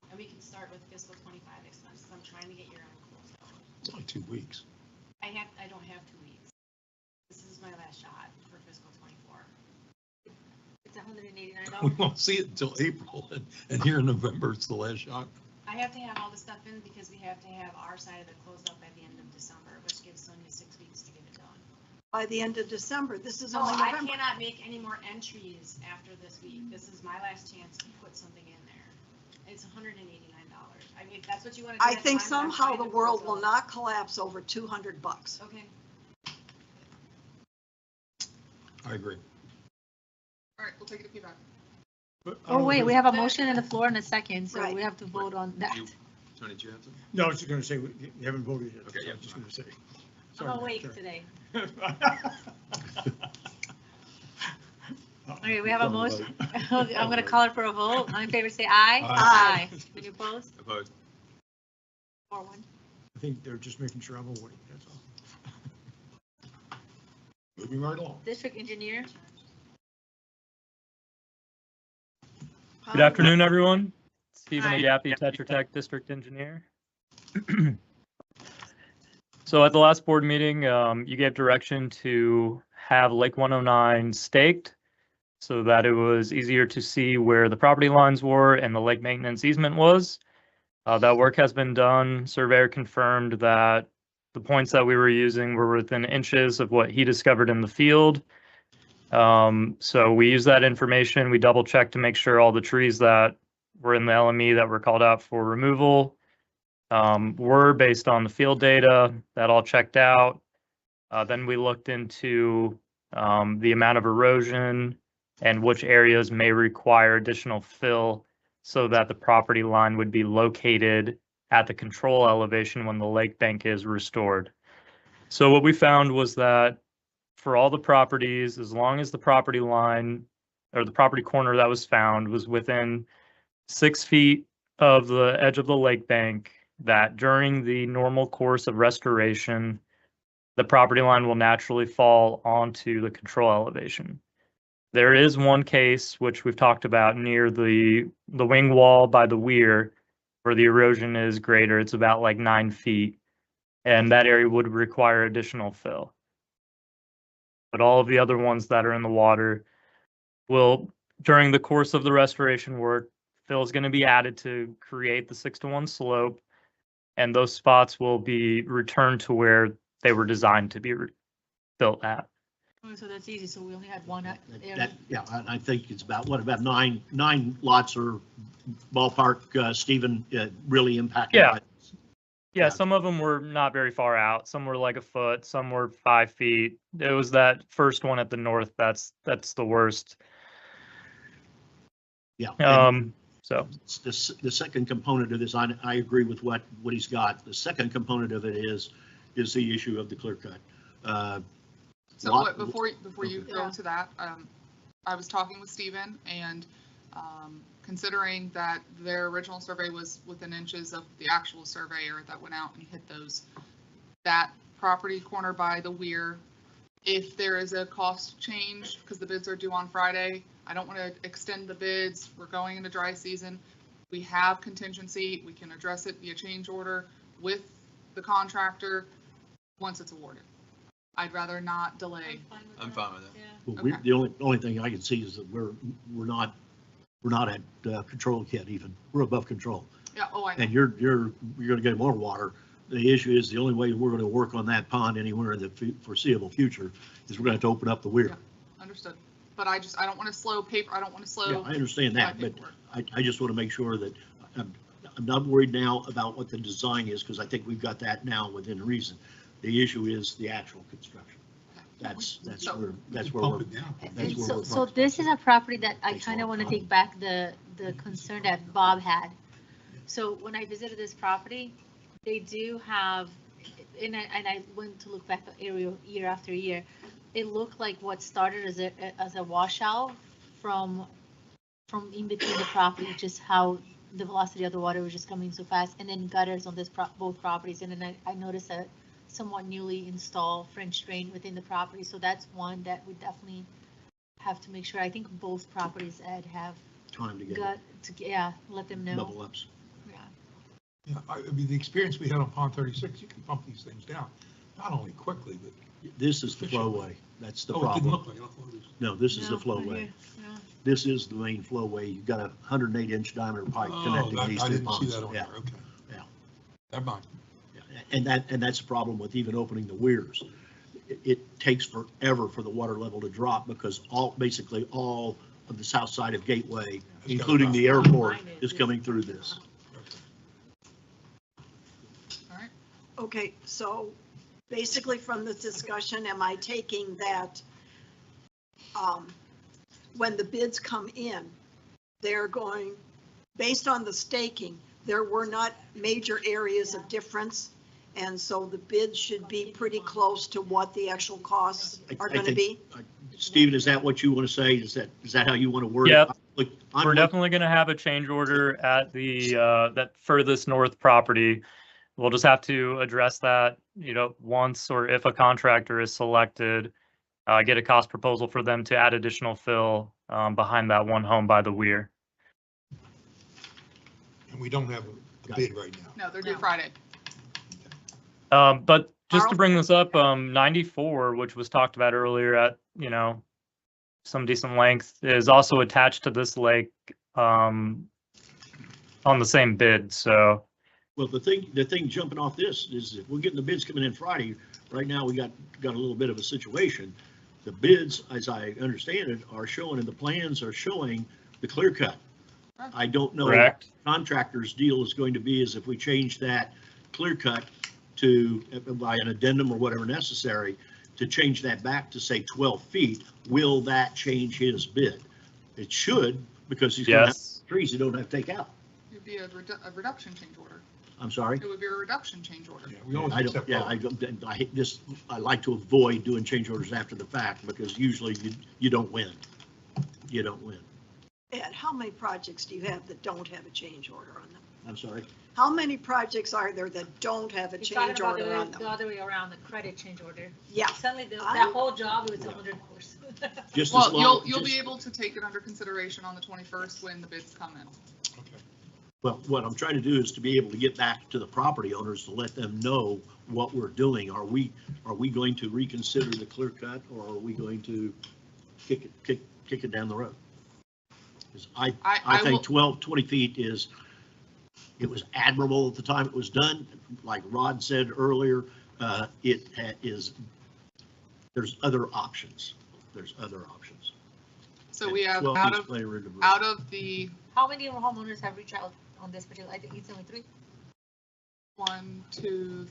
And we can start with fiscal 25 expenses. I'm trying to get your end closed out. It's only 2 weeks. I don't have 2 weeks. This is my last shot for fiscal 24. It's $189. We won't see it until April, and here in November, it's the last shot. I have to have all the stuff in because we have to have our side of it closed up by the end of December, which gives Sonia 6 weeks to get it done. By the end of December, this is No, only I November. cannot make any more entries after this week. This is my last chance to put something in there. It's $189. I mean, if that's what you want to do. I think that's fine, but I'm somehow trying the to world close will out. not collapse over $200. Okay. I agree. All right, we'll take it to PPAC. But I Oh, don't wait, know we if- have a motion and a floor and a second, so Right. we have to vote on that. Tony, do you have something? No, I was just going to say, you haven't voted yet. Okay, so I yeah. was just going to say. I'm Sorry, awake sorry. today. Okay, we have a motion. I'm gonna call it for a vote. All in favor, say aye. Aye. Any opposed? Opposed? 4-1. I think they're just making sure I'm awake, that's all. Moving right along. District engineer. Good afternoon, everyone. Stephen Hi. Agapi, Tetra Tech District Engineer. So at the last board meeting, you gave direction to have Lake 109 staked so that it was easier to see where the property lines were and the lake maintenance easement was. That work has been done. Surveyor confirmed that the points that we were using were within inches of what he discovered in the field. So we used that information. We double checked to make sure all the trees that were in the LME that were called out for removal were based on the field data. That all checked out. Then we looked into the amount of erosion and which areas may require additional fill so that the property line would be located at the control elevation when the lake bank is restored. So what we found was that for all the properties, as long as the property line or the property corner that was found was within 6 feet of the edge of the lake bank that during the normal course of restoration, the property line will naturally fall onto the control elevation. There is one case, which we've talked about, near the wing wall by the weir, where the erosion is greater. It's about like 9 feet, and that area would require additional fill. But all of the other ones that are in the water will, during the course of the restoration work, fill is going to be added to create the 6-to-1 slope, and those spots will be returned to where they were designed to be built at. Oh, so that's easy. So we only had one area. That, yeah, I think it's about, what, about nine lots or ballpark, Stephen, really impacted Yeah. by this? Yeah, some of them were not very far out. Some were like a foot, some were 5 feet. It was that first one at the north that's the worst. Yeah. So The second component of this, I agree with what he's got. The second component of it is the issue of the clear cut. So before you go to that, I was talking with Stephen, and considering that their original survey was within inches of the actual surveyor that went out and hit those, that property corner by the weir, if there is a cost change, because the bids are due on Friday, I don't want to extend the bids. We're going into dry season. We have contingency. We can address it via change order with the contractor once it's awarded. I'd rather not delay. I'm fine with that. Yeah. Well, the only thing I can see is that we're not at control yet even. We're above control. Yeah, oh, I know. And you're going to get more water. The issue is the only way we're going to work on that pond anywhere in the foreseeable future is we're going to have to open up the weir. Yeah, understood. But I don't want to slow paper. I don't want to slow. Yeah, I understand that, but I just want to make sure that I'm not worried now about what the design is, because I think we've got that now within reason. The issue is the actual construction. That's where we're. So this is a property that I kind of want to take back the concern that Bob had. So when I visited this property, they do have, and I went to look back the area year after year. It looked like what started as a washout from in between the property, just how the velocity of the water was just coming so fast, and then gutters on both properties. And then I noticed a somewhat newly installed French drain within the property. So that's one that we definitely have to make sure. I think both properties, Ed, have time to get let them know. Bubble ups. Yeah, I mean, the experience we had on Pond 36, you can pump these things down, not only quickly, but. This is the flowway. That's the Oh, it didn't problem. look like it. I thought it was. No, this is the flowway. Yeah. This is the main flowway. You've got a 108-inch diameter pipe Oh, connecting these I two didn't see ponds. that on Yeah. there, okay. Yeah. Never mind. And that's the problem with even opening the weirs. It takes forever for the water level to drop because basically all of the south side of Gateway, including the airport, is coming through this. All right. Okay, so basically from this discussion, am I taking that when the bids come in, they're going, based on the staking, there were not major areas of difference, and so the bids should be pretty close to what the actual costs are going to be? Stephen, is that what you want to say? Is that how you want to word it? Yep. Look, we're definitely going to have a change order at the that furthest north property. We'll just have to address that, once or if a contractor is selected, get a cost proposal for them to add additional fill behind that one home by the weir. And we don't have a bid right now. No, they're due Friday. But just to bring this up, 94, which was talked about earlier at, some decent length, is also attached to this lake on the same bid. So. Well, the thing jumping off this is if we're getting the bids coming in Friday, right now we got a little bit of a situation. The bids, as I understand it, are showing, and the plans are showing the clear cut. I don't know what the contractor's deal is going to be is if we change that clear cut to, by an addendum or whatever necessary, to change that back to say 12 feet, will that change his bid? It should, because he's going to have trees he don't have to take out. It would be a reduction change order. I'm sorry? It would be a reduction change order. Yeah, we always accept both. I hate this. I like to avoid doing change orders after the fact because usually you don't win. You don't win. Ed, how many projects do you have that don't have a change order on them? I'm sorry. How many projects are there that don't have a You're talking change about order on the them? other way around, the credit change order. Yeah. Suddenly, that I- whole job was 100 course. Just as Well, long. you'll be just- able to take it under consideration on the 21st when the bids come in. Well, what I'm trying to do is to be able to get back to the property owners to let them know what we're doing. Are we going to reconsider the clear cut, or are we going to kick it down the road? 'Cause I think 20 feet it was admirable at the time it was done. Like Rod said earlier, there's other options. So we have 12 out feet's of plenty of room to breathe. How many homeowners have reached out on this particular? I think it's only 3. 1, 2,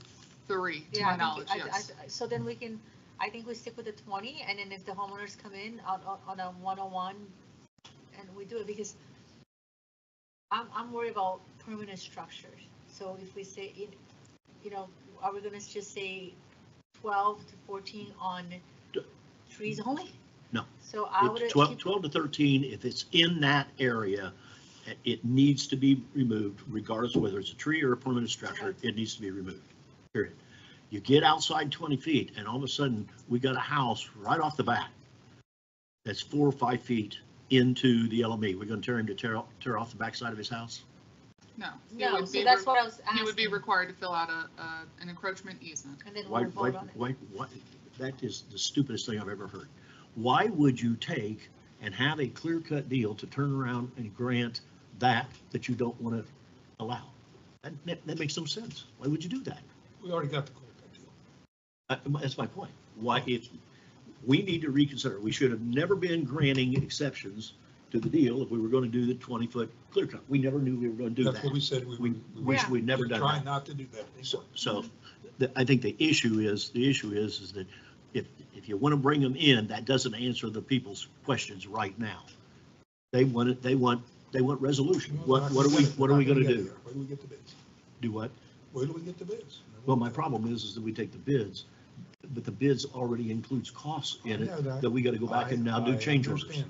3, to Yeah, my I knowledge, think, yes. so then I think we stick with the 20, and then if the homeowners come in on a 101, and we do it, because I'm worried about permanent structures. So if we say, are we gonna just say 12 to 14 on trees only? No. So I would. It's 12 to 13, if it's in that area, it needs to be removed regardless of whether it's a tree or a permanent structure, it needs to be removed, period. You get outside 20 feet and all of a sudden we got a house right off the bat that's 4 or 5 feet into the LME. We're going to tell him to tear off the backside of his house? No. No, so that's what I was asking. He would be required to fill out an encroachment easement. And then Why, we'll vote on it. that is the stupidest thing I've ever heard. Why would you take and have a clear-cut deal to turn around and grant that you don't want to allow? That makes no sense. Why would you do that? We already got the clear-cut deal. That's my point. Why, if we need to reconsider, we should have never been granting exceptions to the deal if we were going to do the 20-foot clear cut. We never knew we were going to do that. That's what we said. We wish we'd never done that. Try not to do that. So I think the issue is that if you want to bring them in, that doesn't answer the people's questions right now. They want resolution. What are we going to do? Wait till we get the bids. Do what? Wait till we get the bids. Well, my problem is that we take the bids, but the bids already includes costs in it that we got to go back and now do change orders.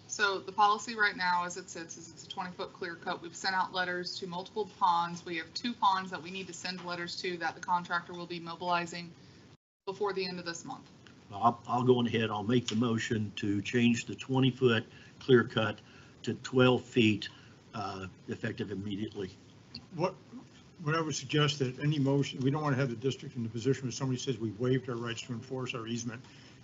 So the policy right now, as it sits, is it's a 20-foot clear cut. We've sent out letters to multiple ponds. We have 2 ponds that we need to send letters to that the contractor will be mobilizing before the end of this month. I'll go on ahead. I'll make the motion to change the 20-foot clear cut to 12 feet effective immediately. What I would suggest that any motion, we don't want to have the district in the position where somebody says we waived our rights to enforce our easement,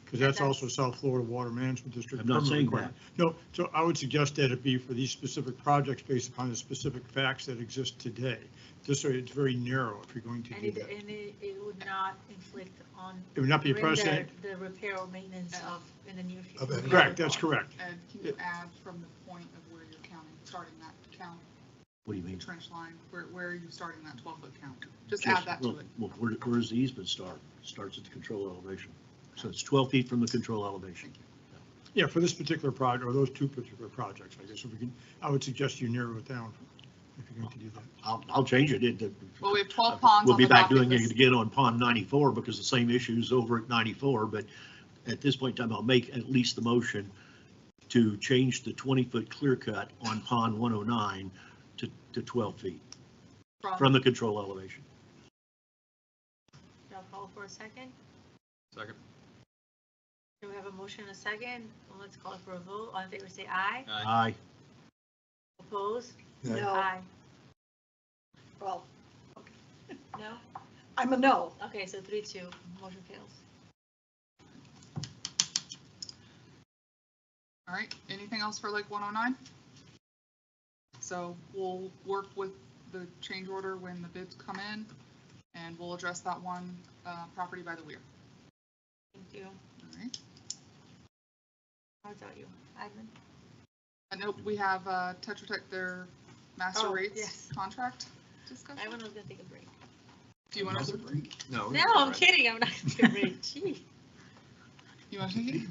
because that's also South Florida Water Management District. I'm not saying that. No, so I would suggest that it be for these specific projects based upon the specific facts that exist today. This way it's very narrow if you're going to do that. And it would not inflict on. It would not be a precedent. The repair or maintenance in the near future. Correct, that's correct. And can you add from the point of where you're counting, starting that count? What do you mean? Trench line, where are you starting that 12-foot count? Just add that to it. Well, where does the easement start? It starts at the control elevation. So it's 12 feet from the control elevation. Yeah, for this particular project, or those 2 particular projects, I guess, if we can, I would suggest you narrow it down if you're going to do that. I'll change it. Well, we have 12 ponds. We'll be on the back docket doing list. it again on pond 94 because the same issues over at 94, but at this point in time, I'll make at least the motion to change the 20-foot clear cut on pond 109 to 12 feet from the control elevation. I'll call for a second. Second. Do we have a motion and a second? Well, let's call for a vote. All in favor, say aye. Aye. Opposed? No. Aye. Well, No? I'm a no. Okay, so 3-2, motion fails. All right, anything else for Lake 109? So we'll work with the change order when the bids come in, and we'll address that one property by the weir. Thank you. All right. How about you, Admin? I know we have Tetra Tech, their master rates yes. contract discussion. I was gonna take a break. Do you want to? No. No, I'm kidding. I'm not gonna take a break. Gee. You want to take it?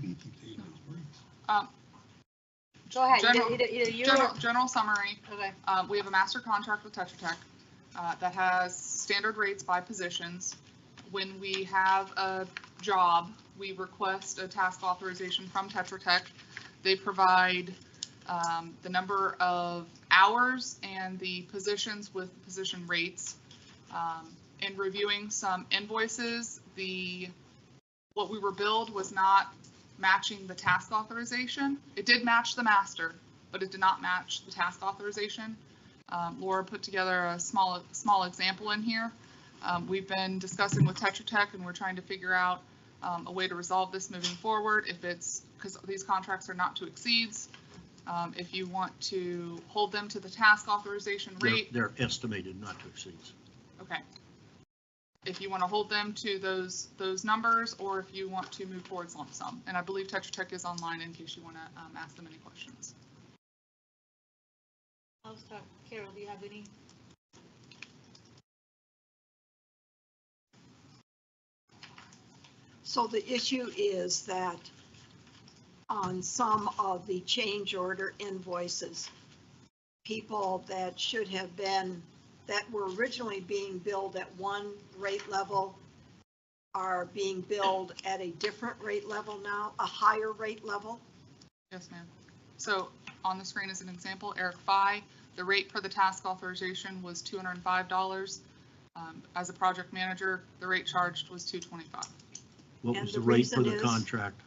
Go ahead. General, Either you general summary. Okay. We have a master contract with Tetra Tech that has standard rates by positions. When we have a job, we request a task authorization from Tetra Tech. They provide the number of hours and the positions with position rates. In reviewing some invoices, what we were billed was not matching the task authorization. It did match the master, but it did not match the task authorization. Laura put together a small example in here. We've been discussing with Tetra Tech, and we're trying to figure out a way to resolve this moving forward. If it's, because these contracts are not to exceeds, if you want to hold them to the task authorization rate. They're estimated not to exceed. Okay. If you want to hold them to those numbers, or if you want to move towards lump sum. And I believe Tetra Tech is online in case you want to ask them any questions. I'll start. Carol, do you have any? So the issue is that on some of the change order invoices, people that should have been, that were originally being billed at one rate level are being billed at a different rate level now, a higher rate level? Yes, ma'am. So on the screen as an example, Eric Phi, the rate for the task authorization was $205. As a project manager, the rate charged was $225. What was the rate for the contract?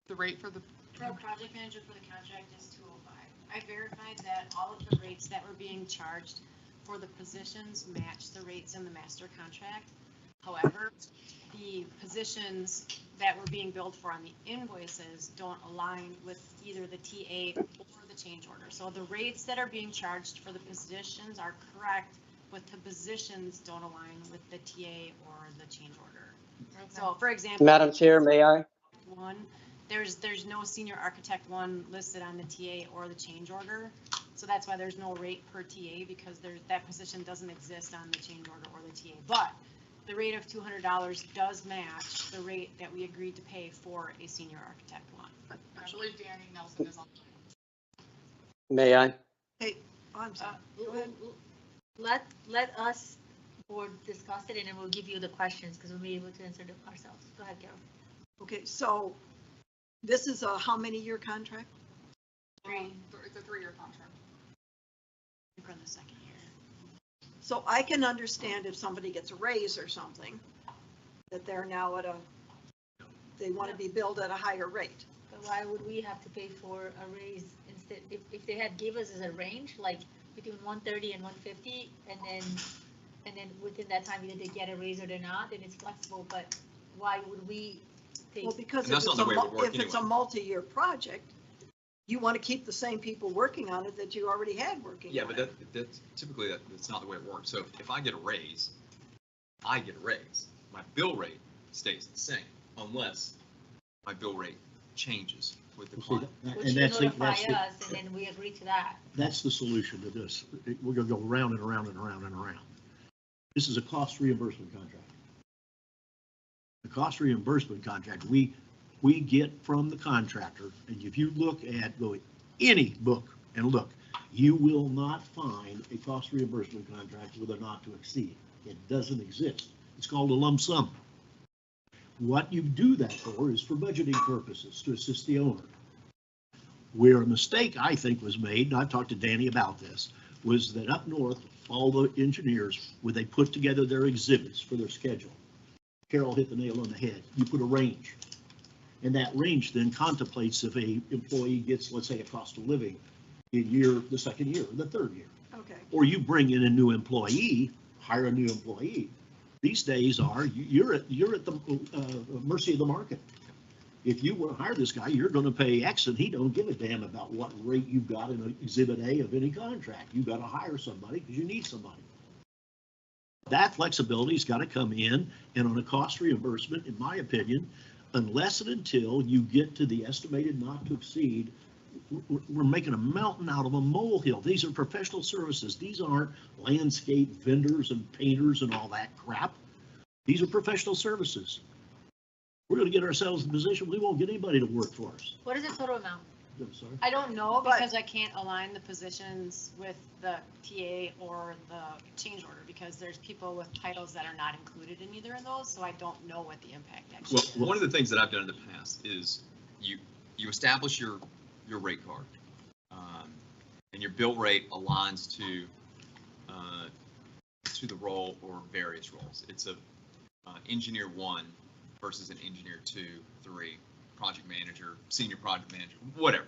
The rate for the project manager for the contract is $205. I verified that all of the rates that were being charged for the positions match the rates in the master contract. However, the positions that were being billed for on the invoices don't align with either the TA or the change order. So the rates that are being charged for the positions are correct, but the positions don't align with the TA or the change order. Okay. So for example, Madam Chair, may I? There's no senior architect one listed on the TA or the change order. So that's why there's no rate per TA, because that position doesn't exist on the change order or the TA. But the rate of $200 does match the rate that we agreed to pay for a senior architect one. I believe Danny Nelson is on. May I? Hey, I'm sorry. Let us board discuss it, and then we'll give you the questions because we'll be able to answer them ourselves. Go ahead, Carol. Okay, so this is a how many year contract? It's a 3-year contract. We're in the second year. So I can understand if somebody gets a raise or something, that they're now they want to be billed at a higher rate. But why would we have to pay for a raise instead? If they had give us as a range, like between 130 and 150, and then within that time either they get a raise or they're not, then it's flexible. But why would we pay? Well, because if it's a multi-year project, you want to keep the same people working on it that you already had working. Yeah, but that's typically that's not the way it works. So if I get a raise, I get a raise. My bill rate stays the same unless my bill rate changes with the client. Which you notify us, and then we agree to that. That's the solution to this. We're going to go round and around and around and around. This is a cost reimbursement contract. The cost reimbursement contract, we get from the contractor, and if you look at, go any book and look, you will not find a cost reimbursement contract with a not to exceed. It doesn't exist. It's called a lump sum. What you do that for is for budgeting purposes, to assist the owner. Where a mistake, I think, was made, and I've talked to Danny about this, was that up north, all the engineers, when they put together their exhibits for their schedule, Carol hit the nail on the head. You put a range. And that range then contemplates if a employee gets, let's say, a cost of living in the second year, or the third year. Okay. Or you bring in a new employee, hire a new employee. These days you're at the mercy of the market. If you want to hire this guy, you're going to pay X, and he don't give a damn about what rate you've got in Exhibit A of any contract. You've got to hire somebody because you need somebody. That flexibility's got to come in, and on a cost reimbursement, in my opinion, unless and until you get to the estimated not to exceed, we're making a mountain out of a molehill. These are professional services. These aren't landscape vendors and painters and all that crap. These are professional services. We're going to get ourselves in a position we won't get anybody to work for us. What is the total amount? I'm sorry. I don't know because I can't align the positions with the TA or the change order because there's people with titles that are not included in either of those, so I don't know what the impact actually is. One of the things that I've done in the past is you establish your rate card. and your bill rate aligns to the role or various roles. It's a engineer 1 versus an engineer 2, 3, project manager, senior project manager, whatever.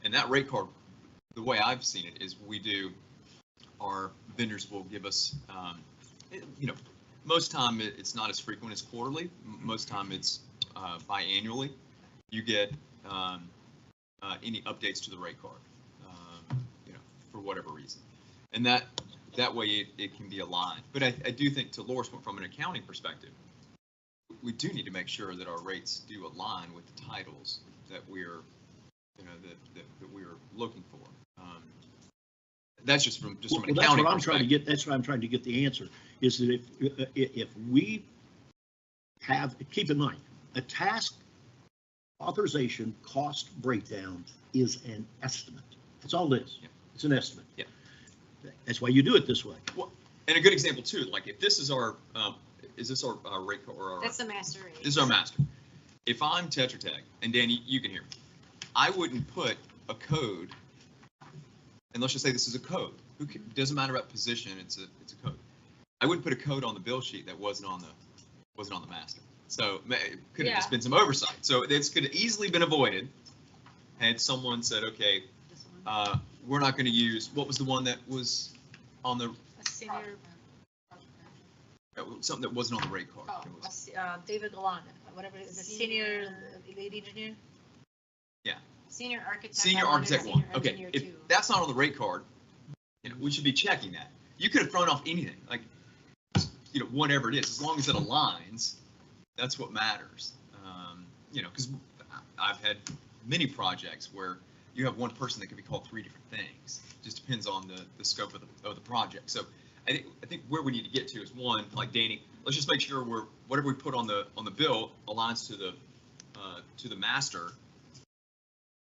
And that rate card, the way I've seen it is our vendors will give us, most time it's not as frequent as quarterly. Most time it's biannually. You get any updates to the rate card, for whatever reason. And that way it can be aligned. But I do think, to Laura's point, from an accounting perspective, we do need to make sure that our rates do align with the titles that we're, that we're looking for. That's just from an accounting that's what I'm perspective. trying to get. That's what I'm trying to get the answer. Is that if we have, keep in mind, a task authorization cost breakdown is an estimate. That's all it is. Yeah. It's an estimate. Yeah. That's why you do it this way. Well, and a good example too, like if this is our, is this our rate card or our? That's the master rate. This is our master. If I'm Tetra Tech, and Danny, you can hear me, I wouldn't put a code, and let's just say this is a code. Doesn't matter about position, it's a code. I wouldn't put a code on the bill sheet that wasn't on the master. So it could have just been some oversight. So it's could have easily been avoided had someone said, okay, we're not going to use, what was the one that was on the, Senior, something that wasn't on the rate card. David Galan, whatever, the senior lead engineer. Yeah. Senior architect. Senior architect 1. Okay, if that's not on the rate card, we should be checking that. You could have thrown off anything, like, whatever it is, as long as it aligns, that's what matters. Because I've had many projects where you have one person that can be called 3 different things. Just depends on the scope of the project. So I think where we need to get to is, one, like Danny, let's just make sure whatever we put on the bill aligns to the master.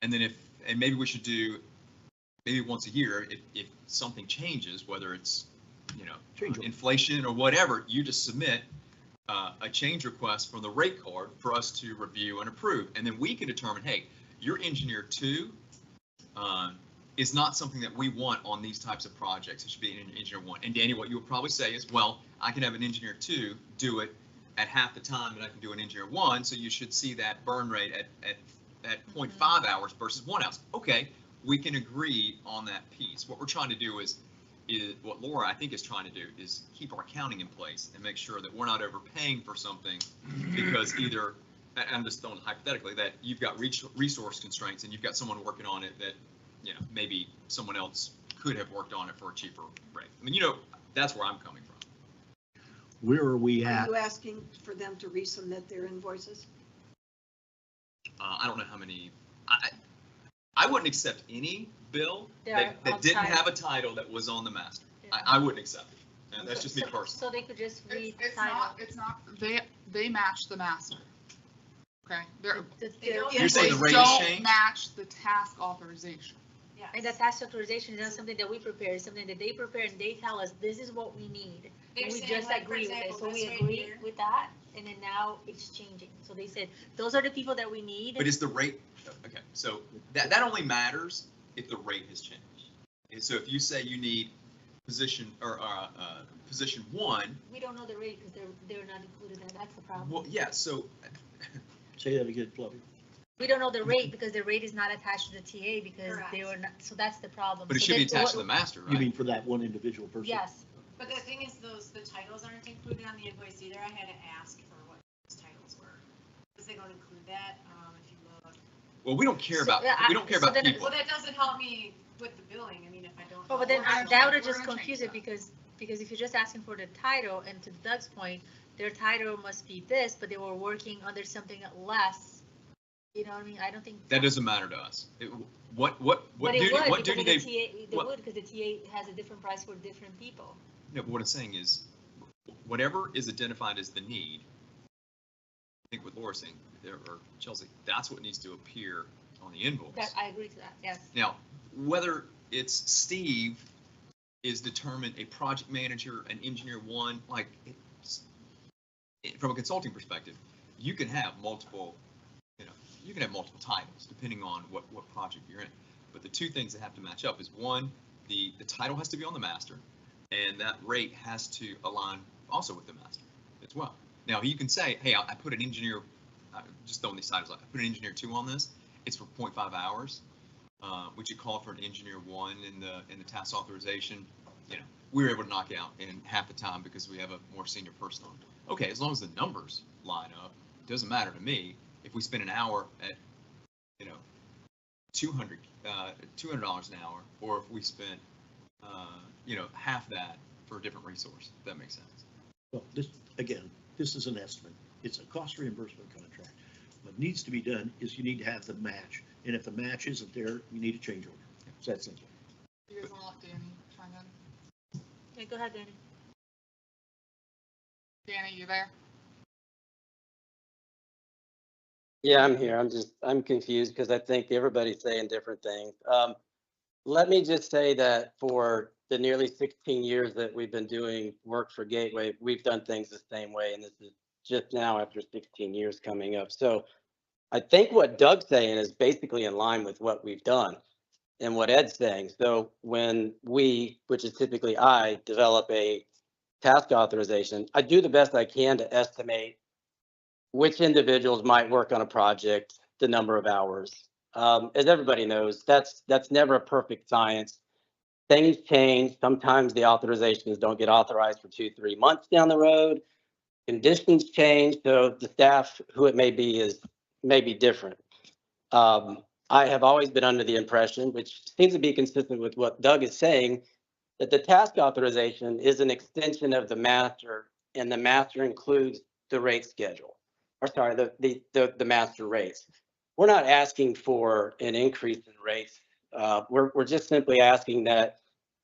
And then maybe we should do maybe once a year, if something changes, whether it's inflation or whatever, you just submit a change request from the rate card for us to review and approve. And then we can determine, hey, your engineer 2 is not something that we want on these types of projects. It should be an engineer 1. And Danny, what you would probably say is, well, I can have an engineer 2 do it at half the time that I can do an engineer 1. So you should see that burn rate at 0.5 hours versus 1 hour. Okay, we can agree on that piece. What we're trying to do is what Laura, I think, is trying to do is keep our accounting in place and make sure that we're not overpaying for something because either, I'm just throwing hypothetically, that you've got resource constraints and you've got someone working on it that, maybe someone else could have worked on it for a cheaper rate. I mean, that's where I'm coming from. Where are we Are at? you asking for them to resubmit their invoices? I don't know how many, I wouldn't accept any bill that didn't outside. have a title that was on the master. I wouldn't accept it. And that's just me personally. So they could just read It's title. not, they match the master. Okay? You're saying the rate Don't change? match the task authorization. And the task authorization is not something that we prepare, it's something that they prepare and they tell us, this is what we need. They're And we saying, just like, for agree with it, example, so we this right agree here. with that, and then now it's changing. So they said, those are the people that we need. But is the rate, okay, so that only matters if the rate has changed. And so if you say you need position or position 1. We don't know the rate because they're not included in, that's the problem. Well, yeah, so. Say that again, Fluffy. We don't know the rate because the rate is not attached to the TA because they were not, so that's the problem. But it So should be then attached what- to the master, right? You mean for that one individual person? Yes. But the thing is, the titles aren't included on the invoice either. I had to ask for what those titles were. Because they don't include that, if you look. Well, we don't care about, yeah, we don't care so about then- people. Well, that doesn't help me with the billing. I mean, if I don't. Oh, but then We're gonna that would change- have just we're gonna confused change it because if you're just asking for the title, and to Doug's point, their title must be this, but they were working under something less. You know what I mean? I don't think. That doesn't matter to us. What But it duty, would, what because duty of they, the TA, they what- would, because the TA has a different price for different people. no, but what I'm saying is, whatever is identified as the need, I think what Laura's saying, or Chelsea, that's what needs to appear on the invoice. That, I agree to that, yes. Now, whether it's Steve is determined a project manager, an engineer 1, like, from a consulting perspective, you can have multiple, you can have multiple titles depending on what project you're in. But the two things that have to match up is one, the title has to be on the master, and that rate has to align also with the master as well. Now, you can say, hey, I put an engineer, just throwing these titles out, I put an engineer 2 on this, it's for 0.5 hours. We should call for an engineer 1 in the task authorization. You know, we were able to knock out in half the time because we have a more senior person on. Okay, as long as the numbers line up, it doesn't matter to me if we spend an hour at, you know, $200 an hour, or if we spent, you know, half that for a different resource. If that makes sense. Well, this is an estimate. It's a cost reimbursement contract. What needs to be done is you need to have the match. And if the match isn't there, you need a change order. It's that simple. You guys want to let Danny chime in? Yeah, go ahead, Danny. Danny, you there? Yeah, I'm here. I'm confused because I think everybody's saying different things. Let me just say that for the nearly 16 years that we've been doing work for Gateway, we've done things the same way, and this is just now after 16 years coming up. So I think what Doug's saying is basically in line with what we've done and what Ed's saying. So when we, which is typically I, develop a task authorization, I do the best I can to estimate which individuals might work on a project, the number of hours. As everybody knows, that's never a perfect science. Things change. Sometimes the authorizations don't get authorized for 2-3 months down the road. Conditions change, so the staff, who it may be, may be different. I have always been under the impression, which seems to be consistent with what Doug is saying, that the task authorization is an extension of the master, and the master includes the rate schedule. Or sorry, the master rates. We're not asking for an increase in rates. We're just simply asking that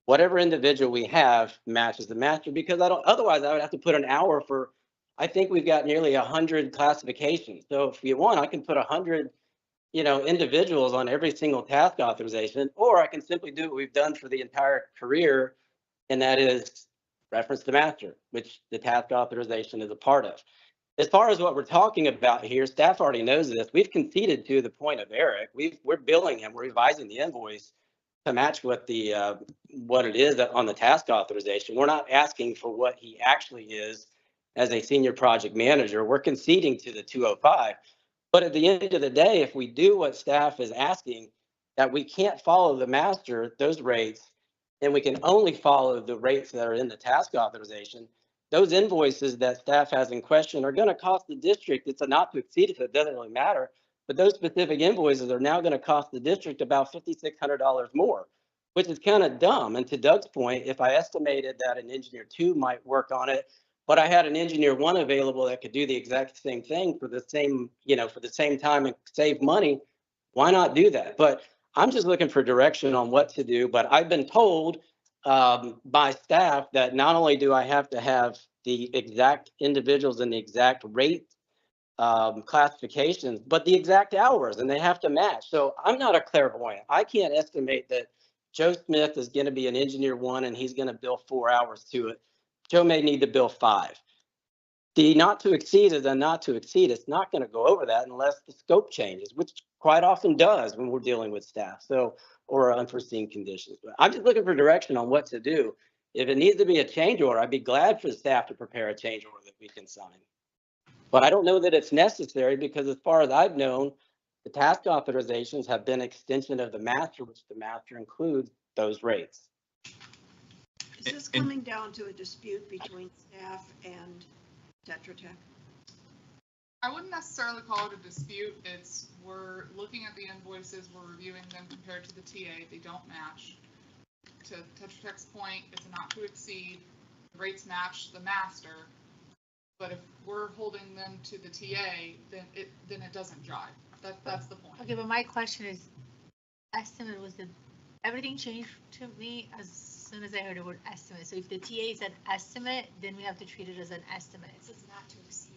whatever individual we have matches the master, because otherwise I would have to put an hour for, I think we've got nearly 100 classifications. So if you want, I can put 100, individuals on every single task authorization, or I can simply do what we've done for the entire career, and that is reference to master, which the task authorization is a part of. As far as what we're talking about here, staff already knows this. We've conceded to the point of Eric. We're billing him. We're revising the invoice to match what it is on the task authorization. We're not asking for what he actually is as a senior project manager. We're conceding to the 205. But at the end of the day, if we do what staff is asking, that we can't follow the master, those rates, and we can only follow the rates that are in the task authorization, those invoices that staff has in question are going to cost the district, it's a not to exceed, so it doesn't really matter, but those specific invoices are now going to cost the district about $5,600 more, which is kind of dumb. And to Doug's point, if I estimated that an engineer 2 might work on it, but I had an engineer 1 available that could do the exact same thing for the same, for the same time and save money, why not do that? But I'm just looking for direction on what to do. But I've been told by staff that not only do I have to have the exact individuals and the exact rate classifications, but the exact hours, and they have to match. So I'm not a clairvoyant. I can't estimate that Joe Smith is going to be an engineer 1 and he's going to bill 4 hours to it. Joe may need to bill 5. The not to exceed is a not to exceed. It's not going to go over that unless the scope changes, which quite often does when we're dealing with staff. So, or unforeseen conditions. But I'm just looking for direction on what to do. If it needs to be a change order, I'd be glad for the staff to prepare a change order that we can sign. But I don't know that it's necessary, because as far as I've known, the task authorizations have been extension of the master, which the master includes those rates. Is this coming down to a dispute between staff and Tetra Tech? I wouldn't necessarily call it a dispute. We're looking at the invoices, we're reviewing them compared to the TA. They don't match. To Tetra Tech's point, it's a not to exceed. The rates match the master. But if we're holding them to the TA, then it doesn't jive. That's the point. Okay, but my question is, estimate was everything changed to me as soon as I heard the word estimate. So if the TA is an estimate, then we have to treat it as an estimate. It says not to exceed.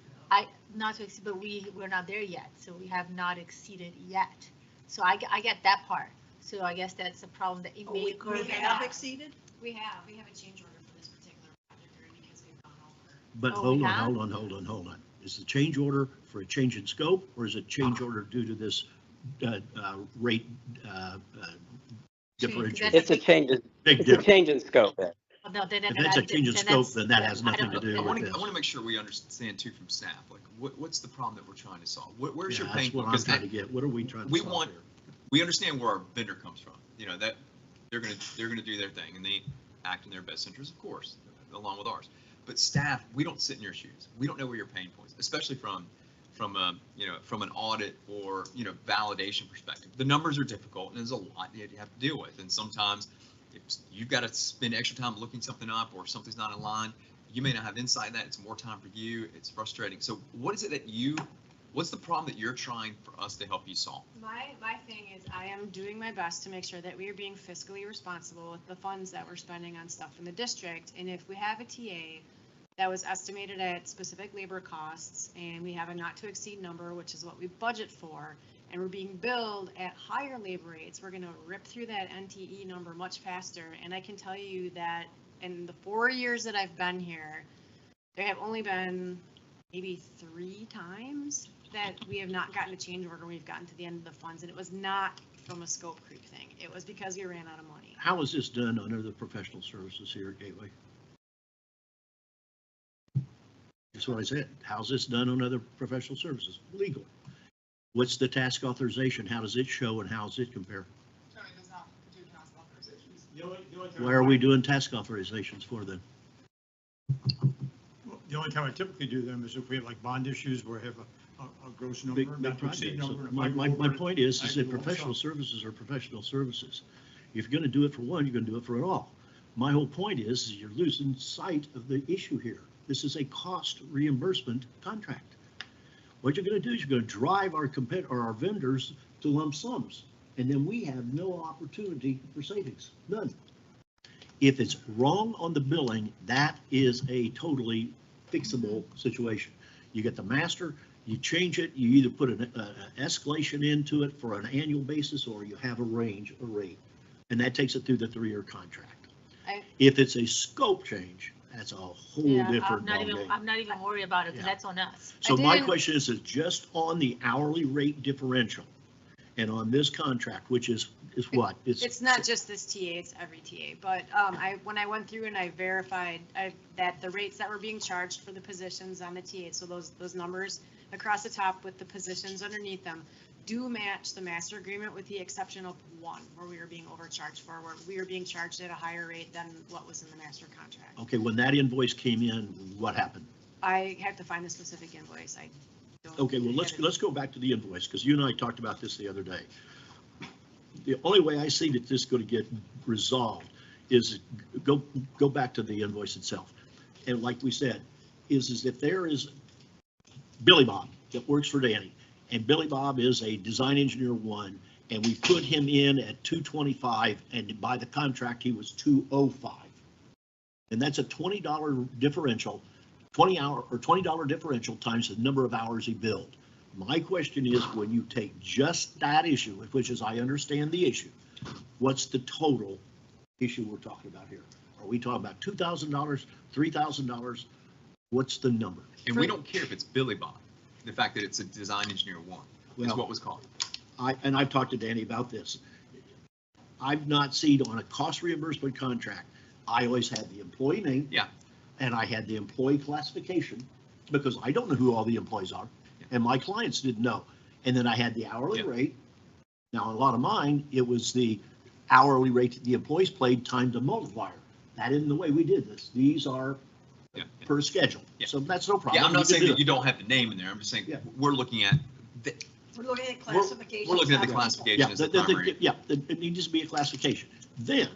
Not to exceed, but we're not there yet. So we have not exceeded yet. So I get that part. So I guess that's a problem that it may. We have exceeded? We have a change order for this particular project because we've gone over. But hold on. Is the change order for a change in scope, or is it change order due to this rate differential. It's a change, Big it's a change in scope. Well, no, then If that's a change in scope, then that has nothing to do I with want this. to make sure we understand too from staff, like what's the problem that we're trying to solve? Where's Yeah, your pain that's what point? I'm trying to get. What are we trying to We solve want, here? we understand where our vendor comes from, that they're gonna do their thing and they act in their best interest, of course, along with ours. But staff, we don't sit in your shoes. We don't know where your pain points, especially from an audit or, validation perspective. The numbers are difficult and there's a lot that you have to deal with. And sometimes if you've got to spend extra time looking something up or something's not in line, you may not have insight in that. It's more time for you. It's frustrating. So what is it what's the problem that you're trying for us to help you solve? My thing is I am doing my best to make sure that we are being fiscally responsible with the funds that we're spending on stuff in the district. And if we have a TA that was estimated at specific labor costs and we have a not to exceed number, which is what we budget for, and we're being billed at higher labor rates, we're going to rip through that NTE number much faster. And I can tell you that in the 4 years that I've been here, there have only been maybe 3 times that we have not gotten a change order. We've gotten to the end of the funds, and it was not from a scope creep thing. It was because we ran out of money. How is this done under the professional services here at Gateway? That's what I said. How's this done on other professional services? Legal. What's the task authorization? How does it show and how does it compare? Tony does not do task authorizations. Why are we doing task authorizations for them? Well, the only time I typically do them is if we have like bond issues where I have a gross number. Big not to exceed projects. number, So and if I go my over it, point is I that do lump professional sum. services are professional services. If you're going to do it for one, you're going to do it for it all. My whole point is you're losing sight of the issue here. This is a cost reimbursement contract. What you're going to do is you're going to drive our vendors to lump sums, and then we have no opportunity for savings, none. If it's wrong on the billing, that is a totally fixable situation. You get the master, you change it, you either put an escalation into it for an annual basis or you have a range, a rate, and that takes it through the 3-year contract. If it's a scope change, that's a whole different ballgame. I'm not even worried about it because that's on us. So my question is just on the hourly rate differential and on this contract, which is what? It's not just this TA, it's every TA. But when I went through and I verified that the rates that were being charged for the positions on the TA, so those numbers across the top with the positions underneath them, do match the master agreement with the exception of one where we were being overcharged for, where we were being charged at a higher rate than what was in the master contract. Okay, when that invoice came in, what happened? I have to find the specific invoice. I don't. Okay, well, let's go back to the invoice because you and I talked about this the other day. The only way I see that this is going to get resolved is go back to the invoice itself. And like we said, is if there is Billy Bob that works for Danny, and Billy Bob is a design engineer 1, and we put him in at 225, and by the contract, he was 205. And that's a $20 differential, $20 differential times the number of hours he billed. My question is, when you take just that issue, which is I understand the issue, what's the total issue we're talking about here? Are we talking about $2,000, $3,000? What's the number? And we don't care if it's Billy Bob. The fact that it's a design engineer 1 is what was called. I've talked to Danny about this. I've not seen on a cost reimbursement contract, I always had the employee name. Yeah. And I had the employee classification because I don't know who all the employees are. And my clients didn't know. And then I had the hourly rate. Now, a lot of mine, it was the hourly rate that the employees paid times a multiplier. That isn't the way we did this. These are per schedule. So that's no problem. Yeah, I'm not saying that you don't have the name in there. I'm just saying we're looking at. We're looking at classification. We're looking at the classification as the primary. It needs to be a classification. Then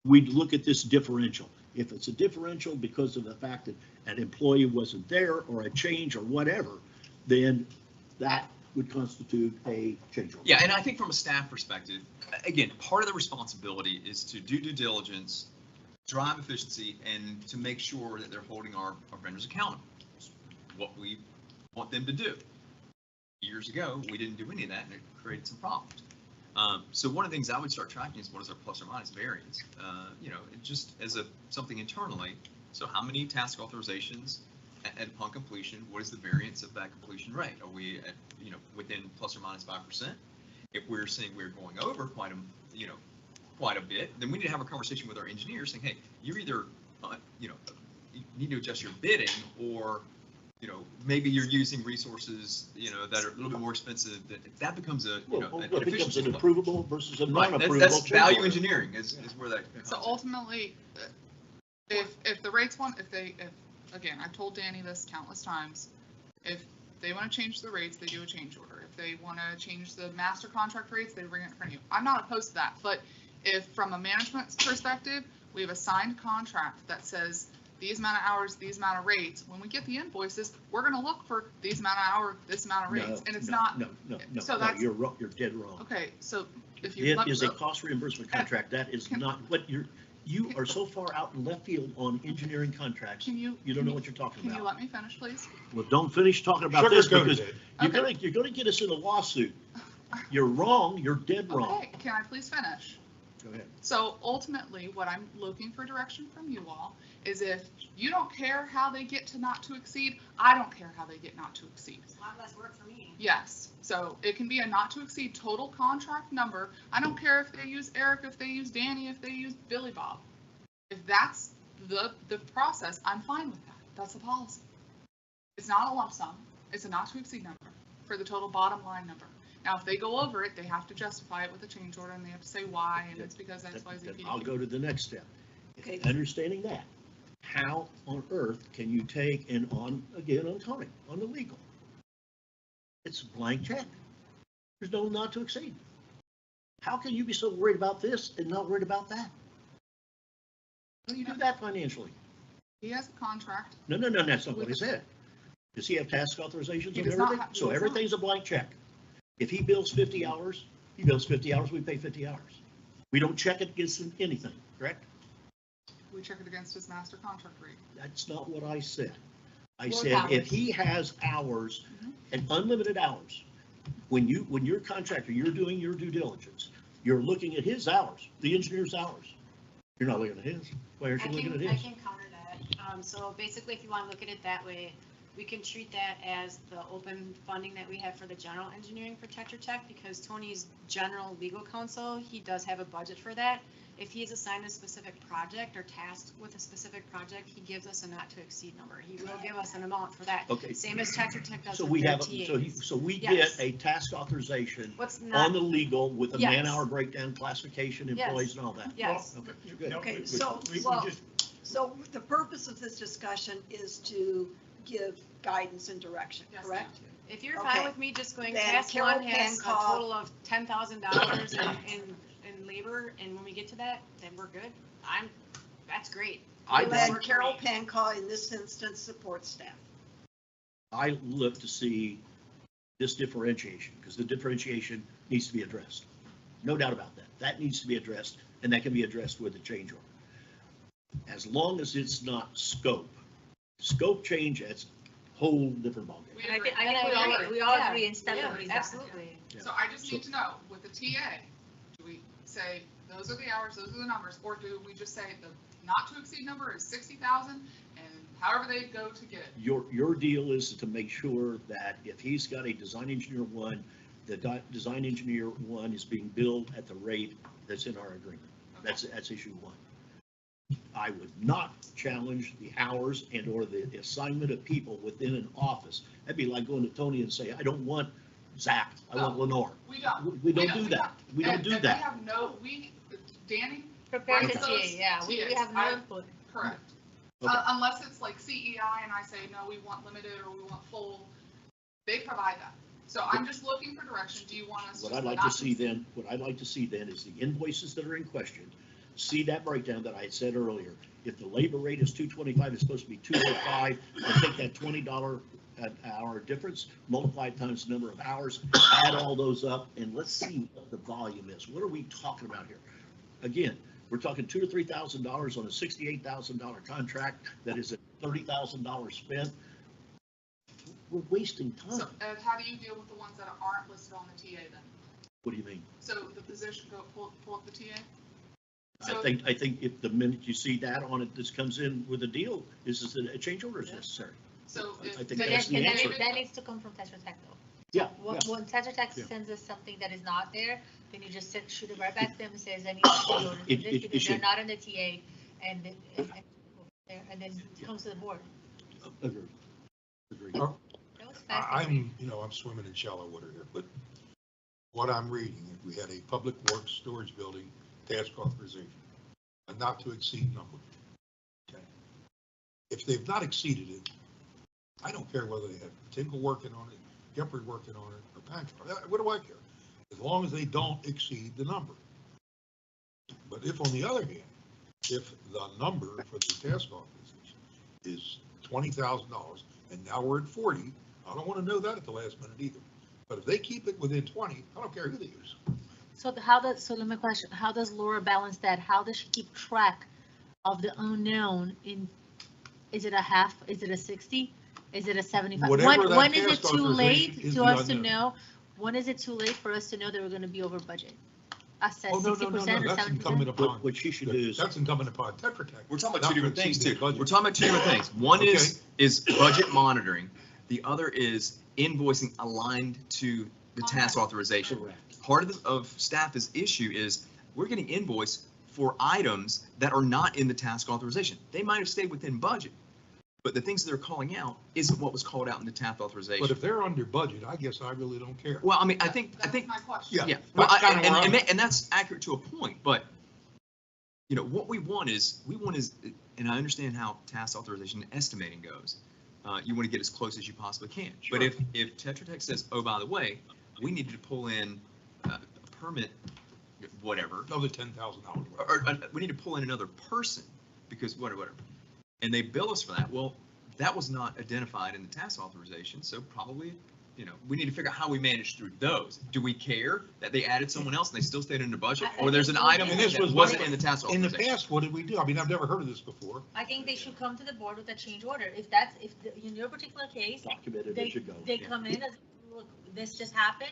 we'd look at this differential. If it's a differential because of the fact that an employee wasn't there or a change or whatever, then that would constitute a change order. Yeah, and I think from a staff perspective, again, part of the responsibility is to do due diligence, drive efficiency, and to make sure that they're holding our vendors accountable. It's what we want them to do. Years ago, we didn't do any of that, and it created some problems. So one of the things I would start tracking is what is our plus or minus variance, just as something internally. So how many task authorizations and upon completion, what is the variance of that completion rate? Are we at, within plus or minus 5%? If we're saying we're going over quite a bit, then we need to have a conversation with our engineers saying, hey, you're either, you need to adjust your bidding, or, maybe you're using resources, that are a little bit more expensive. That becomes a, It becomes an approvable versus a right. non-approvable. That's change value order. engineering is where that. So ultimately, if the rates again, I've told Danny this countless times, if they want to change the rates, they do a change order. If they want to change the master contract rates, they bring it in front of you. I'm not opposed to that, but if from a management perspective, we have a signed contract that says these amount of hours, these amount of rates, when we get the invoices, we're going to look for these amount of hours, this amount of rates, and it's not. No, So that's, you're wrong, you're dead wrong. okay, so if you. It is a cost reimbursement contract. That is not what you are so far out in left field on engineering contracts. You don't know what you're talking about. Can you let me finish, please? Well, don't finish talking about this, because Okay. you're gonna get us in a lawsuit. You're wrong. You're dead wrong. Okay, can I please finish? Go ahead. So ultimately, what I'm looking for direction from you all is, if you don't care how they get to not to exceed, I don't care how they get not to exceed. It's a lot less work for me. Yes, so it can be a not to exceed total contract number. I don't care if they use Eric, if they use Danny, if they use Billy Bob. If that's the process, I'm fine with that. That's the policy. It's not a lump sum. It's a not to exceed number for the total bottom line number. Now, if they go over it, they have to justify it with a change order, and they have to say why, and it's because X, Y, Z. Then I'll go to the next step. Okay. Understanding that, how on earth can you take, and on Tony, on the legal, it's a blank check. There's no not to exceed. How can you be so worried about this and not worried about that? How do you do that financially? He has a contract. No, that's not what I said. Does he have task authorizations He and does not everything? have- he So does everything's a blank check. If he bills 50 hours, he bills 50 hours, we pay 50 hours. We don't check it against anything, correct? We check it against his master contract rate. That's not what I said. I Work said, hours. if he has hours and unlimited hours, when you're a contractor, you're doing your due diligence, you're looking at his hours, the engineer's hours. You're not looking at his. Why aren't you looking at I his? can counter that. So basically, if you want to look at it that way, we can treat that as the open funding that we have for the general engineering for Tetra Tech, because Tony's general legal counsel, he does have a budget for that. If he is assigned a specific project or tasked with a specific project, he gives us a not to exceed number. He will give us an amount for that. Okay. Same as Tetra Tech does. So with we their have, TAs. so we Yes. get a task authorization What's not, on the legal with a Yes. man-hour breakdown, classification, Yes. employees and all that. yes. Okay, you're good. Okay, so the purpose of this discussion is to give guidance and direction, Yes, correct? If you're Okay. fine with me just going Then past Carol one has a Pancall- total of $10,000 in labor, and when we get to that, then we're good. That's great. Then Carol Pancall in this instance supports staff. I look to see this differentiation, because the differentiation needs to be addressed. No doubt about that. That needs to be addressed, and that can be addressed with a change order. As long as it's not scope. Scope change, that's a whole different ballgame. We And I agree. think we all agree and stand with that. Absolutely. So I just need to know, with the TA, do we say, those are the hours, those are the numbers, or do we just say the not to exceed number is 60,000, and however they go to get it? Your deal is to make sure that if he's got a design engineer one, the design engineer one is being billed at the rate that's in our agreement. That's issue one. I would not challenge the hours and or the assignment of people within an office. That'd be like going to Tony and say, I don't want Zach, I want Lenore. We don't. We don't do that. We don't do And that. we have Danny. Prepare the writes TA, those yeah, we TAs. have no input. Correct. Okay. Unless it's like CEI and I say, no, we want limited or we want full, they provide that. So I'm just looking for direction. Do you want us? What just I'd like not to see then is the invoices that are in question. See that breakdown that I had said earlier. If the labor rate is $225, it's supposed to be $205, and take that $20 an hour difference, multiply it times the number of hours, add all those up, and let's see what the volume is. What are we talking about here? Again, we're talking $2,000 to $3,000 on a $68,000 contract that is a $30,000 spent. We're wasting time. So Ed, how do you deal with the ones that aren't listed on the TA then? What do you mean? So the position, pull up the TA? I think if the minute you see that on it, this comes in with a deal, is that a change order is necessary. So I if. think But that's the answer. that needs to come from Tetra Tech though. Yeah, When Tetra Tech Yeah. sends us something that is not there, then you just shoot it right back to them and says, I need to see the order for It- this it because they're should. not in the TA and then it comes to the board. Agreed. Agreed. That was fast. and I'm swimming in shallow water here, but what I'm reading, if we had a public works storage building task authorization, a not to exceed number. Okay. If they've not exceeded it, I don't care whether they have Tinkle working on it, Gepard working on it, or Panchar. What do I care? As long as they don't exceed the number. But if, on the other hand, if the number for the task authorization is $20,000 and now we're at 40, I don't want to know that at the last minute either. But if they keep it within 20, I don't care who they use. So let me question, how does Laura balance that? How does she keep track of the unknown is it a half, is it a 60? Is it a 75? Whatever that When is it task too late authorization is to the us to unknown. know? When is it too late for us to know that we're gonna be over budget? Us at Oh, no, 60% or that's 70%? incumbent upon. What she should do is. That's incumbent upon Tetra Tech. We're talking about not two different to things exceed too. their budget. We're talking about two different things. One is budget monitoring. The other is invoicing aligned to the task authorization. Correct. Part of staff's issue is we're getting invoiced for items that are not in the task authorization. They might have stayed within budget, but the things that they're calling out isn't what was called out in the task authorization. But if they're under budget, I guess I really don't care. Well, I mean, I think, That's my question. yeah. Well, That's kinda where I'm at. and that's accurate to a point, but what we want is, and I understand how task authorization and estimating goes. You want to get as close as you possibly can. But if Tetra Tech says, oh, by the way, we need to pull in a permit, whatever, Another $10,000. or we need to pull in another person because whatever, and they bill us for that. Well, that was not identified in the task authorization, so probably, we need to figure out how we manage through those. Do we care that they added someone else and they still stayed under budget, or there's an item And this that was wasn't in the task In the authorization? past, what did we do? I mean, I've never heard of this before. I think they should come to the board with a change order. In your particular case, Documented, it should go. they come in as, look, this just happened,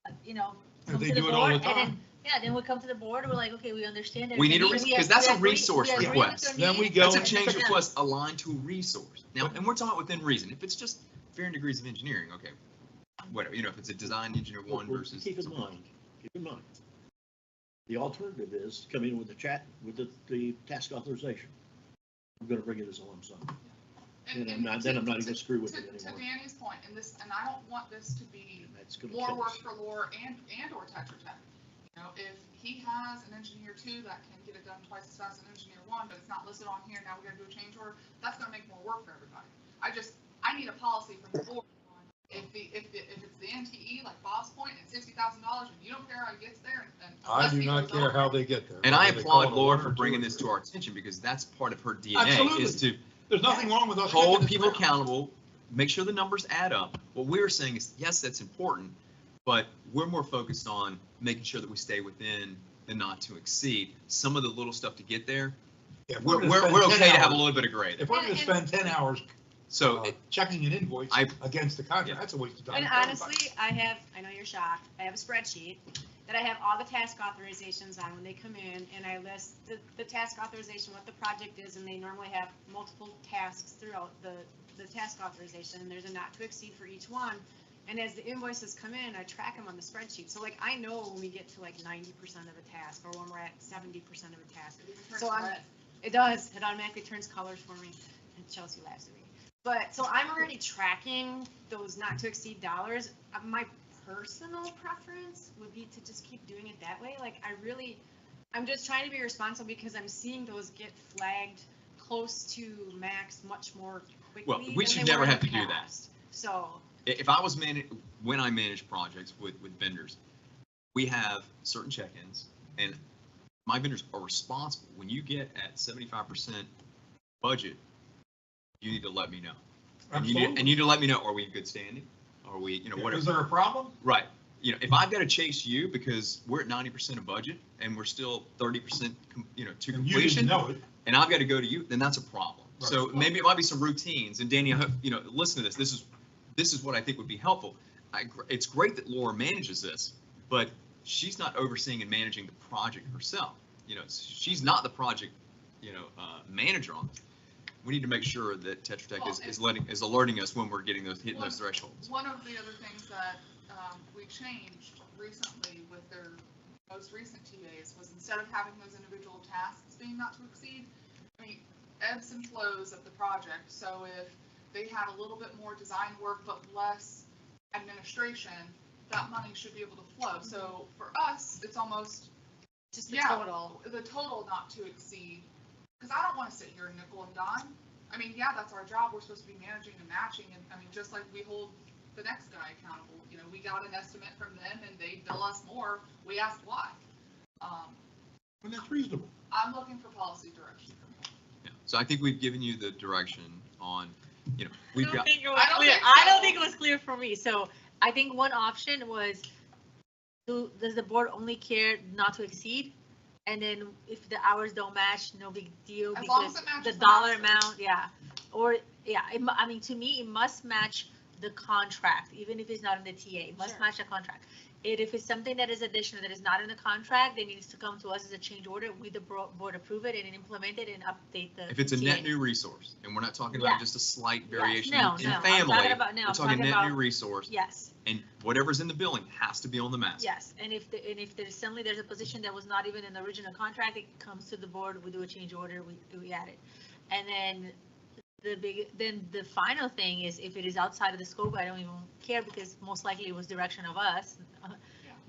come they to the do it all board, the and time. then we come to the board, and we're like, okay, we understand that. We need a we- because that's we a agree- resource we agree with request. your Then we needs. go That's a and- change request aligned to a resource. Now, and we're talking within reason. If it's just varying degrees of engineering, okay, whatever, if it's a design engineer one Well, versus. Keep in mind, the alternative is to come in with the task authorization. I'm gonna bring it as a lump sum. And I'm not even gonna screw with it To anymore. Danny's point, and I don't want this to be That's gonna more kill work us. for Laura and or Tetra Tech. If he has an engineer two that can get it done twice as fast as an engineer one, but it's not listed on here, now we gotta do a change order, that's gonna make more work for everybody. I need a policy from the board. If it's the NTE, like Bob's point, and $60,000, and you don't care how it gets there, and. I unless do he not goes care over how it. they get there. And I whether they call applaud it a Laura one for or two bringing or this three. to our attention because that's part of her DNA Absolutely. is to There's nothing wrong with us. making hold this people fair. accountable, make sure the numbers add up. What we're saying is, yes, that's important, but we're more focused on making sure that we stay within the not to exceed. Some of the little stuff to get there, Yeah, if we're gonna spend okay 10 to have a hours- little bit of gray there. If we're gonna spend 10 hours So checking an invoice against the contract, Yeah. that's a waste of time. And honestly, I know you're shocked, I have a spreadsheet that I have all the task authorizations on when they come in, and I list the task authorization, what the project is, and they normally have multiple tasks throughout the task authorization, and there's a not to exceed for each one. And as the invoices come in, I track them on the spreadsheet. So like, I know when we get to like 90% of a task, or when we're at 70% of a task. So it does, it automatically turns colors for me, and Chelsea laughs at me. But, so I'm already tracking those not to exceed dollars. My personal preference would be to just keep doing it that way. Like, I'm just trying to be responsible because I'm seeing those get flagged close to max much more quickly. Well, we than should they never were in have the to do that. past. So, If I was when I manage projects with vendors, we have certain check-ins and my vendors are responsible. When you get at 75% budget, you need to let me know. And you need to let me know, are we in good standing? Are we, whatever. Is there a problem? Right. If I've got to chase you because we're at 90% of budget and we're still 30%, to And you didn't completion, know it. and I've got to go to you, then that's a problem. Right. So maybe it might be some routines. And Danny, I hope, listen to this. This is what I think would be helpful. It's great that Laura manages this, but she's not overseeing and managing the project herself. She's not the project, manager on this. we need to make sure that Tetra Tech Well, is alerting us when we're getting hitting those thresholds. One of the other things that we changed recently with their most recent TAs was instead of having those individual tasks being not to exceed, I mean, ebbs and flows of the project. So if they had a little bit more design work but less administration, that money should be able to flow. So for us, it's almost Just the total. the total not to exceed, because I don't want to sit here and nickel and dime. I mean, yeah, that's our job. We're supposed to be managing and matching, and I mean, just like we hold the next guy accountable. You know, we got an estimate from them and they bill us more. We asked why. Well, that's reasonable. I'm looking for policy direction from you. Yeah. So I think we've given you the direction on, you know, we've got. I don't think it was clear for me. So I think one option was, does the board only care not to exceed? And then if the hours don't match, no big deal, As long as because it matches the the dollar master. amount, yeah. Or, yeah, I mean, to me, it must match the contract, even if it's not in the TA, it must Sure. match the contract. And if it's something that is additional, that is not in the contract, then it needs to come to us as a change order. We, the board, approve it and implement it and update the. If it's a TA. net new resource, and we're not talking Yeah. about just a slight variation No, in no, I'm family, talking about- no, we're I'm talking talking net about- new resource, Yes. and whatever's in the billing has to be on the master. Yes, and if there's suddenly there's a position that was not even in the original contract, it comes to the board, we do a change order, we add it. And then the final thing is if it is outside of the scope, I don't even care because most likely it was direction of us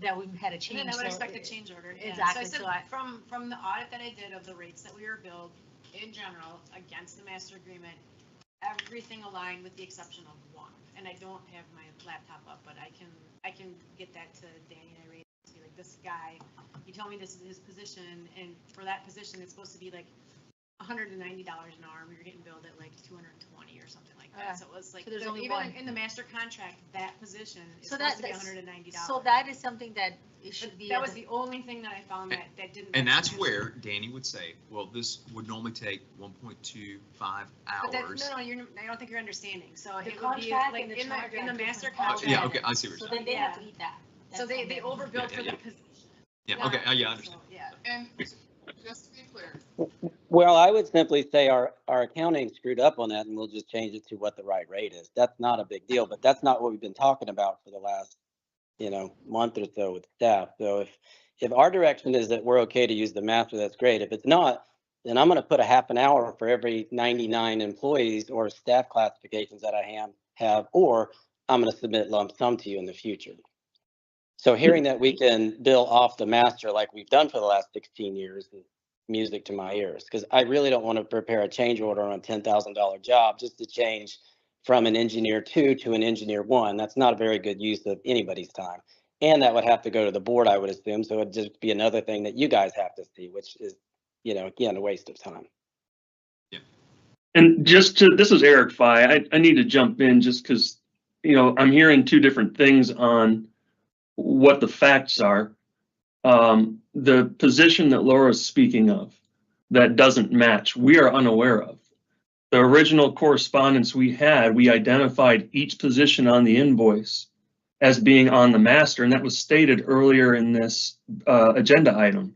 that we had a change. And then I would so expect a change order. Yeah. Exactly, So so I I, said, from the audit that I did of the rates that we were billed in general against the master agreement, everything aligned with the exception of one. And I don't have my laptop up, but I can get that to Danny and I rate to be like, this guy, you tell me this is his position, and for that position, it's supposed to be like $190 an hour, and we were getting billed at like 220 or something like that. So it was like, So there's only even one. in the master contract, that position is So supposed to be that's- $190. so that is something that it should But be. that at was the only thing that I found that didn't. And match that's the master. where Danny would say, well, this would normally take 1.25 But that, hours. no, I don't think you're understanding. So The it would be contract like and the in charge the are master different. contract. Yeah, okay, I see what So you're saying. then they have to eat that. So they overbilled for Yeah, the yeah. position. Yeah, okay, yeah, I understand. So, yeah. And just to be clear, Well, I would simply say our accounting screwed up on that and we'll just change it to what the right rate is. That's not a big deal, but that's not what we've been talking about for the last, month or so with staff. So if our direction is that we're okay to use the master, that's great. If it's not, then I'm going to put a half an hour for every 99 employees or staff classifications that I have, or I'm going to submit lump sum to you in the future. So hearing that we can bill off the master like we've done for the last 16 years is music to my ears, because I really don't want to prepare a change order on a $10,000 job just to change from an engineer 2 to an engineer 1. That's not a very good use of anybody's time. And that would have to go to the board, I would assume. So it'd just be another thing that you guys have to see, which is, again, a waste of time. And this is Eric Fye. I need to jump in just because, I'm hearing two different things on what the facts are. The position that Laura's speaking of that doesn't match, we are unaware of. The original correspondence we had, we identified each position on the invoice as being on the master, and that was stated earlier in this agenda item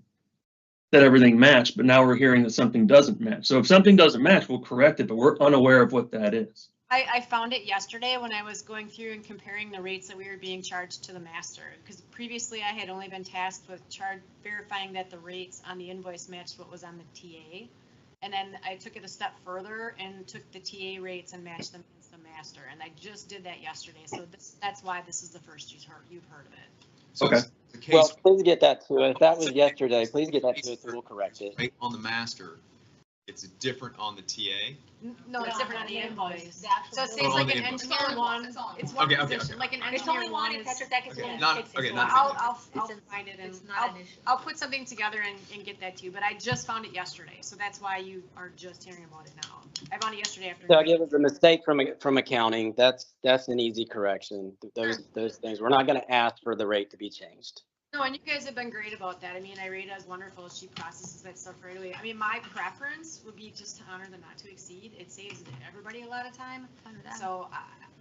that everything matched, but now we're hearing that something doesn't match. So if something doesn't match, we'll correct it, but we're unaware of what that is. I found it yesterday when I was going through and comparing the rates that we were being charged to the master. Because previously I had only been tasked with verifying that the rates on the invoice matched what was on the TA. And then I took it a step further and took the TA rates and matched them against the master. And I just did that yesterday. So that's why this is the first you've heard of it. So Okay. the case Well, please get that to us. That was yesterday. Please get that to us and we'll correct it. rate on the master, it's different on the TA. No, it's different on the invoice. The actual So it bill. says like the an invoice. engineer one, it's one Okay, okay, position, okay. like an It's engineer only one one in is. Tetra Tech, it's Okay, only not- 6. okay, So not a I'll It's find it and It's not an issue. I'll put something together and get that to you, but I just found it yesterday, so that's why you are just hearing about it now. I found it yesterday afternoon. Doug, it was a mistake from accounting. That's an easy correction. Those things. We're not going to ask for the rate to be changed. No, and you guys have been great about that. I mean, Irata is wonderful. She processes that stuff right away. I mean, my preference would be just to honor the not to exceed. It saves everybody a lot of time. So,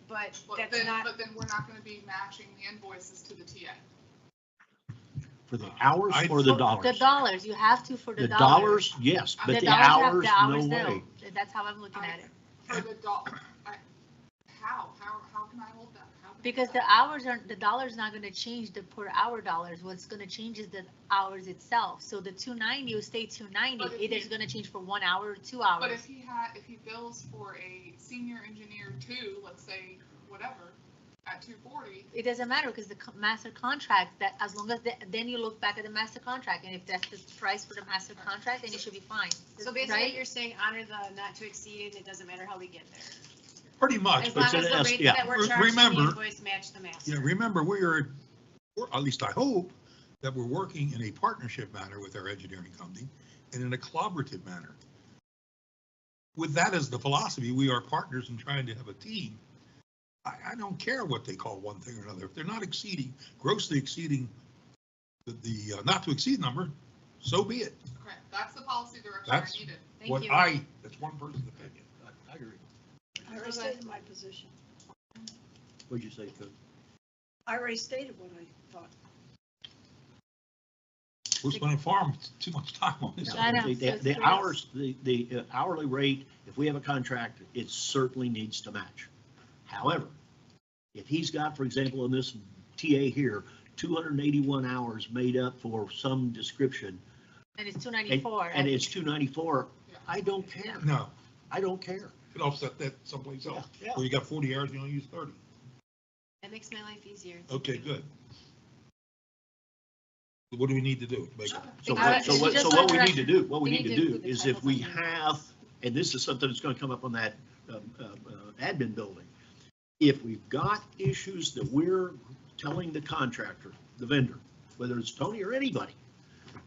but but that's then, not. but then we're not going to be matching the invoices to the TA. For the hours I- or the The dollars? dollars, you have to for the The dollars. dollars, yes, but the dollars have hours, the hours, no way. That's how I'm looking at it. For the how can I hold that? How can I Because hold the that? hours aren't, the dollar's not gonna change the per hour dollars. What's gonna change is the hours itself. So the 290 will stay 290. But if Either it's he- gonna change for 1 hour or 2 hours. But if he bills for a senior engineer two, let's say, whatever, at 240, It doesn't matter because the master contract, that as long as, then you look back at the master contract, and if that's the price for the master contract, then you should be fine. So basically, Right? what you're saying, honor the not to exceed, and it doesn't matter how we get there. Pretty much, As but long as the rates yeah. that we're charging the Remember- invoice match the master. yeah, remember, we're, at least I hope, that we're working in a partnership manner with our engineering company and in a collaborative manner. With that as the philosophy, we are partners in trying to have a team. I don't care what they call one thing or another. If they're not grossly exceeding the not to exceed number, so be it. okay, that's the policy direction I That's needed. Thank what you. that's one person's opinion. I agree. I already stated my position. What'd you say, Coach? I already stated what I thought. We're spending far too much time on this. I know. The hours, the hourly rate, if we have a contract, it certainly needs to match. However, if he's got, for example, in this TA here, 281 hours made up for some description. And it's 294. And it's 294, I don't care. No, I don't care. you can offset that someplace else. Yeah. Where you got 40 hours, you only use 30. That makes my life easier. Okay, good. What do we need to do? So Just what we like need to do, They need to include the is titles if we on the have, and this is something that's going to come up on that admin building. If we've got issues that we're telling the contractor, the vendor, whether it's Tony or anybody,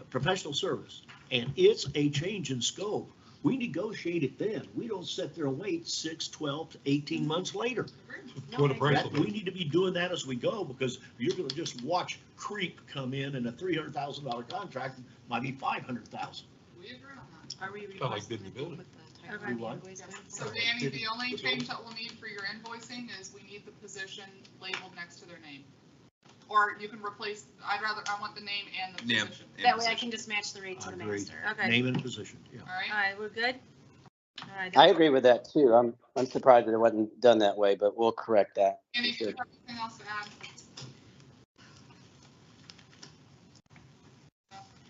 professional service, and it's a change in scope, we negotiate it then. We don't sit there and wait 6, 12 to 18 months later. What a price That- will We be. need to be doing that as we go, because you're gonna just watch creep come in, and a $300,000 contract might be 500,000. We agree on that. Are we Kind of like requesting bidding the that they building. put the title Okay. on the invoice then? So Danny, the only change that we'll need for your invoicing is we need the position labeled next to their name. Or you can replace, I want the name and the Name. position. That way I can just match the rate to the Agreed. master. Okay. Name and position, yeah. All right? All right, we're good? All right. I agree with that too. I'm surprised that it wasn't done that way, but we'll correct that. Any, We should. anything else to add?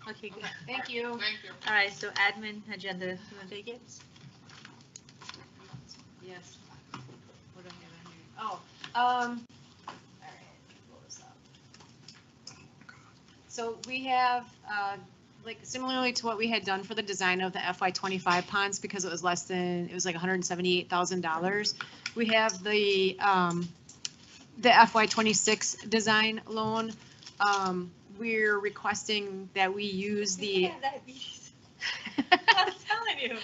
Okay, good. Thank you. Thank you. All right, so admin agenda, you want to take it? Yes. What do I have on here? Oh, all right, pull this up. So we have, like similarly to what we had done for the design of the FY25 ponds, because it was less than, it was like $178,000. We have the FY26 design loan. We're requesting that we use the. I'm telling you.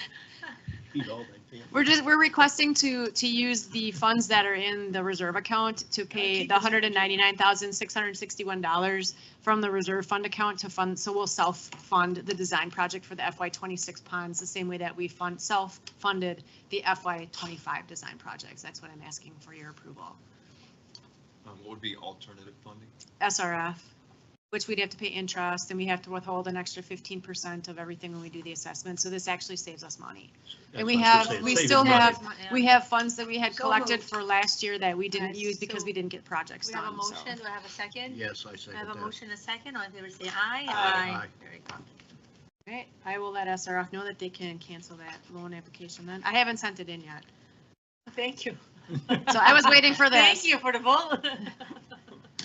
He's all that fan. We're requesting to use the funds that are in the reserve account to pay the $199,661 from the reserve fund account to fund, so we'll self-fund the design project for the FY26 ponds, the same way that we self-funded the FY25 design projects. That's what I'm asking for your approval. What would be alternative funding? SRF, which we'd have to pay interest, and we have to withhold an extra 15% of everything when we do the assessment. So this actually saves us money. And we That's what I was have, saying, we saving still money. have, we have funds that we had So collected moved. for last year that we didn't Alright, use because so we didn't get projects We have a done, so. motion, do I have a second? Yes, I I say have a that. motion, a second, all in favor say aye. Aye. Very good. Alright, I will let SRF know that they can cancel that loan application then. I haven't sent it in yet. Thank you. So I was waiting for this. Thank you for the vote.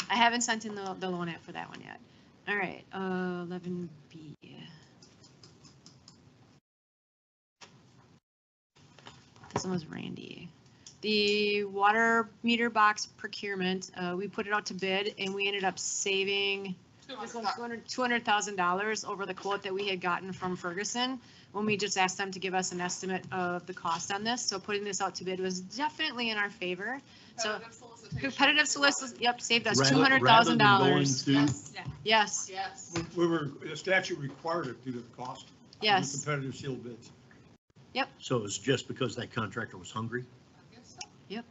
I haven't sent in the loan app for that one yet. All right, 11B. This one was Randy. The water meter box procurement, we put it out to bid and we ended up saving $200,000 over the quote that we had gotten from Ferguson when we just asked them to give us an estimate of the cost on this. So putting this out to bid was definitely in our favor. So competitive solicitation, yep, saved us Rather than going $200,000. to- Yes, Yes. The statute required it due to the cost. of the yes. Competitive sealed bids. So it's just because that contractor was hungry? I guess so. Yep.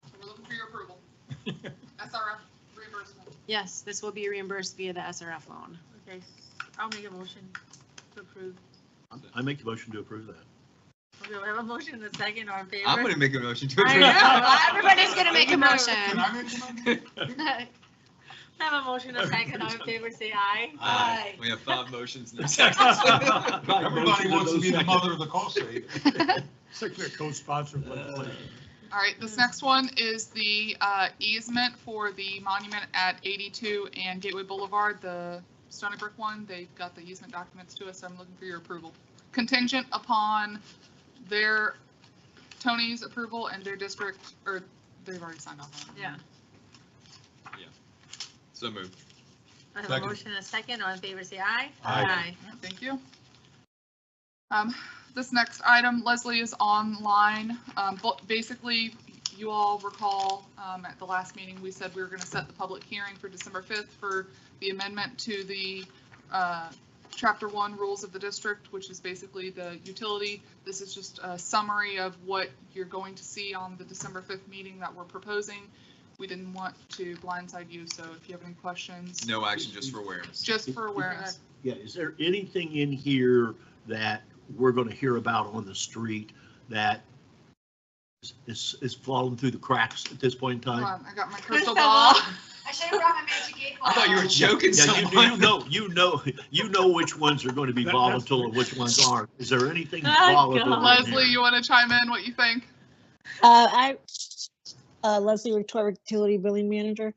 So we're looking for your approval. SRF reimbursement. Yes, this will be reimbursed via the SRF loan. Okay, I'll make a motion to approve. I make the motion to approve that. Okay, we have a motion in a second, or in favor? I'm gonna make a motion to I approve. know. Everybody's gonna make a motion. Can I make a motion? Have a motion in a second, all in favor, say aye. Aye. We have 5 motions and a second. Everybody wants to be the mother of the cost saving. It's like a co-sponsor. All right, this next one is the easement for the monument at 82 and Gateway Boulevard, the Stony Brook one. They got the easement documents to us, so I'm looking for your approval. Contingent upon Tony's approval and their district, or they've already signed off on it. Yeah, So moved. I have a Second. motion in a second, all in favor, say aye. Aye. All right, thank you. This next item, Leslie, is online. But basically, you all recall at the last meeting, we said we were going to set the public hearing for December 5th for the amendment to the Chapter 1 rules of the district, which is basically the utility. This is just a summary of what you're going to see on the December 5th meeting that we're proposing. We didn't want to blindside you, so if you have any questions. No action, just for awareness. Just for awareness. Yeah, is there anything in here that we're going to hear about on the street that is falling through the cracks at this point in Hold time? on, I got my crystal ball. I should have brought my magic 8 ball. I thought you were joking. Yeah, you know which ones are going to be volatile and which ones aren't. Is there anything Oh, volatile? in Leslie, there? you want to chime in what you think? Leslie Victoria, Utility Billing Manager.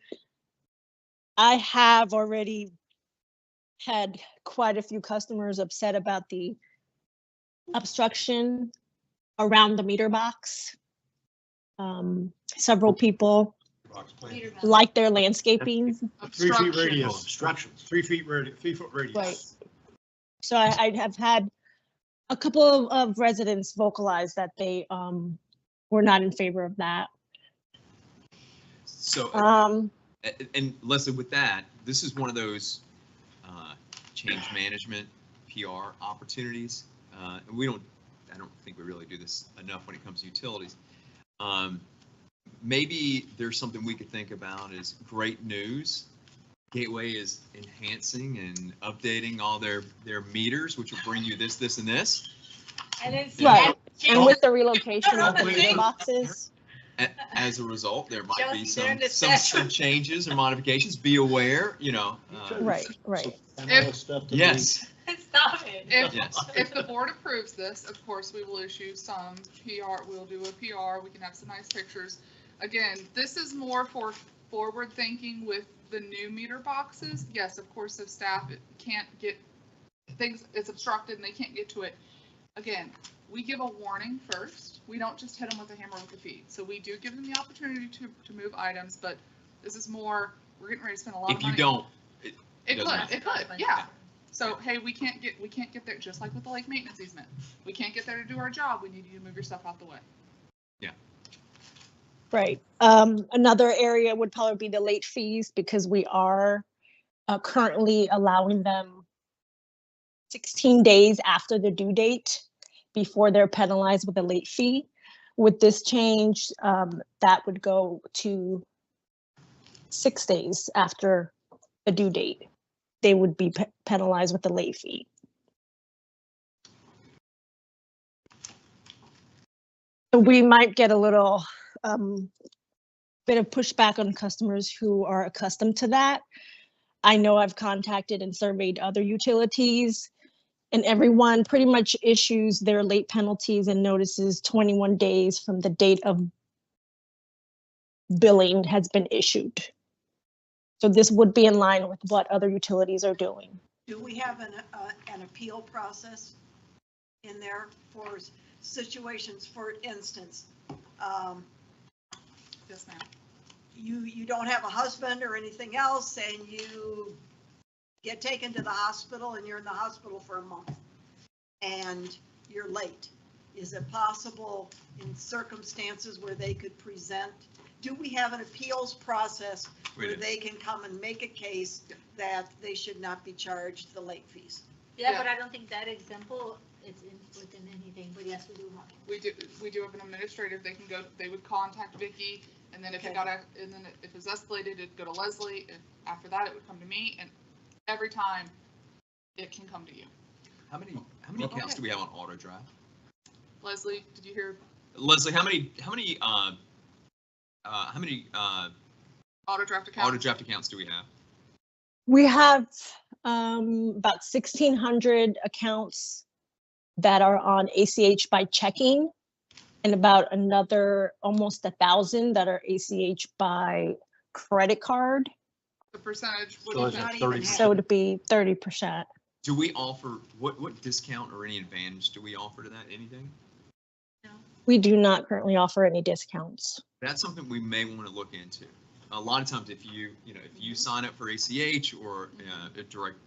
I have already had quite a few customers upset about the obstruction around the meter box. Several people like their landscaping. 3 feet radius. Obstructions. 3 feet radius, 3 foot radius. Right. So I have had a couple of residents vocalize that they were not in favor of that. So, and Leslie, with that, this is one of those change management PR opportunities. And I don't think we really do this enough when it comes to utilities. Maybe there's something we could think about is great news. Gateway is enhancing and updating all their meters, which will bring you this, this, and this. And it's Right. And with the relocation of the meter boxes. As a result, there might be Chelsea, they're in the some changes or modifications. Be aware, you know. Right. Yes. Stop it. If the board approves this, of course, we will issue some PR. We'll do a PR. We can have some nice pictures. Again, this is more for forward thinking with the new meter boxes. Yes, of course, if staff can't get things, it's obstructed and they can't get to it. Again, we give a warning first. We don't just hit them with a hammer with a feed. So we do give them the opportunity to move items, but this is more, we're getting ready to spend a lot of If money. you don't, It could, yeah. So, hey, we can't get there, just like with the lake maintenance easement. We can't get there to do our job. We need you to move your stuff out the way. Yeah. Right. Another area would probably be the late fees because we are currently allowing them 16 days after the due date before they're penalized with a late fee. With this change, that would go to 6 days after the due date. They would be penalized with a late fee. So we might get a little bit of pushback on customers who are accustomed to that. I know I've contacted and surveyed other utilities, and everyone pretty much issues their late penalties and notices 21 days from the date of billing has been issued. So this would be in line with what other utilities are doing. Do we have an appeal process in there for situations, for instance? Yes, ma'am. You don't have a husband or anything else, and you get taken to the hospital and you're in the hospital for a month and you're late. Is it possible in circumstances where they could present? Do we have an appeals process where they can come and make a case that they should not be charged the late fees? Yeah, but I don't think that example is within anything, but yes, we do have. We do have an administrator. They can go, they would contact Vicky And then if it got, and then if it was escalated, it'd go to Leslie, and after that, it would come to me, and every time, it can come to you. How many accounts do we have on auto drive? Leslie, did you hear? Leslie, how many Auto draft accounts? auto draft accounts do we have? We have about 1,600 accounts that are on ACH by checking, and about another almost 1,000 that are ACH by credit card. The percentage would So be is it 30%. 30%? So it'd be 30%. Do we offer, what discount or any advantage do we offer to that? Anything? We do not currently offer any discounts. That's something we may want to look into. A lot of times, if you sign up for ACH or a direct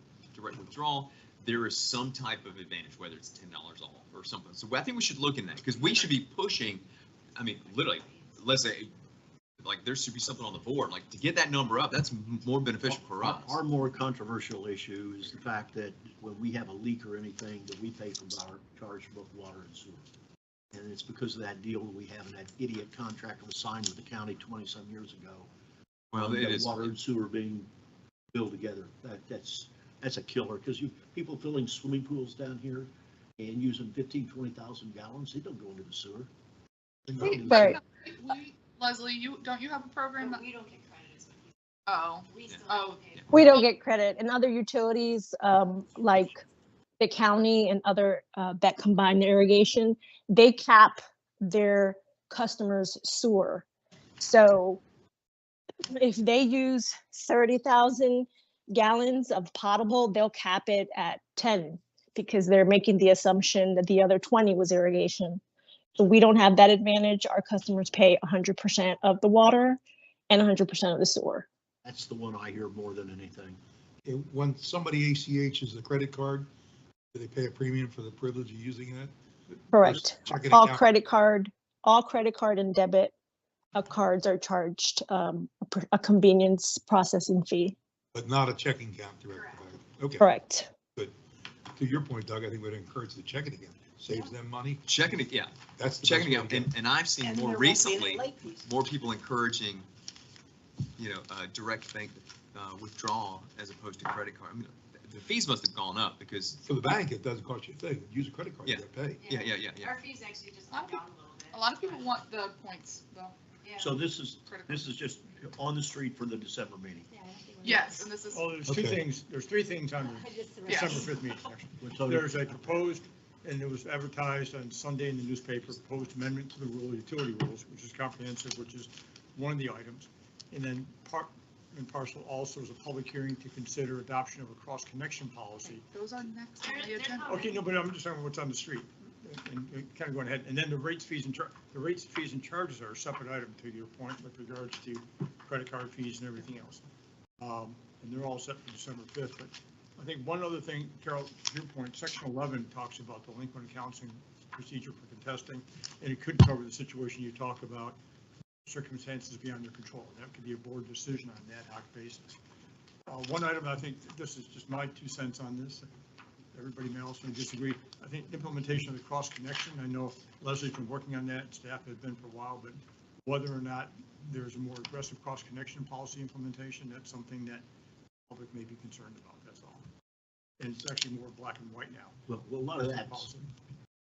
withdrawal, there is some type of advantage, whether it's $10 off or something. So I think we should look in that, because we should be pushing. I mean, literally, let's say, like, there should be something on the board, like, to get that number up. That's more beneficial for us. Our more controversial issue is the fact that when we have a leak or anything, that we pay for our charge for both water and sewer. And it's because of that deal that we have, and that idiot contract was signed with the county 20-some years ago. Well, it is. Water and sewer being billed together. That's a killer, because people filling swimming pools down here and using 20,000 gallons, they don't go into the sewer. They go into the Right. sewer. Leslie, don't you have a program that? We don't get credit. Oh. Oh. We don't get credit. And other utilities, like the county and other that combine the irrigation, they cap their customers' sewer. So if they use 30,000 gallons of potable, they'll cap it at 10, because they're making the assumption that the other 20 was irrigation. So we don't have that advantage. Our customers pay 100% of the water and 100% of the sewer. That's the one I hear more than anything. When somebody ACHs a credit card, do they pay a premium for the privilege of using that? Correct. Checking All account. credit card and debit cards are charged a convenience processing fee. But not a checking account direct. Okay. Correct. Good. To your point, Doug, I think we'd encourage the checking account. Saves them money. Checking it, yeah. That's the Checking best way account, to and I've seen And more there won't be any recently, late fees. more people encouraging, direct bank withdrawal as opposed to credit card. I mean, the fees must have gone up because. For the bank, it doesn't cost you a thing. Use a credit card, you Yeah. gotta pay. Yeah. Our fees actually just went down a little bit. A lot of people want the points, though. Yeah. So this is just on the street for the December meeting. Yes, and this is. Oh, there's there's three things on the Yeah. December 5th meeting, actually. So There's a proposed, and it was advertised on Sunday in the newspaper, proposed amendment to the utility rules, which is comprehensive, which is one of the items. And then part and parcel also is a public hearing to consider adoption of a cross-connection policy. Those are next on the agenda. Okay, no, but I'm just talking about what's on the street, and kind of going ahead. And then the rates, fees, and charges are a separate item, to your point, with regards to credit card fees and everything else. And they're all set for December 5th. But I think one other thing, Carol, to your point, section 11 talks about delinquent accounts and procedure for contesting, and it could cover the situation you talk about, circumstances beyond your control. That could be a board decision on an ad hoc basis. One item, I think this is just my 2 cents on this. Everybody may also disagree. I think implementation of the cross connection. I know Leslie's been working on that. Staff has been for a while, but whether or not there's a more aggressive cross connection policy implementation, that's something that the public may be concerned about. That's all. And it's actually more black and white now. Well, a lot of that's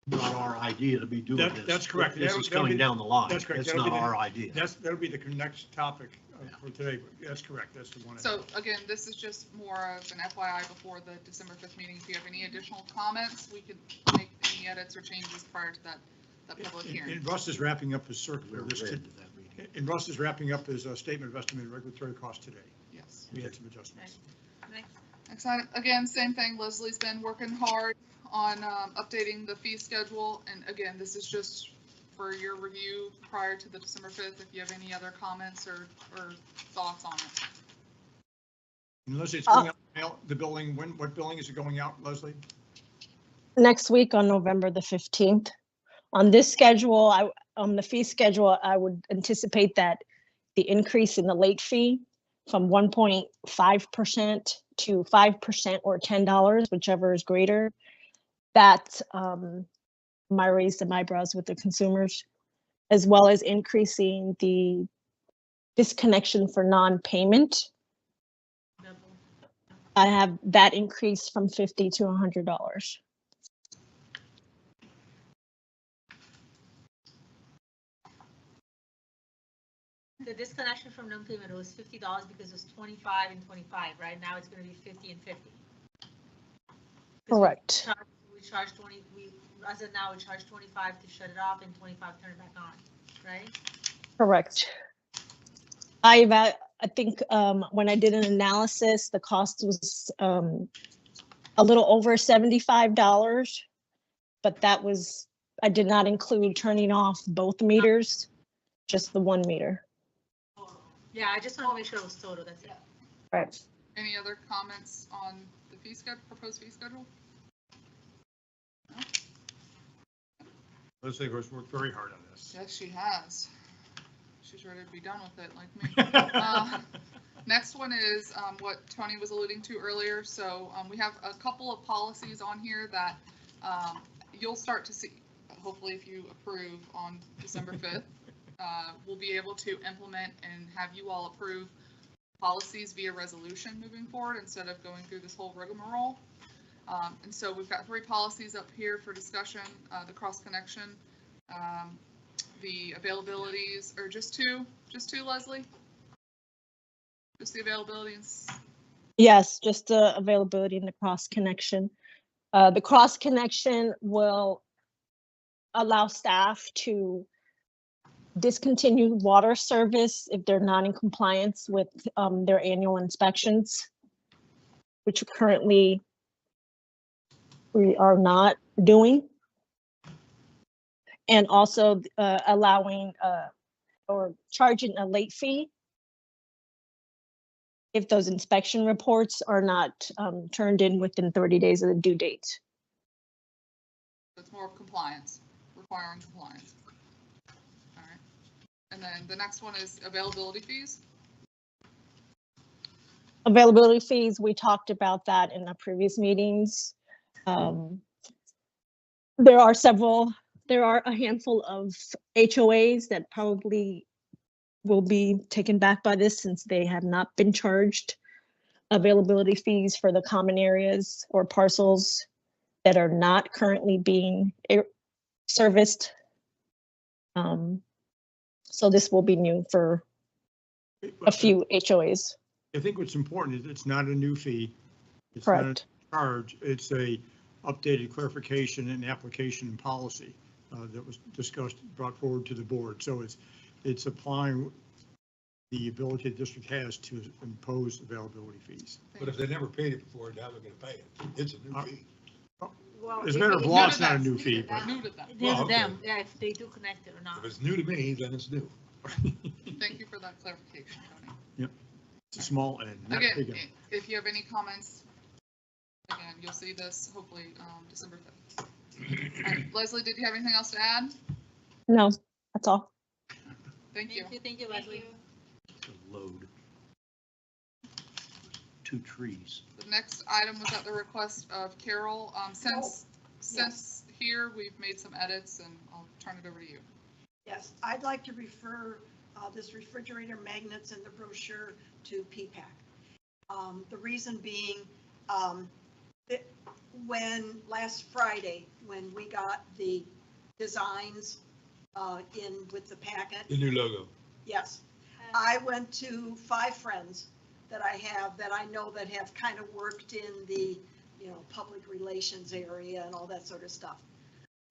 not our idea to be doing this. That's correct. This is coming down the line. That's correct. It's not our idea. That'll be the next topic for today. But that's correct. That's the one. So again, this is just more of an FYI before the December 5th meeting. If you have any additional comments, we could make any edits or changes prior to that public hearing. And Russ is wrapping up his circular. And Russ is wrapping up his statement of estimated regulatory cost today. Yes. We had some adjustments. Next item, again, same thing. Leslie's been working hard on updating the fee schedule. And again, this is just for your review prior to the December 5th, if you have any other comments or thoughts on it. And Leslie, it's going out mail, the billing, what billing is it going out, Leslie? Next week on November the 15th. On this schedule, on the fee schedule, I would anticipate that the increase in the late fee from 1.5% to 5% or $10, whichever is greater, that my raised some eyebrows with the consumers, as well as increasing the disconnection for non-payment. I have that increased from $50 to $100. The disconnection from non-payment was $50 because it was 25 and 25, right? Now it's gonna be 50 and 50. Correct. We charge 20, as of now, we charge 25 to shut it off and 25 turn it back on, right? Correct. I think when I did an analysis, the cost was a little over $75, but that was, I did not include turning off both meters, just the 1 meter. Yeah, I just want to make sure it was total, that's it. Right. Any other comments on the fee schedule, proposed fee schedule? No? Leslie has worked very hard on this. Yes, she has. She's ready to be done with it, like me. Next one is what Tony was alluding to earlier. So we have a couple of policies on here that you'll start to see, hopefully if you approve on December 5th. We'll be able to implement and have you all approve policies via resolution moving forward instead of going through this whole rigmarole. And so we've got 3 policies up here for discussion, the cross connection, the availabilities, or just two, Leslie? Just the availabilities? Yes, just the availability and the cross connection. The cross connection will allow staff to discontinue water service if they're not in compliance with their annual inspections, which currently we are not doing. And also allowing or charging a late fee if those inspection reports are not turned in within 30 days of the due date. It's more of compliance, requiring compliance. All right. And then the next one is availability fees. Availability fees, we talked about that in our previous meetings. There are a handful of HOAs that probably will be taken back by this since they have not been charged availability fees for the common areas or parcels that are not currently being serviced. So this will be new for a few HOAs. I think what's important is it's not a new fee. It's Correct. not a charge. It's a updated clarification and application and policy that was discussed, brought forward to the board. So it's applying the ability the district has to impose availability fees. But if they never paid it before, now they're gonna pay it. It's a new fee. Well, As a matter of law, it's not a new fee, but New to them. It is Well, okay. them, yeah, if they do connect it or not. If it's new to me, then it's new. Thank you for that clarification, Tony. Yep. It's a small end, not big Again, end. if you have any comments, again, you'll see this hopefully December 5th. All right, Leslie, did you have anything else to add? No, that's all. Thank you. Thank you, Leslie. It's a load. 2 trees. The next item was at the request of Carol. Since here, we've made some edits and I'll turn it over to you. Yes, I'd like to refer this refrigerator magnets in the brochure to PPAC. The reason being, when last Friday, when we got the designs in with the packet. The new logo. Yes, I went to 5 friends that I have that I know that have kind of worked in the, public relations area and all that sort of stuff.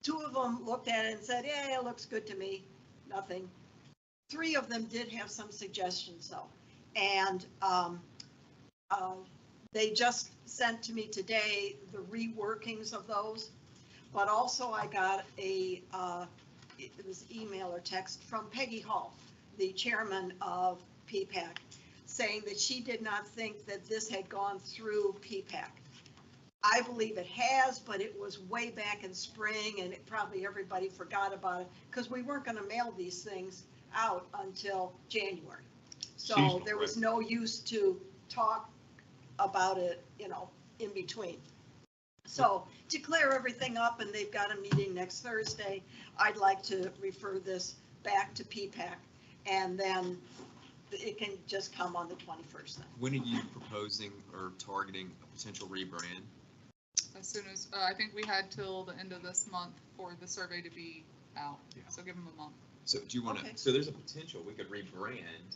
2 of them looked at it and said, yeah, it looks good to me, nothing. 3 of them did have some suggestions though. And they just sent to me today the reworkings of those, but also I got it was email or text from Peggy Hall, the chairman of PPAC, saying that she did not think that this had gone through PPAC. I believe it has, but it was way back in spring and probably everybody forgot about it because we weren't going to mail these things out until January. So there was no use to talk about it, in between. So to clear everything up, and they've got a meeting next Thursday, I'd like to refer this back to PPAC, and then it can just come on the 21st then. When are you proposing or targeting a potential rebrand? As soon as, I think we had till the end of this month for the survey to be out, so give them a month. So do you want to, Okay. so there's a potential we could rebrand,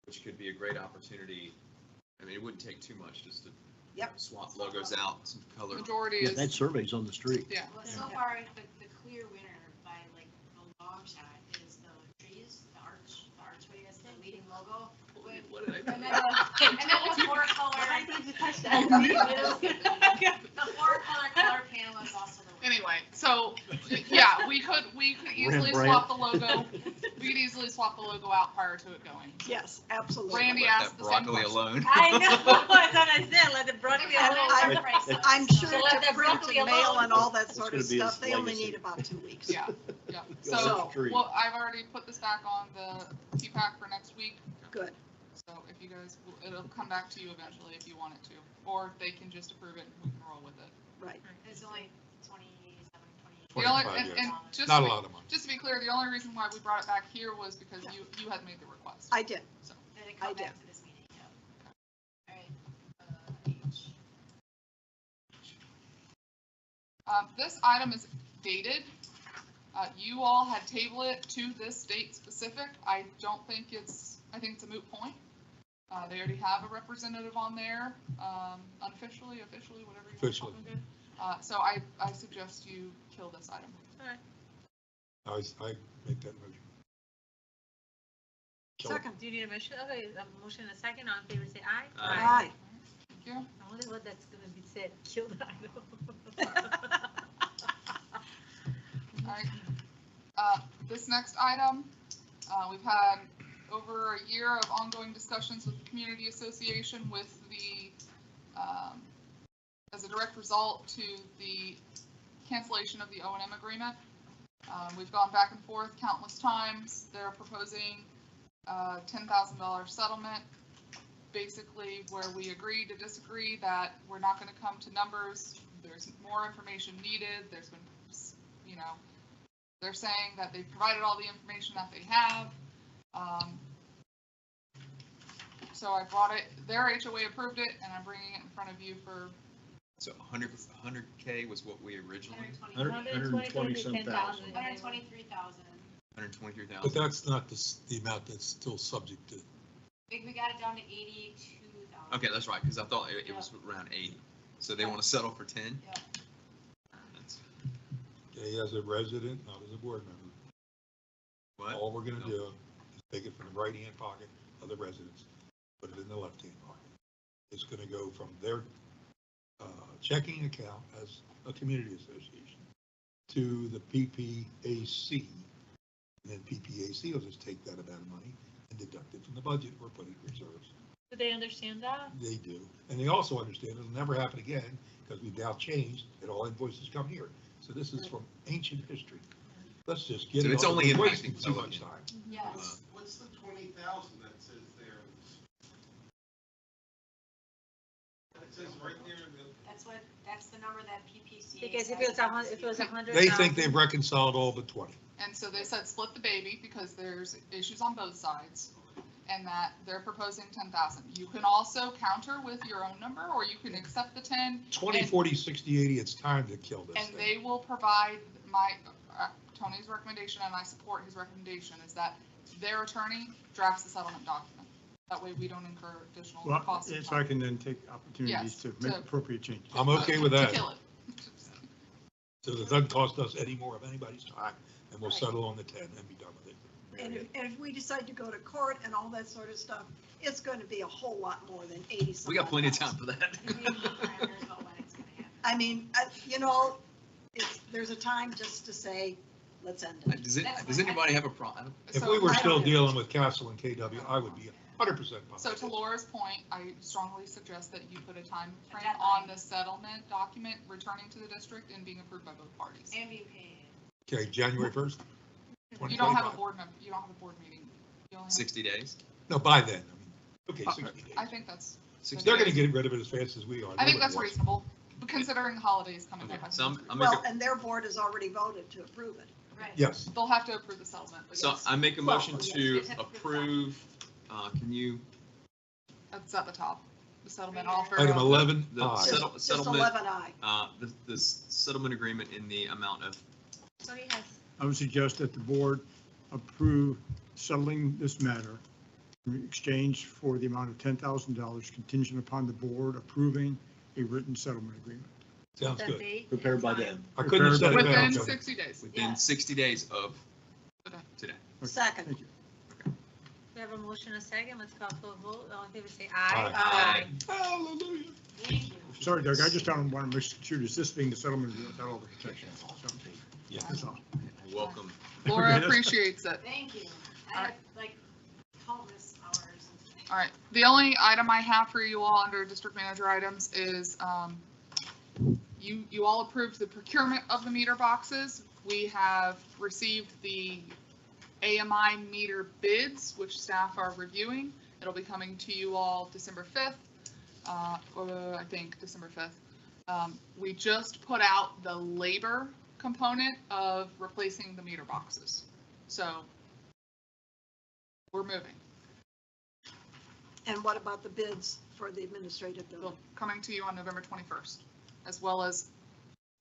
which could be a great opportunity. I mean, it wouldn't take too much just to swap logos out, some color. Majority Yeah, is, that survey's on the street. yeah. Well, so far, the clear winner by like a long shot is the trees, the archway as the leading logo. What did I And do? then the four color. The four color panel is also the winner. Anyway, so, yeah, we could easily Rembrandt. swap the logo. We could easily swap the logo out prior to it going. Yes, absolutely. Randy Let asked that the same broccoli question. alone. I know, that's what I said, let the broccoli And alone. I'm sure So let to that print broccoli and mail alone. and all that It's sort gonna of be his stuff, they only legacy. need about 2 weeks. Yeah, yeah. Go So, with the tree. well, I've already put this back on the P-PAC for next week. Good. So if you guys, it'll come back to you eventually if you want it to, or they can just approve it and we can roll with it. Right. It's only 27, The only, 25 and years. just Not to a be- lot of money. Just to be clear, the only reason why we brought it back here was because you had made the request. I did. So, Then it I come did. back to this meeting, yeah. All right. This item is dated. You all had tabled it to this date specific. I don't think I think it's a moot point. They already have a representative on there, unofficially, officially, whatever you want to Officially. call it. So I suggest you kill this item. I make that motion. Kill it. Second. Do you need a motion? Okay, a motion and a second. All in favor, say aye. Aye. Thank you. I wonder what that's gonna be said, kill the item. All right. This next item, we've had over a year of ongoing discussions with the community association with the, as a direct result to the cancellation of the O&M agreement. We've gone back and forth countless times. They're proposing a $10,000 settlement, basically where we agree to disagree that we're not going to come to numbers. There's more information needed. There's been, you know, they're saying that they've provided all the information that they have. So I brought it, their HOA approved it, and I'm bringing it in front of you for. So 100K was what we originally, 120 some thousand. 123,000. 123,000. But that's not the amount that's still subject to. We got it down to 82,000. Okay, that's right, because I thought it was around 80. So they want to settle for 10? Yeah. That's- Okay, as a resident, not as a board member. What? All we're gonna No. do is take it from the right-hand pocket of the residents, put it in the left-hand pocket. It's gonna go from their checking account as a community association to the PPAC. And then PPAC will just take that amount of money and deduct it from the budget or put it in reserves. Do they understand that? They do. And they also understand it'll never happen again because we've now changed and all invoices come here. So this is from ancient history. Let's just get So it. it's on. only We're wasting impacting too much Pelican. time. Yes. What's the 20,000 that says there? It says right there in the. That's the number that PPC. Because if it was 100. They think they've reconciled all but 20. And so they said split the baby because there's issues on both sides, and that they're proposing 10,000. You can also counter with your own number, or you can accept the 10. 20, 40, 60, 80, it's time to kill this And thing. they will provide Tony's recommendation, and I support his recommendation, is that their attorney drafts the settlement document. That way we don't incur additional Well, costs. and so I time. can then take opportunities Yes, to make to- appropriate changes. I'm okay with that. To kill it. So it doesn't cost us any more of anybody's time, and we'll settle on the 10 and be done with it. And if we decide to go to court and all that sort of stuff, it's going to be a whole lot more than 80 some. We got plenty of odd time for that. I mean, you know, there's a time just to say, let's end it. Does anybody have a problem? If we were still dealing with Castle and KW, I would be 100% positive. So to Laura's point, I strongly suggest that you put a time frame on the settlement document returning to the district and being approved by both parties. And being paid. Okay, January 1st? You don't have a 2025. board member, you don't have a board meeting. You only have- 60 days? No, by then. I mean, okay, 60 days. I think that's. They're going to get rid of it as fast as we are. I think Nobody that's wants it. reasonable, considering the holidays coming up. I think So that's I'm Well, and their board has already voted to approve it. Right. Yes. They'll have to approve the settlement, but So yes. I make a motion Well, to approve Can you, That's at the top, the settlement offer. Item of- 11, the I. Just settlement, 11I. the settlement agreement in the amount of, So he has, I would suggest that the board approve settling this matter in exchange for the amount of $10,000 contingent upon the board approving a written settlement agreement. Sounds the good. date Prepared and by time. them. I couldn't have said it better. Within Tony. 60 days. within 60 days of today. Second. Thank you. We have a motion, a second, let's call for a vote, all in favor say Aye. aye. Hallelujah. Thank you. Sorry, Doug, I just don't want to make sure, is this being the settlement agreement without all the protections? So, Yeah. that's all. Welcome. Laura appreciates it. Thank you. I have like countless hours. All right, the only item I have for you all under district manager items is, you all approved the procurement of the meter boxes. We have received the AMI meter bids, which staff are reviewing. It'll be coming to you all December 5th, or I think December 5th. We just put out the labor component of replacing the meter boxes. So we're moving. And what about the bids for the administrative building? They'll coming to you on November 21st, as well as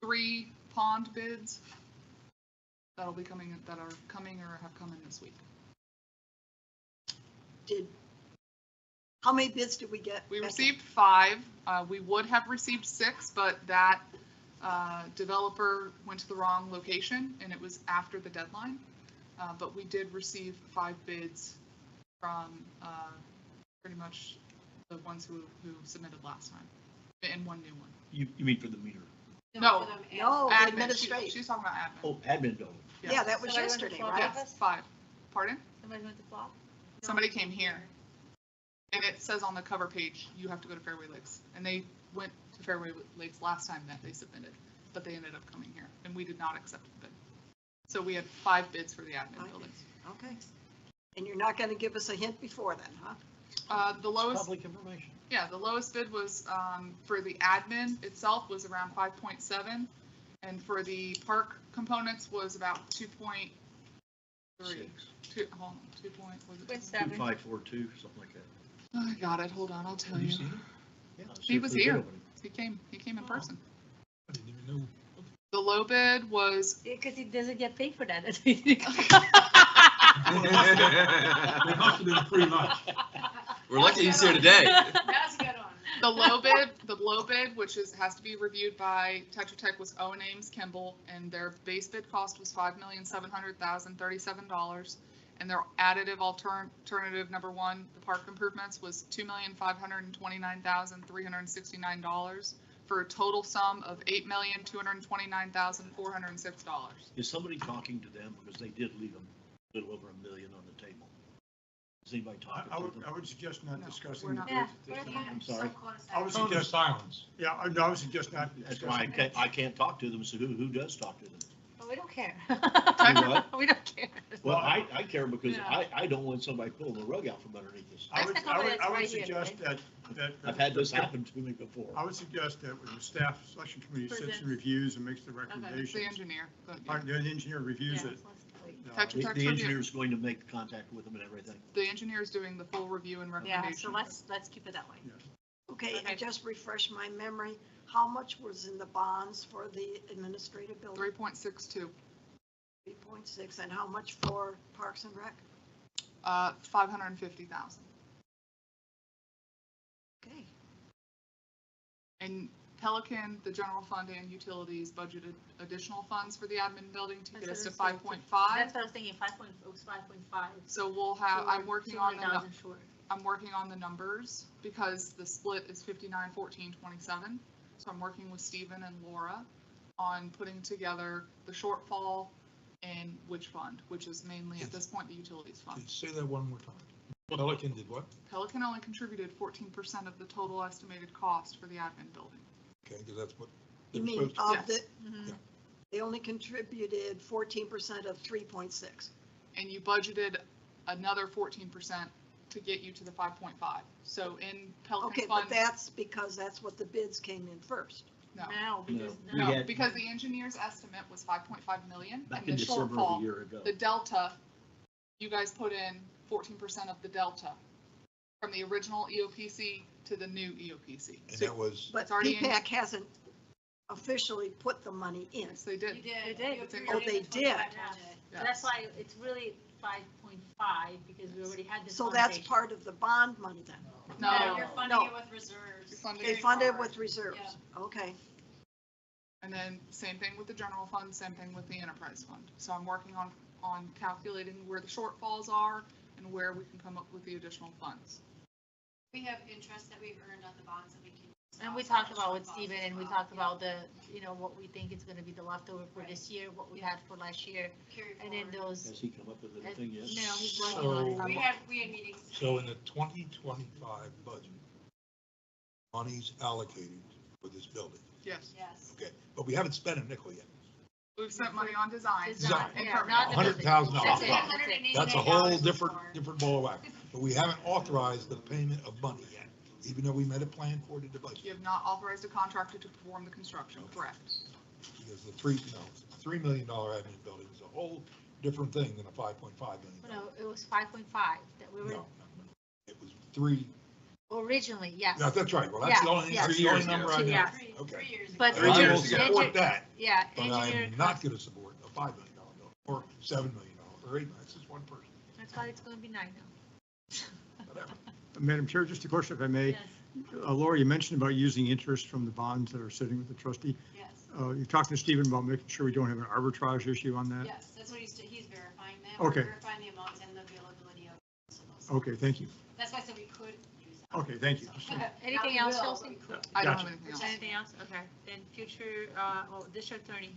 3 pond bids that'll be coming, that are coming or have come in this week. How many bids did we get? We received 5. We would have received 6, but that developer went to the wrong location and it was after the deadline. But we did receive 5 bids from pretty much the ones who submitted last time, and 1 new one. You mean for the meter? No, No, admin. administrative. She's talking about admin. Oh, admin building. Yeah, that was Somebody went yesterday, to flop right? Yes, 5. Pardon? Somebody went to flop? Somebody came here. And it says on the cover page, you have to go to Fairway Lakes. And they went to Fairway Lakes last time that they submitted, but they ended up coming here and we did not accept the bid. So we had 5 bids for the admin buildings. Okay. And you're not going to give us a hint before then, huh? The lowest, Public information. yeah, the lowest bid was, for the admin itself was around 5.7. And for the park components was about 2.3. 2, hold on, 2 point, was it? 2.7. 2542, something like that. I got it, hold on, I'll tell Have you you. seen it? Yeah, He was for the here. bid opening. He came in person. I didn't even know. The low bid was, Because he doesn't get paid for that. It must have been pretty much. We're lucky he's here today. That's a good one. the low bid, which has to be reviewed by Tetra Tech, was O and Ames Kimball, and their base bid cost was $5,700,037. And their additive alternative number 1, the park improvements, was $2,529,369 for a total sum of $8,229,406. Is somebody talking to them, because they did leave a little over $1 million on the table? Is anybody talking to them? I would suggest not No, discussing we're the not. bids Yeah, at this we're time. not. I'm sorry. I would Tone of suggest, silence. yeah, I would suggest not That's why discussing. I can't talk to them, so who does talk to them? But we don't care. what? We don't care. Well, I care because Yeah. I don't want somebody pulling the rug out from underneath us. I would, That's the company that's I would right here, suggest that. I've had this happen to me before. I would suggest that when the staff selection committee sits Presents. and reviews and makes the The recommendations, engineer. the engineer reviews Yeah, it. so let's wait. Tetra The Tech's the review. engineer's going to make contact with them and everything. The engineer is doing the full review and Yeah, recommendation. so let's keep it that way. Okay, Okay. and just refresh my memory, how much was in the bonds for the administrative building? 3.62, 3.6, and how much for Parks and Rec? 550,000. Okay, And Pelican, the general fund and utilities budgeted additional funds for the admin building to get us to That's what I was 5.5. That's what I was thinking, 5.0, it was 5.5. So we'll have, I'm working on the, 200,000 short. I'm working on the numbers because the split is 59, 14, 27. So I'm working with Stephen and Laura on putting together the shortfall and which fund, which is mainly at this point the utilities fund. Say that one more time. Pelican did what? Pelican only contributed 14% of the total estimated cost for the admin building. Okay, because that's what. you they're mean supposed to- of the, Mhm. Yeah. they only contributed 14% of 3.6. And you budgeted another 14% to get you to the 5.5. So in Pelican's Okay, but fund, that's because that's what the bids came in first. no. No, because, We No, had- because the engineer's estimate was 5.5 million. Back And in the December of a shortfall, year ago. the delta, you guys put in 14% of the delta From the original EOPC to the new EOPC. And that was, But It's already in- PPAC hasn't officially put the money in. Yes, they did. They did. It's in- Oh, they did. Yes. That's why it's really 5.5, because we already had this. So that's conversation. part of the bond money then? No. You're funding No. it with reserves. You're funding They it funded forward. with reserves, okay. And then same thing with the general fund, same thing with the enterprise fund. So I'm working on calculating where the shortfalls are and where we can come up with the additional funds. We have interest that we've earned on the bonds that we can. And we talked about with Steven, and we talked about the, what we think is gonna be the leftover for this year, what we had for last year, and then those. Has he come up with anything yet? No, he's working on it. We had meetings. so in the 2025 budget, money's allocated for this building. Yes. Yes. Okay, but we haven't spent a nickel yet. We've spent money on design. Design. And Yeah, permitting. not the building. $100,000. That's it, that's it. That's a whole different ball of wax. But we haven't authorized the payment of money yet, even though we made a plan for it in the budget. You have not authorized a contractor to perform the construction, correct? Because the $3 million admin building is a whole different thing than a $5.5 million. No, it was 5.5 that we were, No, it was three. originally, yes. Yeah, that's right. Well, that's the only, Yeah, that's the yeah. only number I Yeah. know. Okay. 3 years. But And I will engineer- support that, Yeah, but engineer, I'm not going to support a $5 million bill or $7 million or $8 million. It's just one person, that's why it's gonna be 9 now. whatever. Madam Chair, just a question if I may. Yes. Laura, you mentioned about using interest from the bonds that are sitting with the trustee. Yes. You're talking to Stephen about making sure we don't have an arbitrage issue on that? Yes, that's what he's verifying that. Okay. We're verifying the amounts and the availability of those. Okay, thank you. That's why I said we could use that. Okay, thank you. Anything Not we else, will, Chelsea? but we could. I don't Gotcha. have anything else. Anything else? Okay, then future, district attorney.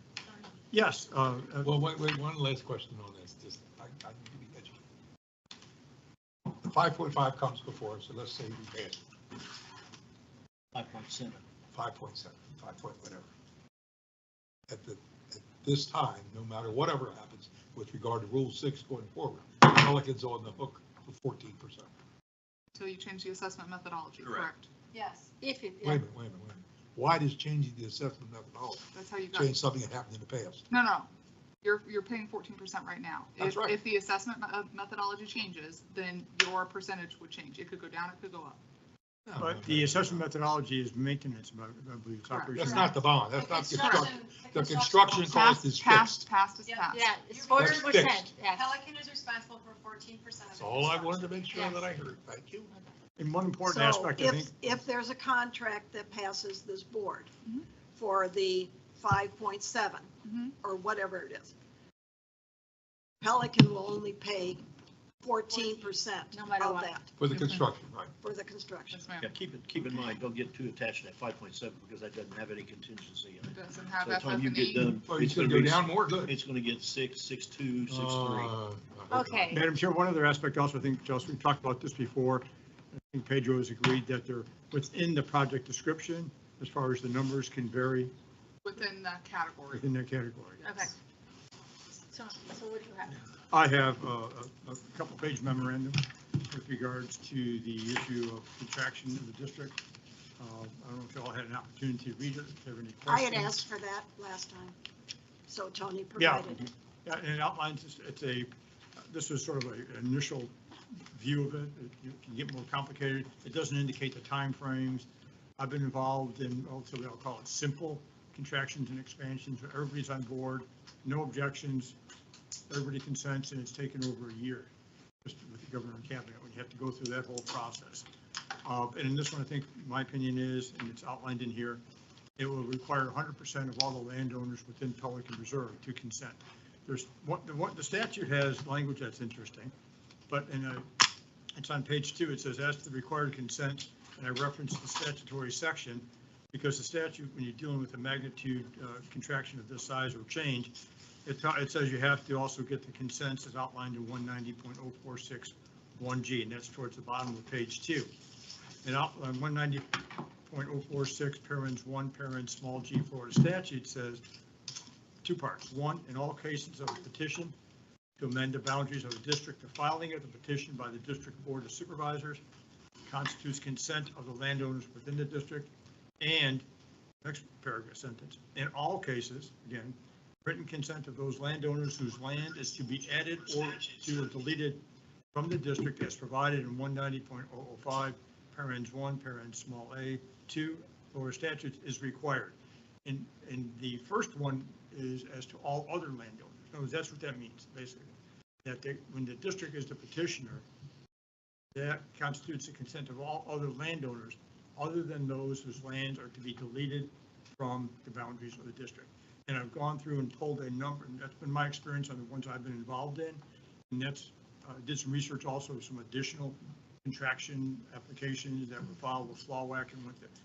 Yes. Well, wait, one last question on this, just, I need to be educated. The 5.5 comes before us, so let's say we pass 5.7. 5.7, 5 point whatever. At this time, no matter whatever happens with regard to Rule 6 going forward, Pelican's on the hook for 14%. Until you change the assessment methodology, Correct. correct? Yes. If it, Wait a minute. Why does changing the assessment methodology That's how you got. change something that happened in the past? No. You're paying 14% right now. That's right. If the assessment methodology changes, then your percentage would change. It could go down, it could go up. But the assessment methodology is maintenance, I believe. It's Correct. operation. That's not the bond, that's not construction. The The construction cost is fixed. Past is Yeah. past. yeah, it's You're 40%, fixed. yes. Pelican is responsible for 14% of That's the all I wanted to construction. make sure that I heard. Thank you. And one important So aspect, I think, if there's a contract that passes this board Mhm. for the 5.7 Mhm. or whatever it is, Pelican will only pay 14% No matter of what. that For the construction, right. for the construction. Yes, ma'am. Yeah, keep in mind, don't get too attached to that 5.7 because that doesn't have any contingency in It it. doesn't have So by the time you get FF&E. done, Oh, it's it's gonna gonna go be, down more, good. it's gonna get 6, 6.2, 6.3. Okay. Madam Chair, one other aspect also, I think, Chelsea, we talked about this before. I think Pedro has agreed that they're within the project description, as far as the numbers can vary Within that category. within that category. Okay. So what do you have? I have a couple page memorandum with regards to the issue of contraction of the district. I don't know if you all had an opportunity to read it, if you have any I had questions. asked for that last time, so Tony Yeah, provided it. yeah, and it outlines, this was sort of an initial view of it. You can get more complicated. It doesn't indicate the timeframes. I've been involved in relatively, I'll call it simple contractions and expansions. Everybody's on board, no objections. Everybody consents, and it's taken over a year just with the governor and cabinet when you have to go through that whole process. And in this one, I think my opinion is, and it's outlined in here, it will require 100% of all the landowners within Pelican Reserve to consent. There's what the statute has language that's interesting, but it's on page 2. It says, as to the required consent, and I reference the statutory section because the statute, when you're dealing with a magnitude contraction of this size or change, it says you have to also get the consents as outlined in 190.0461G, and that's towards the bottom of page 2. And on 190.046 parens 1 parens small g Florida statute says 2 parts. 1, in all cases of a petition to amend the boundaries of a district, the filing of the petition by the district board of supervisors constitutes consent of the landowners within the district. And next paragraph sentence, in all cases, again, written consent of those landowners whose land is to be added or to or deleted from the district as provided in 190.005, parens 1, parens small a, 2, Florida statutes is required. And the first one is as to all other landowners. In other words, that's what that means, basically. That when the district is the petitioner, that constitutes the consent of all other landowners other than those whose lands are to be deleted from the boundaries of the district. And I've gone through and pulled a number, and that's been my experience on the ones I've been involved in. And that's, did some research also, some additional contraction applications that were filed with FLAWAC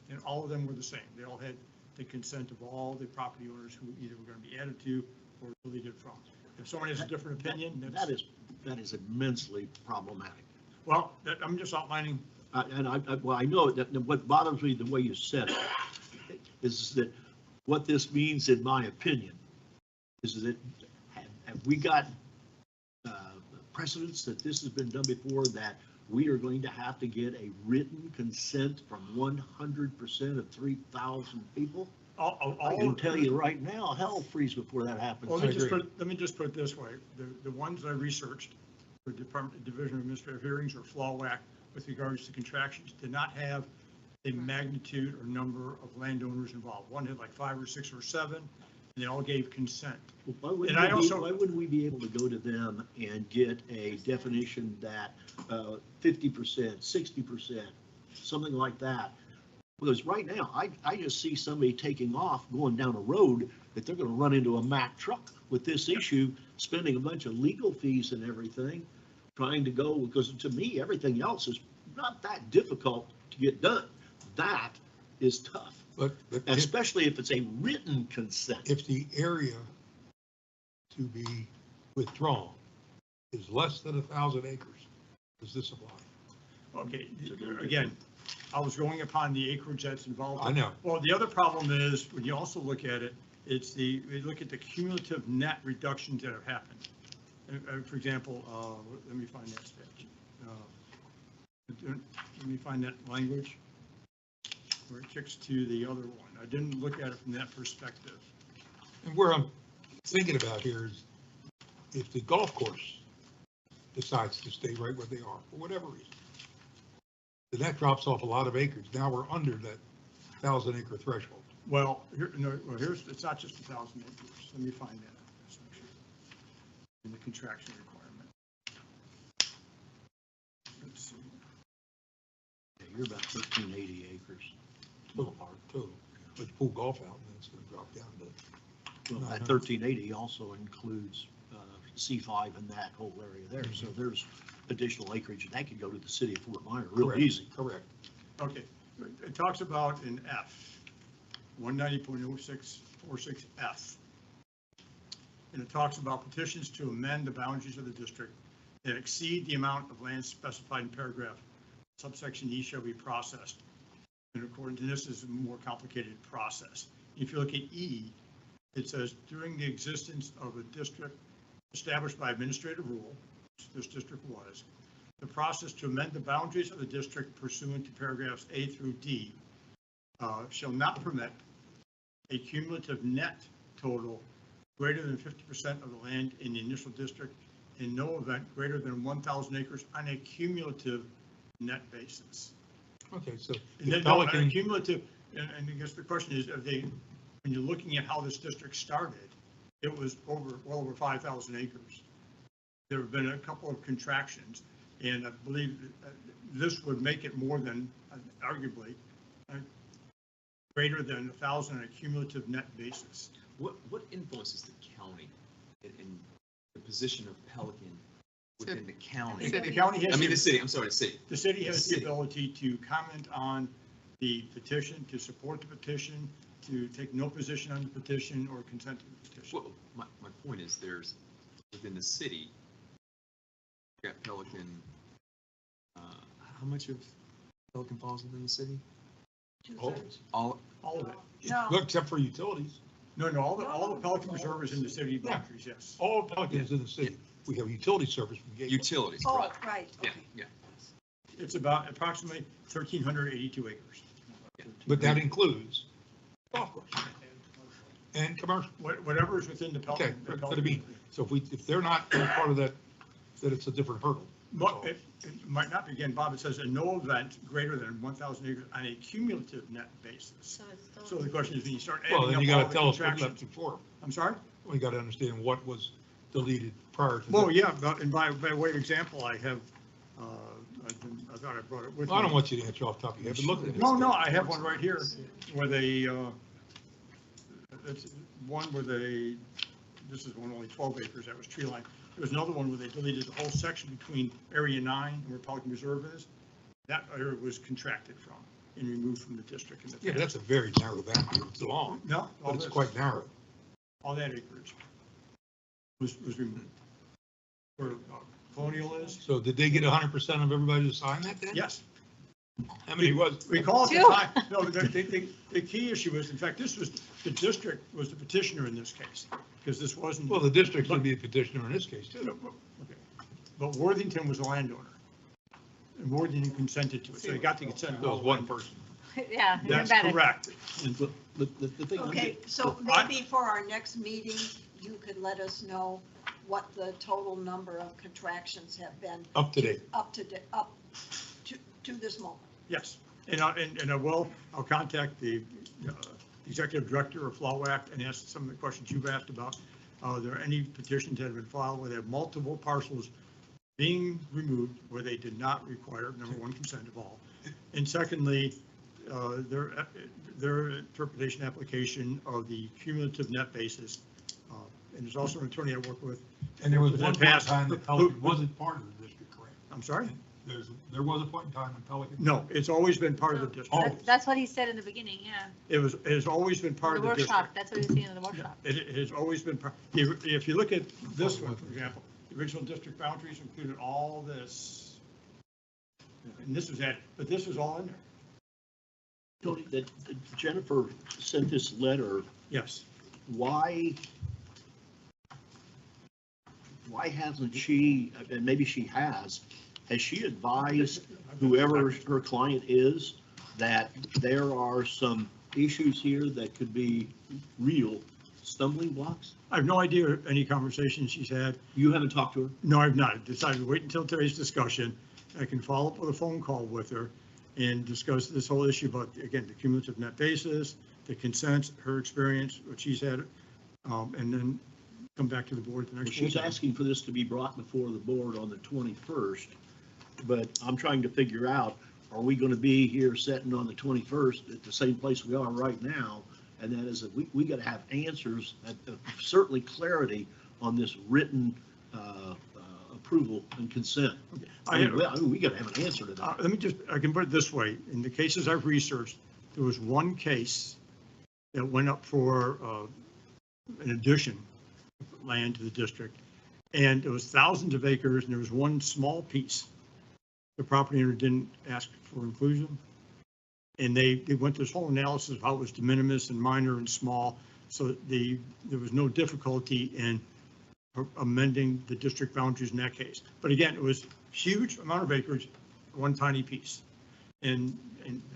and all of them were the same. They all had the consent of all the property owners who either were going to be added to or deleted from. If someone has a different opinion, that is immensely problematic. Well, I'm just outlining. I know that what bothers me, the way you said it, is that what this means, in my opinion, is that have we got precedents that this has been done before, that we are going to have to get a written consent from 100% of 3,000 people? I can tell you right now, hell freeze before that happens. Well, let me just put it this way. The ones I researched for Division of Administrative Hearings or FLAWAC with regards to contractions did not have a magnitude or number of landowners involved. One had like 5 or 6 or 7, and they all gave consent. Well, why wouldn't we be able to go to them and get a definition that 50%, 60%, something like that? Because right now, I just see somebody taking off, going down a road that they're going to run into a Mack truck with this issue, spending a bunch of legal fees and everything, trying to go, because to me, everything else is not that difficult to get done. That is tough, but especially if it's a written consent. If the area to be withdrawn is less than 1,000 acres, does this apply? Okay, again, I was going upon the acreage that's involved. I know. Well, the other problem is, when you also look at it, we look at the cumulative net reductions that have happened. For example, let me find that statute. Let me find that language where it kicks to the other one. I didn't look at it from that perspective. And where I'm thinking about here is if the golf course decides to stay right where they are for whatever reason, then that drops off a lot of acres. Now we're under that 1,000 acre threshold. Well, it's not just 1,000 acres. Let me find that section in the contraction requirement. Let's see. Yeah, you're about 1,380 acres. Total. But pull golf out, and it's going to drop down to. Well, that 1,380 also includes C5 and that whole area there. So there's additional acreage, and that could go to the city of Fort Myers real easy. Correct. Okay. It talks about in F, 190.0646F. And it talks about petitions to amend the boundaries of the district that exceed the amount of land specified in paragraph subsection E shall be processed. And according to this, is a more complicated process. If you look at E, it says during the existence of a district established by administrative rule, which this district was, the process to amend the boundaries of the district pursuant to paragraphs A through D shall not permit a cumulative net total greater than 50% of the land in the initial district, in no event greater than 1,000 acres on a cumulative net basis. Okay, so and then, on a cumulative, and I guess the question is, when you're looking at how this district started, it was well over 5,000 acres. There have been a couple of contractions, and I believe this would make it more than, arguably, greater than 1,000 on a cumulative net basis. What influences the county in the position of Pelican within the county? The county has. The city. I'm sorry, the city. The city has the ability to comment on the petition, to support the petition, to take no position on the petition or consent to the petition. Well, my point is, there's within the city, you got Pelican. How much of Pelican falls within the city? All of it. No. Look, except for utilities. No, all the Pelican Reserve is in the city boundaries, yes. All Pelican is in the city. We have utility service from Gateway. Utilities, oh, right. Yeah, Okay. yeah. It's about approximately 1,382 acres. But that includes golf course and commercial. Whatever is within the Pelican. Okay, but I mean, so if they're not part of that, then it's a different hurdle. But it might not be, again, Bob, it says in no event greater than 1,000 acres on a cumulative net basis. So the question is, when you start adding Well, then up you all gotta the tell us what left contractions. before. I'm sorry? Well, you gotta understand what was deleted prior to. Well, that. yeah, and by way of example, I have, I thought I brought it with me. Well, I don't want you to answer off the top of your head, but look at it. No, I have one right here where they, it's one where this is one only 12 acres, that was tree line. There was another one where they deleted the whole section between Area 9 and where Pelican Reserve is. That area was contracted from and removed from the district. In the Yeah, that's a very narrow boundary. It's long, No, but it's quite narrow. all that acreage was removed. Where Colonial is? So did they get 100% of everybody to sign that then? Yes. How many was? Recall at the Two. time, no, the key issue is, in fact, this was, the district was the petitioner in this case, because this wasn't. Well, the district would be a petitioner in this case too. Okay. But Worthington was a landowner, and Worthington consented to it, so they got the consent. So it was one person. Yeah. even That's better. correct. The thing, Okay, so maybe for our next meeting, you could let us know what the total number of contractions have been. Up to date. Up to this moment. Yes, and I'll contact the executive director of FLOWAC and ask some of the questions you've asked about. Are there any petitions that have been filed where they have multiple parcels being removed where they did not require, number one, consent of all? And secondly, their interpretation application of the cumulative net basis. And there's also an attorney I work with. And there was one point in past- time that Pelican wasn't part of the district, correct? I'm sorry? There was a point in time in Pelican. No, it's always been part of the district. That's what he said in the beginning, yeah. It has always been part In of the the workshop, district. that's what he was saying in the workshop. It has always been, if you look at this one, for example, the original district boundaries included all this. And this was added, but this was all in there. Tony, that Jennifer sent this letter, Yes. why hasn't she, and maybe she has she advised whoever her client is that there are some issues here that could be real stumbling blocks? I have no idea any conversations she's had. You haven't talked to her? No, I've not. I decided to wait until today's discussion. I can follow up with a phone call with her and discuss this whole issue about, again, the cumulative net basis, the consents, her experience, what she's had, and then come back to the board the next. She's asking for this to be brought before the board on the 21st, but I'm trying to figure out, are we going to be here sitting on the 21st at the same place we are right now? And that is that we got to have answers, certainly clarity on this written approval and consent. We got to have an answer to that. Let me just, I can put it this way. In the cases I've researched, there was one case that went up for an addition of land to the district, and it was thousands of acres, and there was one small piece. The property owner didn't ask for inclusion, and they went through this whole analysis of how it was de minimis and minor and small, so there was no difficulty in amending the district boundaries in that case. But again, it was huge amount of acreage, one tiny piece. And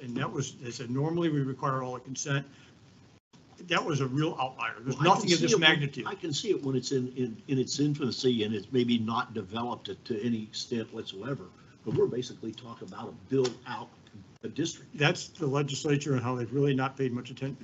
that was, they said, normally we require all the consent. That was a real outlier. There's nothing of this magnitude. I can see it when it's in its infancy and it's maybe not developed to any extent whatsoever. But we're basically talking about a built out a district. That's the legislature and how they've really not paid much attention.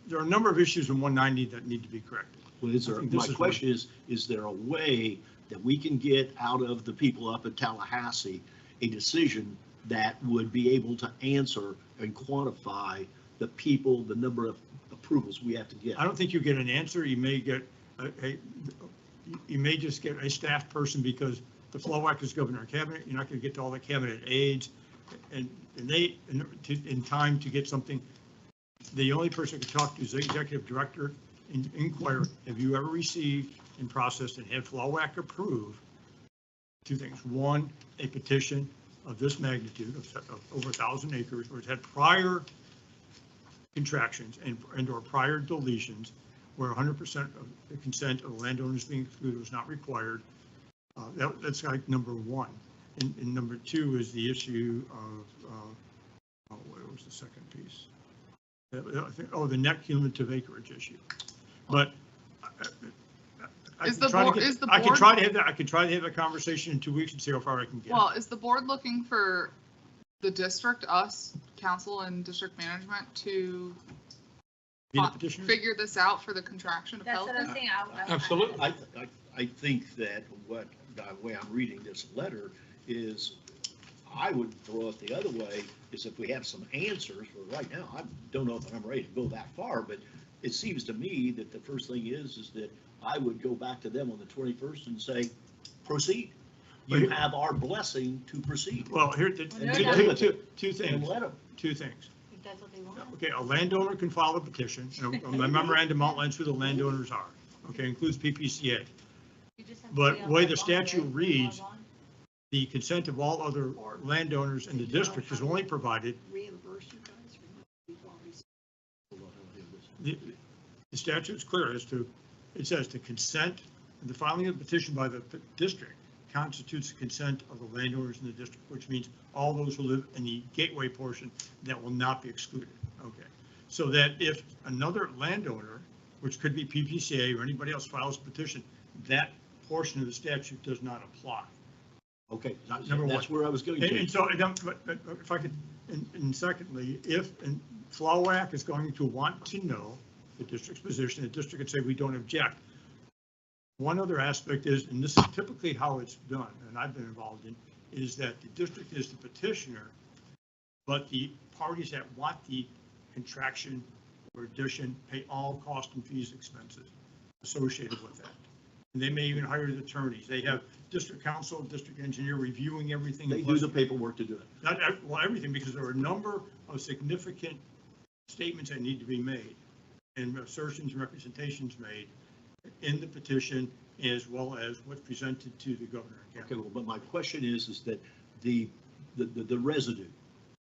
There are a number of issues in 190 that need to be corrected. Well, my question is there a way that we can get out of the people up in Tallahassee a decision that would be able to answer and quantify the people, the number of approvals we have to get? I don't think you get an answer. You may get you may just get a staff person because the FLOWAC is governor and cabinet. You're not going to get to all the cabinet aides, and they in time to get something. The only person who can talk to is the executive director and inquire, have you ever received and processed and had FLOWAC approve two things? One, a petition of this magnitude of over 1,000 acres where it's had prior contractions and or prior deletions where 100% of the consent of the landowners being excluded was not required. That's like number one. And number two is the issue of, what was the second piece? I think, the net cumulative acreage issue. But Is can the try to board- get- is the I can board- try to have that, I can try to have a conversation in 2 weeks and see how far I can get. Well, is the board looking for the district, us, council and district management to Be the petitioner? figure this out for the contraction of That's what I'm Pelican? saying. Absolutely. I think that what, the way I'm reading this letter is, I would throw it the other way, is if we have some answers, but right now, I don't know if I'm ready to go that far, but it seems to me that the first thing is that I would go back to them on the 21st and say, proceed. You have our blessing to proceed. Well, here, two And things, let them. two things. If that's what they want. Okay, a landowner can file a petition, and a memorandum outlines who the landowners are, okay, includes PPCA. You just have to But say the way the on statute there, reads, log on. the consent of all other landowners in the district is only provided, Reimburse you guys for we've already. the statute's clear as to, it says the consent, the filing of a petition by the district constitutes the consent of the landowners in the district, which means all those who live in the gateway portion that will not be excluded. Okay, so that if another landowner, which could be PPCA or anybody else, files a petition, that portion of the statute does not apply. Okay, Number that's one. where I was going And to. so, but if I could, and secondly, if FLOAC is going to want to know the district's position, the district could say, we don't object. One other aspect is, and this is typically how it's done, and I've been involved in, is that the district is the petitioner, but the parties that want the contraction or addition pay all cost and fees expenses associated with that. And they may even hire the attorneys. They have district counsel, district engineer reviewing everything. They do the paperwork to do it. Not, well, everything, because there are a number of significant statements that need to be made and assertions and representations made in the petition, as well as what's presented to the governor. Okay, well, but my question is that the residue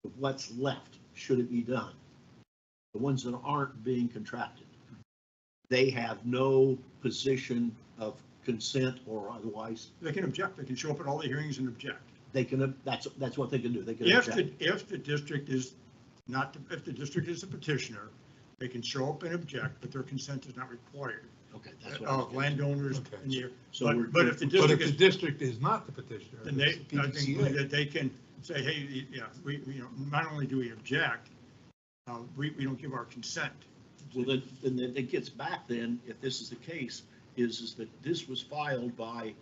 of what's left, should it be done? The ones that aren't being contracted, they have no position of consent or otherwise. They can object. They can show up at all the hearings and object. They can, that's what they can do. They can If object. if the district is not, if the district is a petitioner, they can show up and object, but their consent is not required. Okay, that's what I was Of landowners Okay. in the, So we're- but if the But if district the is, district is not the petitioner, then they, it's I think PPCA. that they can say, hey, yeah, we, you know, not only do we object, we don't give our consent. Well, then it gets back then, if this is the case, is that this was filed by,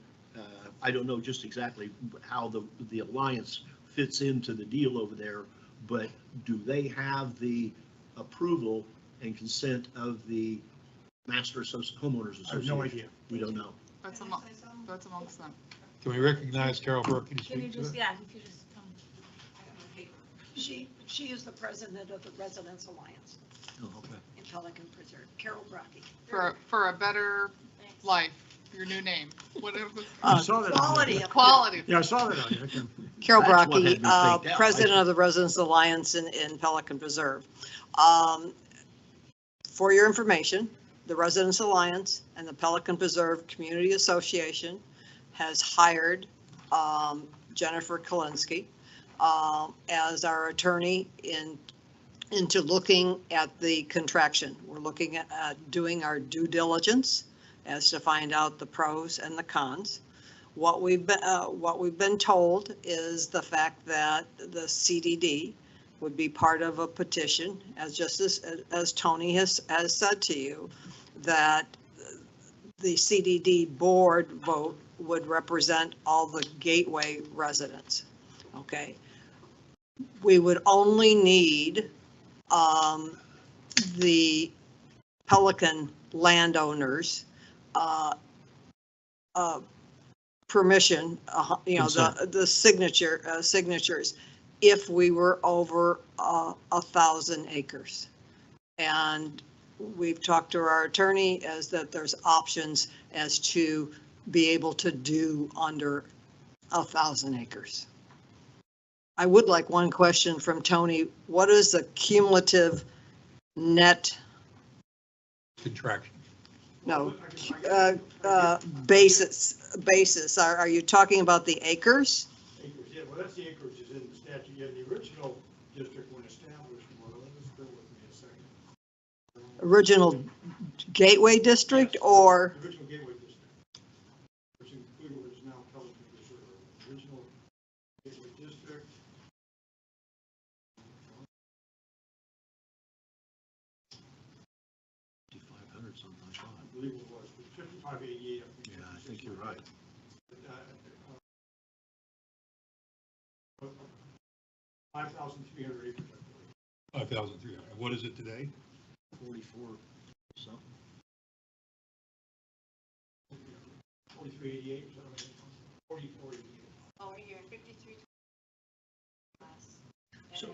I don't know just exactly how the alliance fits into the deal over there, but do they have the approval and consent of the Master Homeowners Association? I have no idea. We don't know. That's amongst them. Can we recognize Carol Berkey to Can you speak to just, it? yeah, if you just come. She is the president of the Residents Alliance Oh, okay. in Pelican Preserve, Carol Brocky. For a better life, your new name, whatever. I saw that on there. Quality. Quality. Yeah, I saw that on there. Carol That's what Brocky, had me freaked out. president of the Residents Alliance in Pelican Preserve. For your information, the Residents Alliance and the Pelican Preserve Community Association has hired Jennifer Kalinsky as our attorney into looking at the contraction. We're looking at doing our due diligence as to find out the pros and the cons. What we've been told is the fact that the CDD would be part of a petition, as Tony has said to you, that the CDD board vote would represent all the Gateway residents. Okay. We would only need the Pelican landowners permission, the signatures, if we were over 1,000 acres. And we've talked to our attorney as that there's options as to be able to do under 1,000 acres. I would like one question from Tony. What is the cumulative net? Contraction. No, basis. Are you talking about the acres? Acres, yeah, well, that's the acreage is in the statute. Yeah, the original district when established, well, let's bear with me a second. Original Gateway District or? The original Gateway District. Mount Pelican Reserve, original Gateway District. 5,500 something, I thought. I believe it was, 5588. Yeah, I think you're right. 5,300 acres, I believe. 5,300. What is it today? 44 something. 4388, 4488. Over here, 53. So,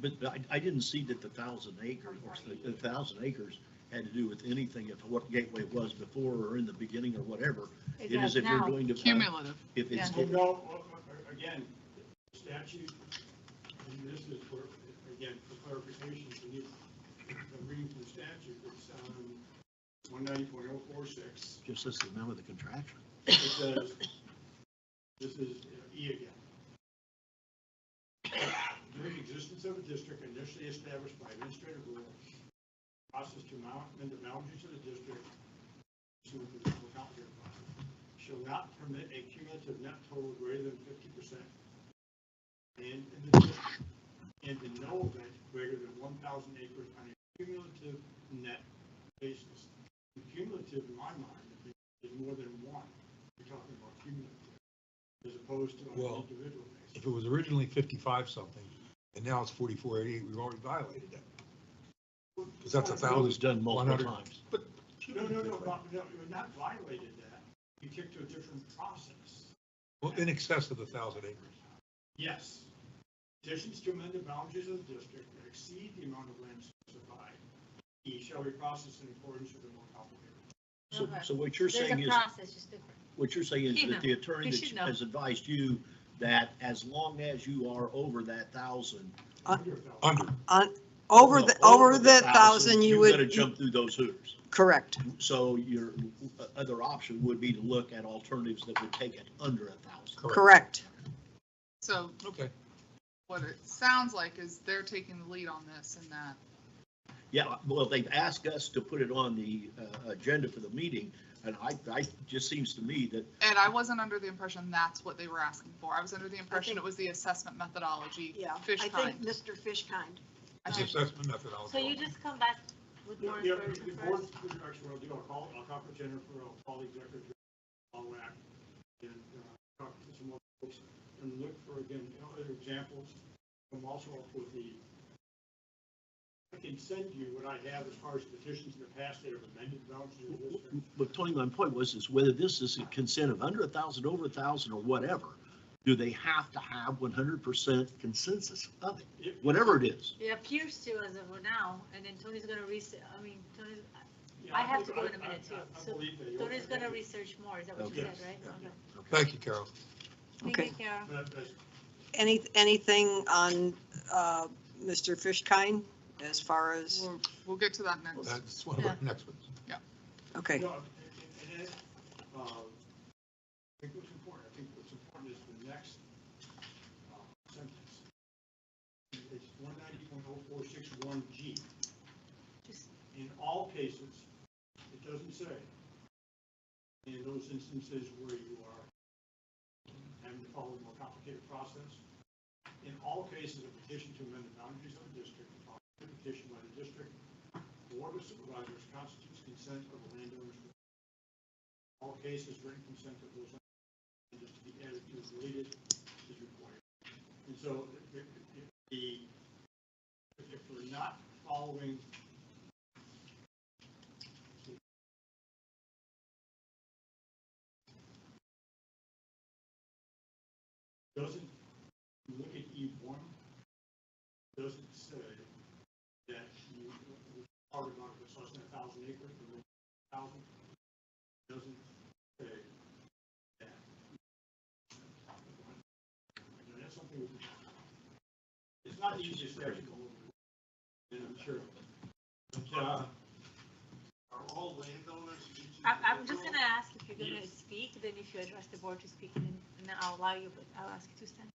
but I didn't see that the 1,000 acres, or the 1,000 acres had to do with anything of what Gateway was before or in the beginning or whatever. It is if you're going to. Cumulative. If it's. Well, no, again, statute, and this is for, again, for clarification, you need, I'm reading from the statute, it's 190.046. Just as the amount of the contraction. It says, this is E again. During existence of a district initially established by administrative rule, process to amend the boundaries of the district, pursuant to the complicated process, shall not permit a cumulative net total greater than 50%, and in the district, and in no event greater than 1,000 acres on a cumulative net basis. The cumulative, in my mind, is more than one. We're talking about cumulative, as opposed to an individual basis. If it was originally 55 something, and now it's 4488, we've already violated that. Because that's 1,000. It was done multiple times. But No, you're not violated that. You kicked to a different process. well, in excess of 1,000 acres. Yes. Additions to amend the boundaries of the district that exceed the amount of land specified, E shall be processed in accordance with the more complicated. So what you're saying is. There's a process, just different. What you're saying is that the attorney They should know. has advised you that as long as you are over that 1,000. Under. Over no, the 1,000, you would. Got to jump through those hoops. Correct. So your other option would be to look at alternatives that would take it under 1,000. Correct. So Okay. what it sounds like is they're taking the lead on this and that. Yeah, well, they've asked us to put it on the agenda for the meeting, and I just seems to me that. And I wasn't under the impression that's what they were asking for. I was under the impression it was the assessment methodology. Yeah, Fish I kind. think Mr. Fishkind. I It's think assessment methodology. So you just come back with more Yeah, information the board, first? actually, what I'll do, I'll talk with Jennifer, I'll call the executive, I'll whack, and talk to some more folks, and look for, again, other examples. I'm also up with I can send you what I have as far as petitions in the past that have amended boundaries of the district. But Tony, my point is whether this is a consent of under 1,000, over 1,000, or whatever, do they have to have 100% consensus of it, whatever it is? It appears to as of now, and then Tony's gonna research, Tony's, Yeah, I have to think- go in a minute too. I So believe that. Tony's gonna research more, is that what you Okay. said, right? Yeah. Okay. Thank you, Carol. Thank Okay. you, Carol. Anything on Mr. Fishkind as far as, we'll get to that next. That's one of our next ones. okay. No, and then, I think what's important is the next sentence. It's 190.0461G. In all cases, it doesn't say, in those instances where you are having to follow a more complicated process, in all cases, a petition to amend the boundaries of the district, a petition by the district board of supervisors constitutes consent of the landowners. All cases, written consent of those landowners just to be added to the deleted is required. And so if we're not following doesn't look at E1, doesn't say that you are going to less than 1,000 acres, or 1,000, doesn't say that. That's something, it's not the easiest statute, and I'm sure. But, are all landowners? I'm just gonna ask if you're gonna speak, then if you address the board to speak, and then I'll allow you, but I'll ask you to stand.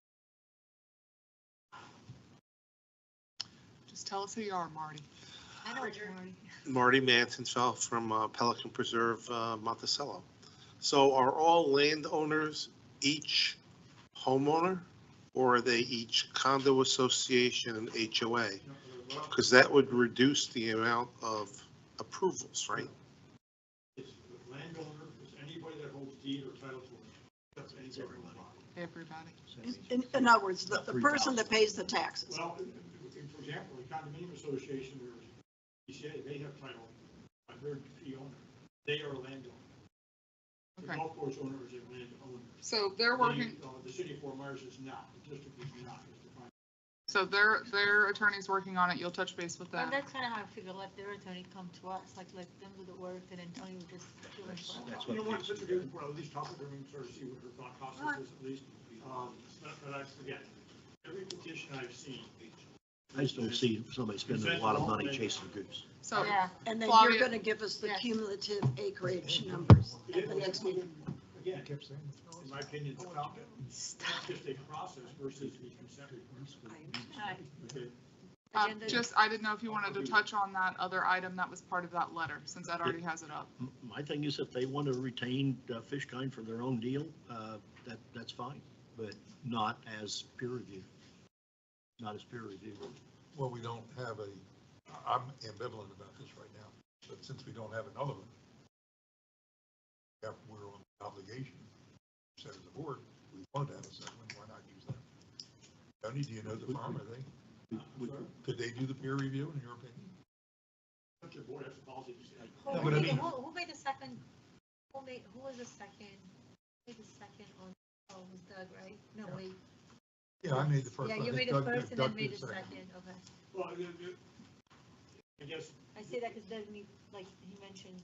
Just tell us who you are, Marty. I know you're Marty. Marty Mantinsfeld from Pelican Preserve, Monticello. So are all landowners each homeowner or are they each condo association and HOA? Because that would reduce the amount of approvals, right? It's the landowner, it's anybody that holds deed or title to it. That's anybody. Everybody. In other words, the person that pays the taxes. Well, for example, the condominium association or PCA, they have title. I heard fee owner. They are a landowner. The Okay. golf course owner is a landowner. So they're working, The city of Fort Myers is not, the district is not. It's defined. so their attorney's working on it. You'll touch base with them. And that's kind of how I figure, let their attorney come to us, like let them do the work and then Tony would just do it for us. You know what, let's do, well, at least talk with her and sort of see what her thought process is at least. But again, every petition I've seen. I just don't see somebody spending a lot of money chasing a goose. So, Yeah. And then Flavia- you're going to give us the Yes. cumulative acreage numbers at the next meeting. Again, in my opinion, it's about just a process versus the consent. Okay. I didn't know if you wanted to touch on that other item that was part of that letter, since Ed already has it up. My thing is if they want to retain fish kind for their own deal, that's fine, but not as peer review. Not as peer review. Well, we don't have I'm ambivalent about this right now, but since we don't have another one, we're on obligation, said as a board, we want to have a settlement, why not use that? Tony, do you know the farm, are they? Could they do the peer review in your opinion? Your board has a policy. No, but I mean- Who made the second, who was the second, who made the second on, oh, it was Doug, right? No, wait. Yeah, I made the first. Yeah, I you think made the Doug- first and Doug then made did the second, okay. Well, I guess I say that because Doug, like he mentioned.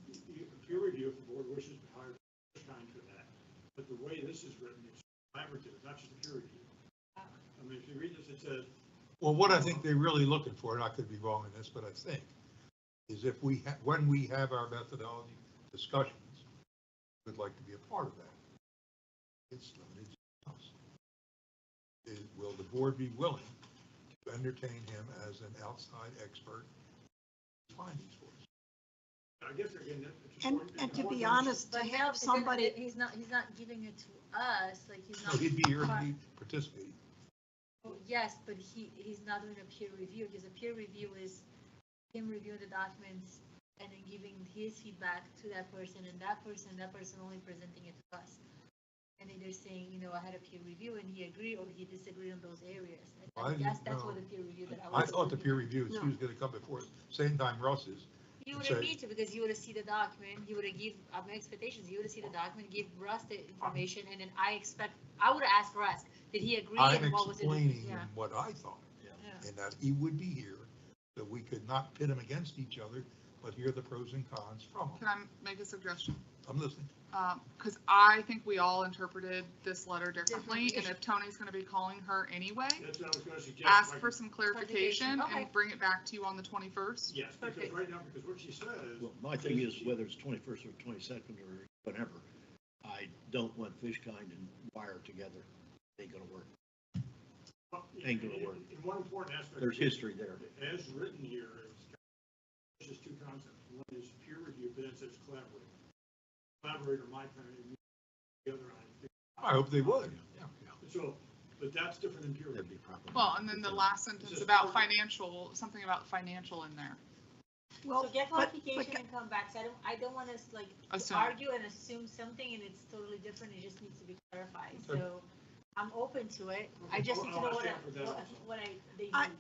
peer review, if the board wishes to hire time for that. But the way this is written, it's collaborative, it's not just a peer review. I mean, if you read this, it says. Well, what I think they're really looking for, and I could be wrong in this, but I think, is if when we have our methodology discussions, we'd like to be a part of that. It's limited to us. Will the board be willing to entertain him as an outside expert to find these for us? I guess again. And to be honest, to But have somebody. He's not giving it to us, like he's No, not. he'd be here and he'd participate. Well, yes, but he's not doing a peer review, because a peer review is him reviewing the documents and then giving his feedback to that person, and that person only presenting it to us. And then they're saying, I had a peer review and he agreed or he disagreed on those areas. And that's what the peer review that I was. I thought the peer review, he was gonna come before us, same time Russ is. You would have need to, because you would have seen the document, you would have give, my expectations, you would have seen the document, give Russ the information, and then I would have asked Russ, did he agree? I'm and what was it? explaining Yeah. him what I thought, Yeah. and that he would be here, that we could not pit him against each other, but hear the pros and cons from him. Can I make a suggestion? I'm listening. Because I think we all interpreted this letter differently, and if Tony's going to be calling her anyway, That's what I was gonna suggest. ask for some clarification Okay. and bring it back to you on the 21st. Yes, because right now, because what she says. Well, my thing is whether it's 21st or 22nd or whatever, I don't want fish kind and wire together. Ain't gonna work. Ain't gonna work. In one important aspect. There's history there. As written here, it's just two concepts. One is peer review, but then it says collaborate. Collaborator might kind of the other eye. I hope they would. So, but that's different than peer review. That'd be proper. Well, and then the last sentence Just- about something about financial in there. Well, So get but- clarification and come back, so I don't want us like to Assume. argue and assume something and it's totally different, it just needs to be clarified, Okay. so I'm open to it, I just need to know what they I- need.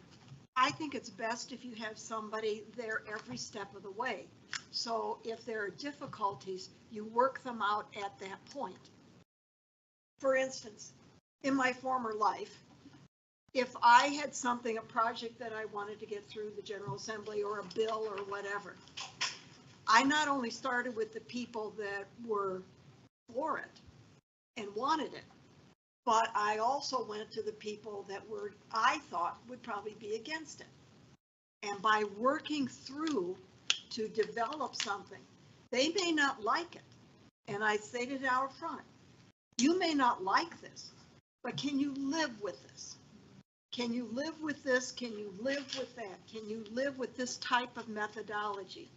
I think it's best if you have somebody there every step of the way. So if there are difficulties, you work them out at that point. For instance, in my former life, if I had a project that I wanted to get through the General Assembly or a bill or whatever, I not only started with the people that were for it and wanted it, but I also went to the people that I thought would probably be against it. And by working through to develop something, they may not like it. And I stated it out front. You may not like this, but can you live with this? Can you live with this? Can you live with that? Can you live with this type of methodology?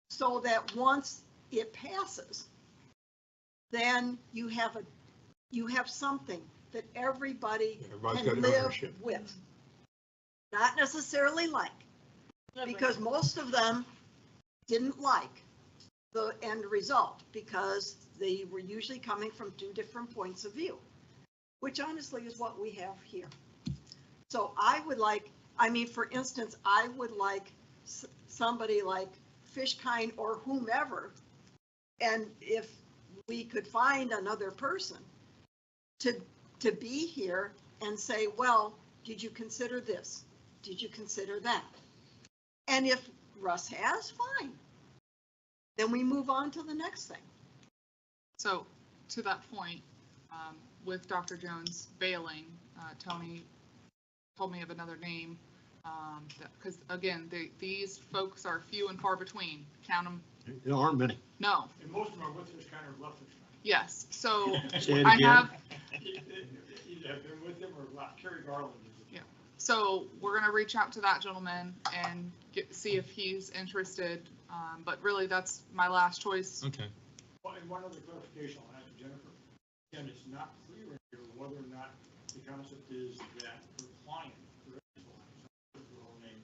So that once it passes, then you have something that everybody Everybody's can got live ownership. with. Not necessarily like, because most of them didn't like the end result because they were usually coming from two different points of view, which honestly is what we have here. So I would like, I mean, for instance, I would like somebody like Fishkind or whomever, and if we could find another person to be here and say, well, did you consider this? Did you consider that? And if Russ has, fine. Then we move on to the next thing. So to that point, with Dr. Jones bailing, Tony told me of another name. Because again, these folks are few and far between. Count them. There aren't many. No. And most of them are with Fishkind or left Fishkind. Yes. So Say it I again. have. Either have been with them or left. Kerry Garland is. Yeah. So we're gonna reach out to that gentleman and see if he's interested. But really, that's my last choice. Okay. Well, and one other clarification I'll add to Jennifer. Again, it's not clear in here whether or not the concept is that her client, her name,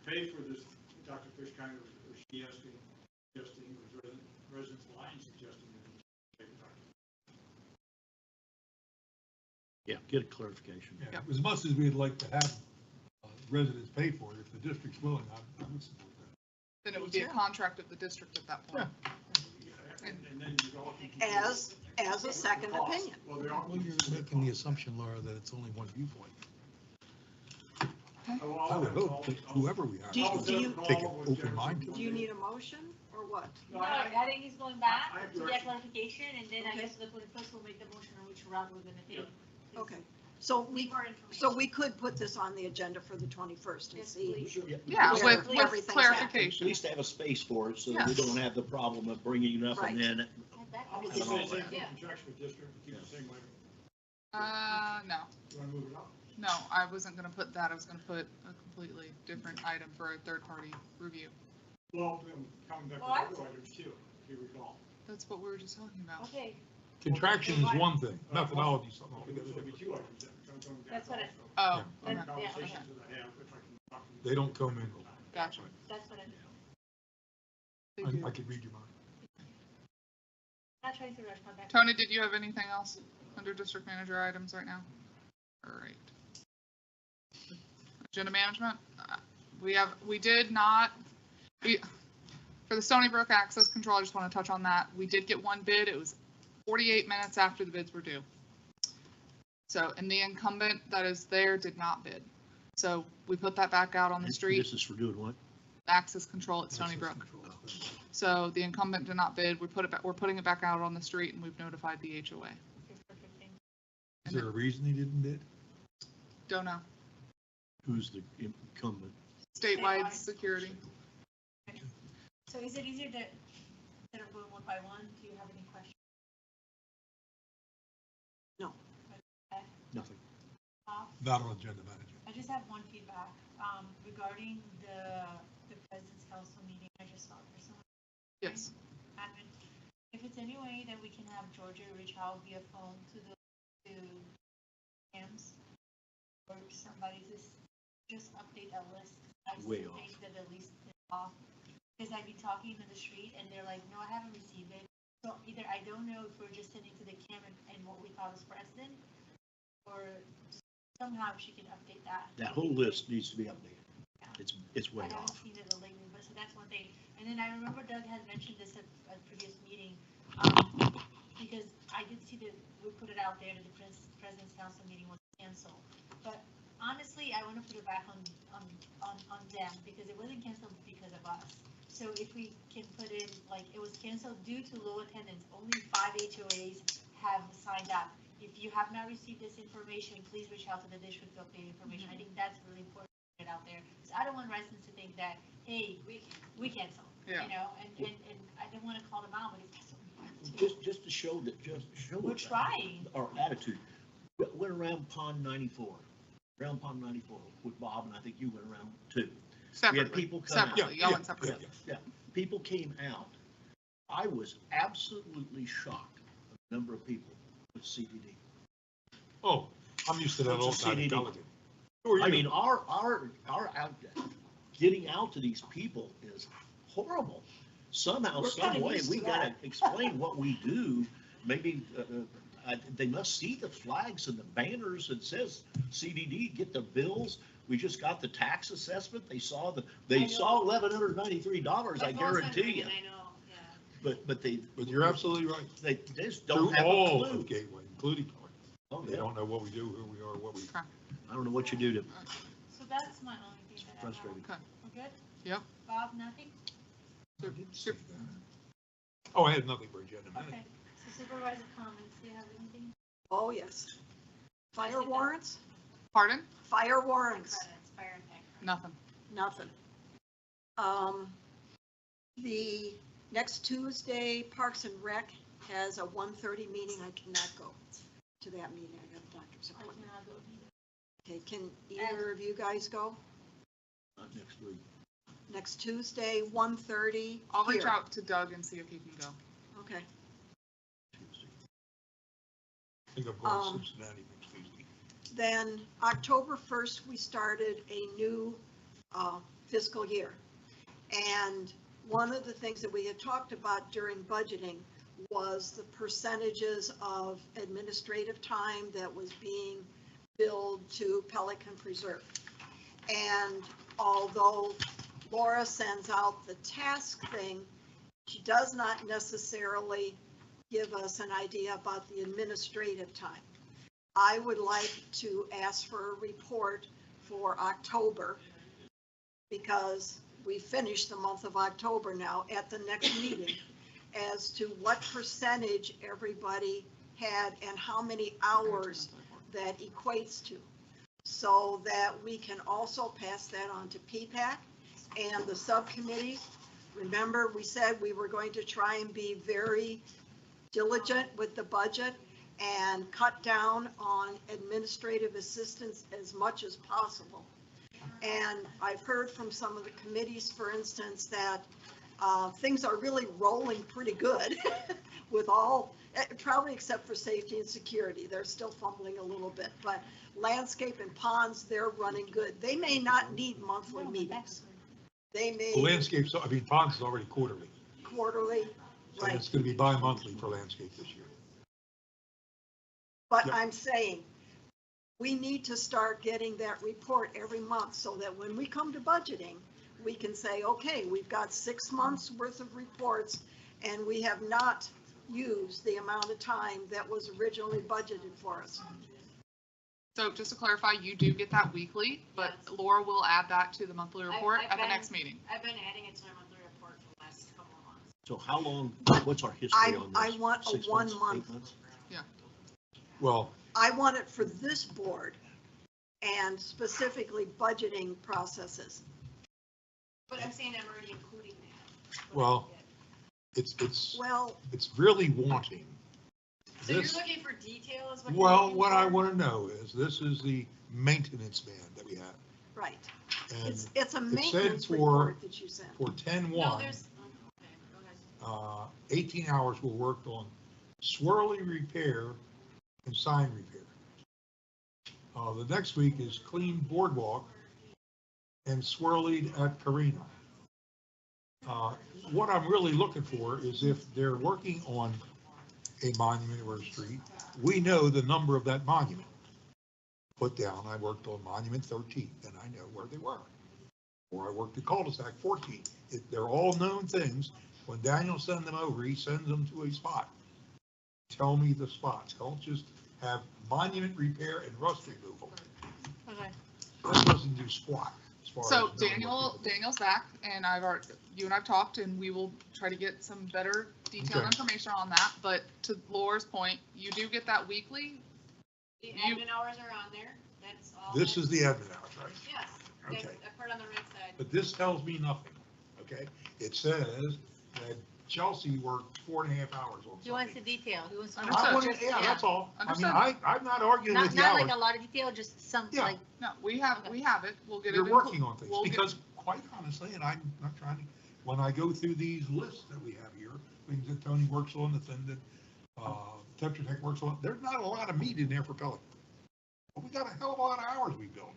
pay for this Dr. Fishkind, or she asking, suggesting, or residents line suggesting that he pay for Dr. Yeah, get a clarification. Yeah, as much as we'd like to have residents pay for it, if the district's willing, I would support that. Then it would be a contract of the district at that point. And then you go. As a second opinion. Well, they are. Well, you're making the assumption, Laura, that it's only one viewpoint. I would hope that whoever we are, Do you- take an open mind to Do it. you need a motion or what? No, I think he's going back I have to get direction. clarification, and then I Okay. guess the 21st will make the motion on which route we're gonna take. Okay, so More information. we could put this on the agenda for the 21st and Yes, see. please. Yeah, where with everything's at. At clarification. least have a space for it so that we Yes. don't have the problem of bringing it up Right. and then. I would just say same thing, contractual district, keep it the same way. No. You want to move it up? No, I wasn't gonna put that. I was gonna put a completely different item for a third-party review. Well, coming back to Well, other items too, if you recall. That's what we were just talking about. Okay, Contraction is one thing, methodology is something There'll altogether be different. two items that come back. That's what I- also. Oh, On okay. the conversations that I have, if I can talk to you. They don't commingle. Gotcha. that's what I'm, I could read your mind. not trying to rush my back. Tony, did you have anything else under district manager items right now? All right. Agenda management, we did not, for the Stony Brook access control, I just want to touch on that. We did get one bid. It was 48 minutes after the bids were due. So, and the incumbent that is there did not bid. So we put that back out on the street, This is for doing what? access control at Stony Brook. So the incumbent did not bid. We're putting it back out on the street, and we've notified the HOA. Is there a reason he didn't bid? Don't know. Who's the incumbent? Statewide security. So is it easier that, instead of going one by one, do you have any questions? No. Okay. Nothing. Not on agenda manager. I just have one feedback, regarding the President's Council meeting I just saw for someone. Yes. Admin, if it's any way that we can have Georgia reach out via phone to CAMs or somebody just update that list. I Way still think that the least is off, because I've been talking in the street and they're like, no, I haven't received it. So either I don't know if we're just sending to the CAM and what we thought was President, or somehow she can update that. That whole list needs to be updated. It's way I haven't off. seen it lately, but so that's one thing. And then I remember Doug had mentioned this at a previous meeting, because I did see that we put it out there that the President's Council meeting was canceled. But honestly, I want to put it back on them, because it wasn't canceled because of us. So if we can put in, like, it was canceled due to low attendance, only 5 HOAs have signed up. If you have not received this information, please reach out to the district to update information. I think that's really important to get out there. So I don't want residents to think that, hey, we canceled, you know, and I didn't want to call them out, but if that's what we want to. Just to show that, We're trying. our attitude. We went around Pond 94, with Bob, and I think you went around too. We had Separately. people come out. Separately. Y'all went separately. Yeah, people came out. I was absolutely shocked at the number of people with CDD. Oh, I'm used to that all the time in CDD. Pelican. Who are you? I mean, our out, getting out to these people is horrible. Somehow, We're some kinda way, used we to gotta that. explain what we do. Maybe, they must see the flags and the banners that says CDD, get the bills. We just got the tax assessment. They saw $1,193, I guarantee you. I know, yeah. But you're absolutely right. They just Through don't have a all clue. of Gateway, including Pelican. Oh, They yeah. don't know what we do, who we are, what we. I don't know what you do to So that's my only thing that I have. frustrate. Okay. We're good? Yep. Bob, nothing? Oh, I had nothing for agenda Okay. minute. So supervisor comments, do you have anything? Oh, yes. Fire warrants? Pardon? Fire warrants, Credits, fire and tech. Nothing. nothing. The next Tuesday, Parks and Rec has a 1:30 meeting. I cannot go to that meeting. I got a doctor's I appointment. cannot go either. Okay, can either of you guys go? Not next week. Next Tuesday, 1:30. I'll reach here. out to Doug and see if he can go. Okay. I think I'm going to Cincinnati next Tuesday. Then October 1st, we started a new fiscal year. And one of the things that we had talked about during budgeting was the percentages of administrative time that was being billed to Pelican Preserve. And although Laura sends out the task thing, she does not necessarily give us an idea about the administrative time. I would like to ask for a report for October, because we finished the month of October now at the next meeting, as to what percentage everybody had and how many hours that equates to, so that we can also pass that on to PPAC and the subcommittee. Remember, we said we were going to try and be very diligent with the budget and cut down on administrative assistance as much as possible. And I've heard from some of the committees, for instance, that things are really rolling pretty good with all, probably except for safety and security. They're still fumbling a little bit, but landscape and ponds, they're running good. They may not need monthly meetings. They may. The landscape, ponds is already quarterly. Quarterly, And right. it's going to be bi-monthly for landscape this year. But Yep. I'm saying, we need to start getting that report every month so that when we come to budgeting, we can say, okay, we've got 6 months worth of reports and we have not used the amount of time that was originally budgeted for us. So just to clarify, you do get that weekly, but Laura will add that to the monthly report I've at the been- next meeting. I've been adding it to my monthly report for the last couple of months. So how long, what's our history on this? I want a 6 1 months, month. 8 months? Well, I want it for this board and specifically budgeting processes. But I'm saying I'm already including that. well, it's Well, really wanting. So you're This, looking for detail is what you're well, looking what I for? want to know is, this is the maintenance ban that we have. right. And It's a it said maintenance for, report that you sent. for 10-1, No, there's, okay, go ahead. 18 hours were worked on swirly repair and sign repair. The next week is clean boardwalk and swirlied at Carino. What I'm really looking for is if they're working on a monument or a street, we know the number of that monument. Put down, I worked on monument 13, and I know where they were. Or I worked at cul-de-sac 14. They're all known things. When Daniel sends them over, he sends them to a spot. Tell me the spots. Don't just have monument repair and rust removal. Okay. That doesn't do squat as far So as knowing what Daniel's back, and you and I've talked, and we will try to get some better detailed Okay. information on that. But to Laura's point, you do get that weekly. The You- admin hours are on there, that's all. This is the that's- admin hours, right? Yes, that's, Okay. I put it on the right side. But this tells me nothing, okay? It says that Chelsea worked 4.5 hours on He wants the something. detail. He wants. I want it, yeah, that's all. I mean, I'm not arguing with Not, the not hours. like a lot of detail, just some, Yeah. like, No, we have it. We'll get it. You're in- working on things, we'll get- because quite honestly, and I'm not trying to, when I go through these lists that we have here, things that that Tony works on, the thing that Tetra Tech works on, there's not a lot of meat in there for Pelican. But we got a hell of a lot of hours we build.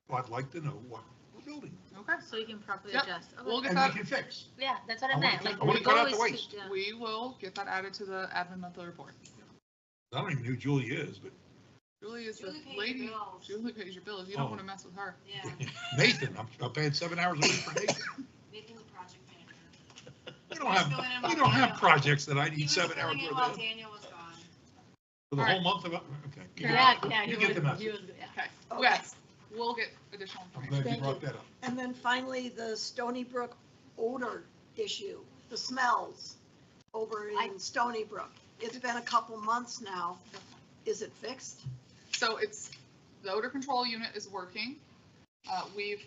So I'd like to know what we're building. Okay. So you can properly Yep. adjust. Okay. We'll get And that. we can fix. Yeah, that's what I I wanna meant. cut- Like, I wanna the cut goal out the is waste. to- yeah. We will get that added to the admin monthly report. I don't even know who Julie is, but Julie is the Julie pays your lady. bills. Julie pays your bills. You don't Oh. want to mess with her. Yeah, Nathan, I'm paying 7 hours a week for Nathan. Nathan's a project manager. You don't have projects that I He need was 7 hours filling in worth while of. Daniel was gone. For the All whole right. month of, okay. Yeah, You he get was- the message. he was- yeah. Okay. Okay. Yes, we'll get additional I'm information. glad you Thank brought you. that up. And then finally, the Stony Brook odor issue, the smells over in Stony Brook. It's been a couple months now. Is it fixed? So it's, the odor control unit is working. We've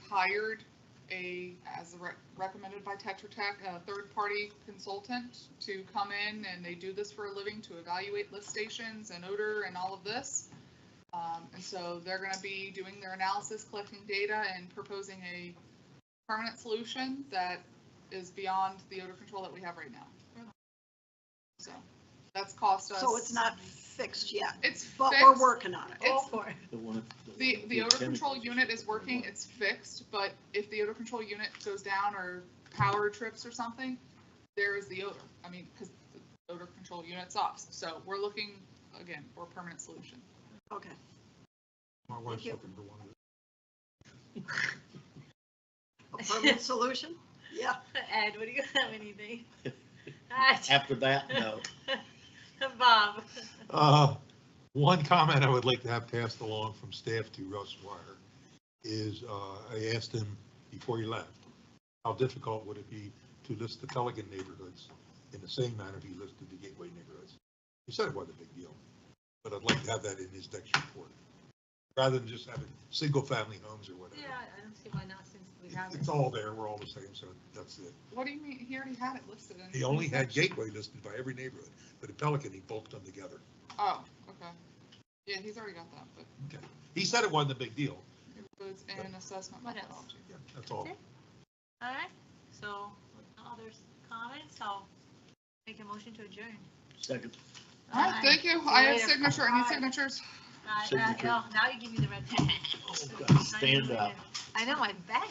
hired as recommended by Tetra Tech, a third-party consultant to come in, and they do this for a living, to evaluate lift stations and odor and all of this. And so they're gonna be doing their analysis, collecting data, and proposing a permanent solution that is beyond the odor control that we have right now. So that's cost us. So it's not fixed yet, It's but fixed. we're working on it. It's, the odor chemicals control unit is working, it's fixed, but if the odor control unit goes down or power trips or something, there is the odor. I mean, because the odor control unit's off. So we're looking, again, for a permanent solution. Okay. My wife's you. looking for one of A permanent solution? Yeah. Ed, what do you have anything? After that, no. Bob. One comment I would like to have passed along from staff to Russ Wire is, I asked him before he left, how difficult would it be to list the Pelican neighborhoods in the same manner he listed the Gateway neighborhoods? He said it wasn't a big deal, but I'd like to have that in his next report, rather than just having single-family homes or whatever. Yeah, I don't see why not, since we have it. It's all there, we're all the same, so that's it. What do you mean? He already had it listed in. He only had Gateway listed by every neighborhood, but at Pelican, he bulked them together. Oh, okay. Yeah, he's already got that, but Okay. He said it wasn't a big deal. it's in assessment What else? methodology. Yeah, that's all. That's it? All right, so with no other comments, I'll make a motion to adjourn. Second. All right, thank you. See you I have later. signature. I need Bye. signatures. Signature. Now you give me the red pen. Oh, God, stand up. I know, my bag.